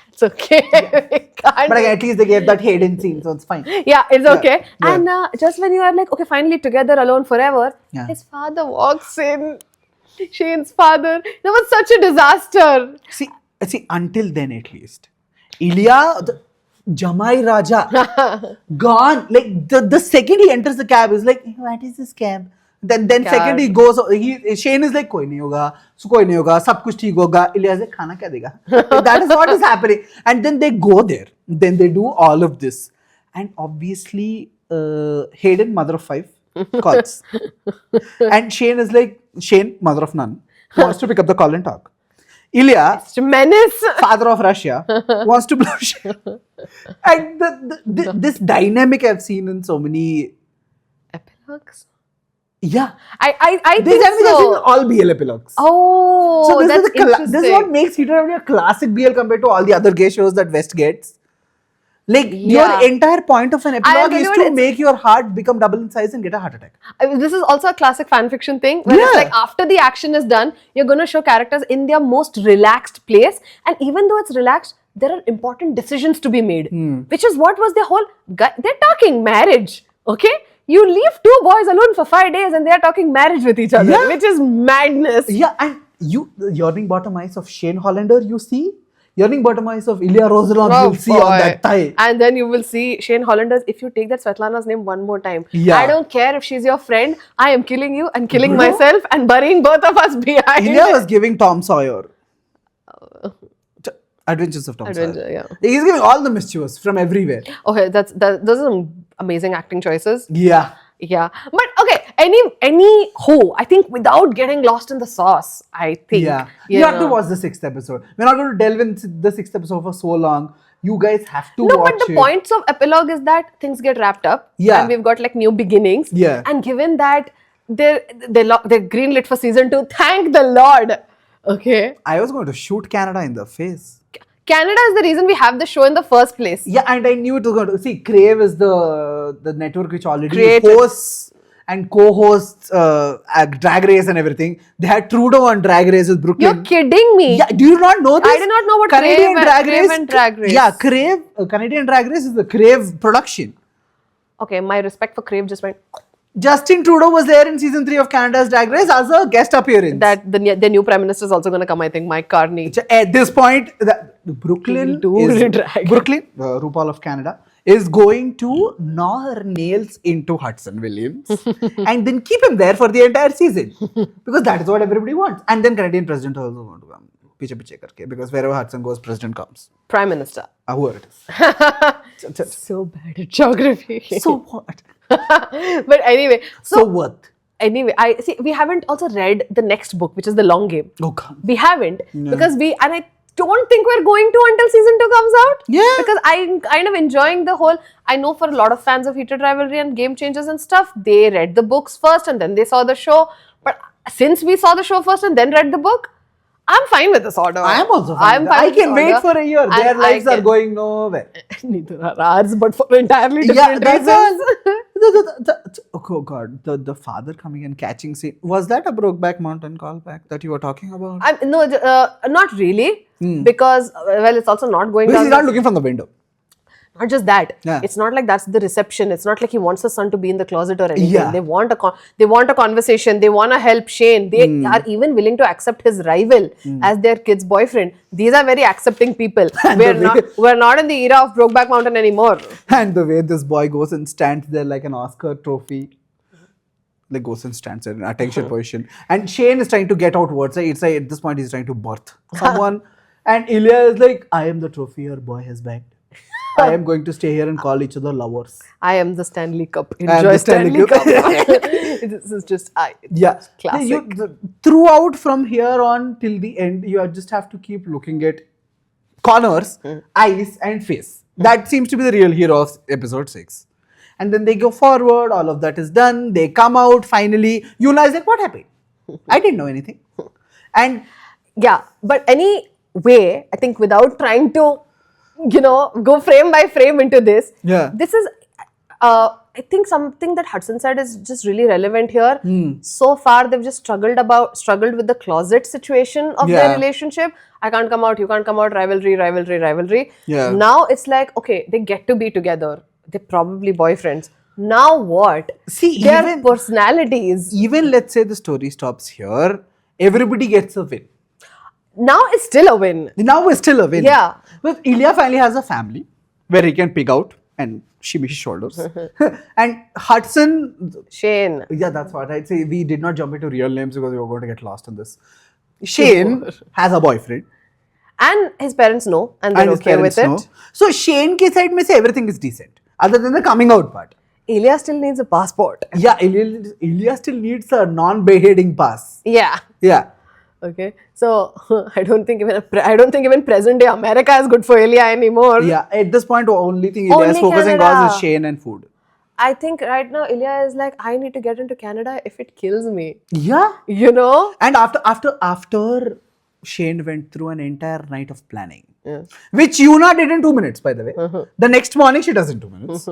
It's okay. We can't. But at least they gave that hidden scene, so it's fine. Yeah, it's okay. Yeah. And just when you are like, okay, finally together, alone forever, Yeah. his father walks in. Shane's father. That was such a disaster. See, until then at least, Ilya, the Jamai Raja, gone. Like the second he enters the cab, he's like, what is this cab? Then second he goes, Shane is like, koi nahi hoga, sab kuch theek hoga. Ilya is like, khana kya dega? Like, that is what is happening. And then they go there. Then they do all of this. And obviously, Hayden, mother of 5, calls. And Shane is like, Shane, mother of none, wants to pick up the call and talk. Ilya, It's a menace. father of Russia, wants to blow shit. And this dynamic I've seen in so many. Epilogues? Yeah. I This think I've seen so. all BL epilogues. Oh, So that's this is what interesting. makes Heated Rivalry a classic BL compared to all the other gay shows that West gets. Like, Yeah. your entire point of an epilogue tell is you what, to it's- make your heart become double in size and get a heart attack. I mean, this is also a classic fan fiction thing where it's Yeah. like after the action is done, you're going to show characters in their most relaxed place. And even though it's relaxed, there are important decisions to be made, which is what was their whole. They're talking marriage, okay? You leave 2 boys alone for 5 days and they're talking marriage with each other, Yeah. which is madness. Yeah, and the yawning bottom eyes of Shane Hollander, you see. Yawning bottom eyes of Ilya Rozanov, Oh, you'll see on that thigh. And then you will see Shane Hollander's. If you take that Svetlana's name one more time, Yeah. I don't care if she's your friend. I am killing you and killing Bro. myself and burying both of us behind. Ilya was giving Tom Sawyer. Adventures of Tom Adventure, Sawyer. yeah. He's giving all the mischievous from everywhere. Okay, those are some amazing acting choices. Yeah. Yeah, but okay, any I think without getting lost in the sauce, I think. Yeah. You have to watch the 6th episode. We're not going to delve into the 6th episode for so long. You guys have to No, watch but the it. points of epilogue is that things get wrapped up. Yeah. And we've got like new beginnings. Yeah. And given that they're greenlit for season 2, thank the Lord. Okay. I was going to shoot Canada in the face. Canada is the reason we have the show in the first place. Yeah, and I knew it was going to. See, Crave is the network which already Created. hosts and co-hosts Drag Race and everything. They had Trudeau on Drag Race with Brooklyn. You're kidding me. Yeah, do you not know this? I did not know what Canadian Crave and Drag Race. Yeah, Crave, Canadian Drag Race is the Crave production. Okay, my respect for Crave just went. Justin Trudeau was there in season 3 of Canada's Drag Race as a guest appearance. That the new prime minister is also going to come, I think, Mike Carney. At this point, Brooklyn, RuPaul of Canada, is going to gnaw her nails into Hudson Williams and then keep him there for the entire season because that is what everybody wants. And then Canadian president also want to come piche karke, because wherever Hudson goes, president comes. Prime minister. Whoever it is. So bad at geography. So what? But anyway, So what? Anyway, we haven't also read the next book, which is The Long Game. Oh God. We haven't because don't think we're going to until season 2 comes out. Yeah. Because I'm kind of enjoying the whole. I know for a lot of fans of Heated Rivalry and Game Changers and stuff, they read the books first and then they saw the show. But since we saw the show first and then read the book, I'm fine with this order. I am also fine. I can wait for a year. Their lives are going nowhere. Neither are ours, but for entirely Yeah, different that's reasons. oh God, the father coming and catching scene. Was that a Brokeback Mountain callback that you were talking about? No, not really. Because, well, it's also not going Because down. he's not looking from the window. Not just that. Yeah. It's not like that's the reception. It's not like he wants the son to be in the closet or anything. Yeah. They want a conversation. They want to help Shane. They are even willing to accept his rival as their kid's boyfriend. These are very accepting people. We're not in the era of Brokeback Mountain anymore. And the way this boy goes and stands there like an Oscar trophy. Like goes and stands there in attention position. And Shane is trying to get out words. It's like at this point he's trying to birth someone. And Ilya is like, I am the trophy your boy has bagged. I am going to stay here and call each other lovers. I am the Stanley Cup. I am Enjoy the Stanley Cup. This is just classic. Throughout from here on till the end, you just have to keep looking at Connor's eyes and face. That seems to be the real hero of episode 6. And then they go forward, all of that is done, they come out finally. Yuna is like, what happened? I didn't know anything. And yeah, but anyway, I think without trying to, go frame by frame into this, this is, I think something that Hudson said is just really relevant here. So far, they've just struggled with the closet situation of their relationship. I can't come out, you can't come out, rivalry. Yeah. Now it's like, okay, they get to be together. They're probably boyfriends. Now what? See, their personalities. Even let's say the story stops here, everybody gets a win. Now it's still a win. Now it's still a win. Yeah. But Ilya finally has a family where he can pig out and shimmy his shoulders. And Hudson... Shane. Yeah, that's what I'd say. We did not jump into real names because we were going to get lost in this. Shane has a boyfriend. And his parents know and they're okay with it. So Shane ke side mein se everything is decent. Other than the coming out part. Ilya still needs a passport. Yeah, Ilya still needs a non-beheading pass. Yeah. Yeah. Okay. So I don't think even present day America is good for Ilya anymore. Yeah. At this point, the only thing Ilya is focusing on is Shane and food. I think right now Ilya is like, I need to get into Canada if it kills me. Yeah. And after Shane went through an entire night of planning, which Yuna did in 2 minutes, by the way. The next morning she does in 2 minutes.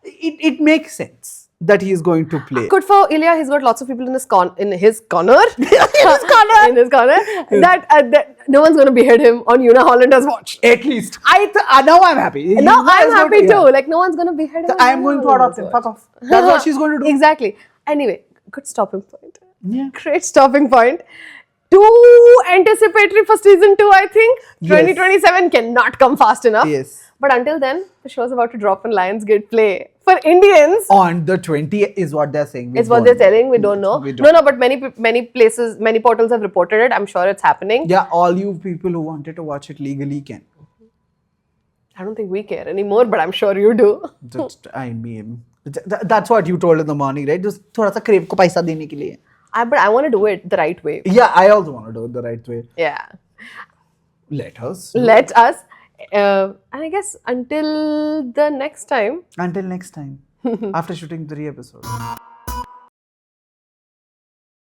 It makes sense that he is going to play. Good for Ilya. He's got lots of people in his corner. In his corner. That no one's going to behead him on Yuna Hollander's watch. At least. Now I'm happy. Now I'm happy too. Like no one's going to behead him. I'm going to adopt him. Fuck off. That's what she's going to do. Exactly. Anyway, good stopping point. Yeah. Great stopping point. Too anticipatory for season 2, I think. Yes. 2027 cannot come fast enough. Yes. But until then, the show's about to drop in Lionsgate Play. For Indians, on the 20th is what they're saying. It's what they're telling. We don't know. No, but many places, many portals have reported it. I'm sure it's happening. Yeah, all you people who wanted to watch it legally can. I don't think we care anymore, but I'm sure you do. I mean, that's what you told in the morning, right? Just thoda sa Crave ko paisa dene ke liye. But I want to do it the right way. Yeah, I also want to do it the right way. Yeah. Let us. And I guess until the next time. Until next time. After shooting 3 episodes.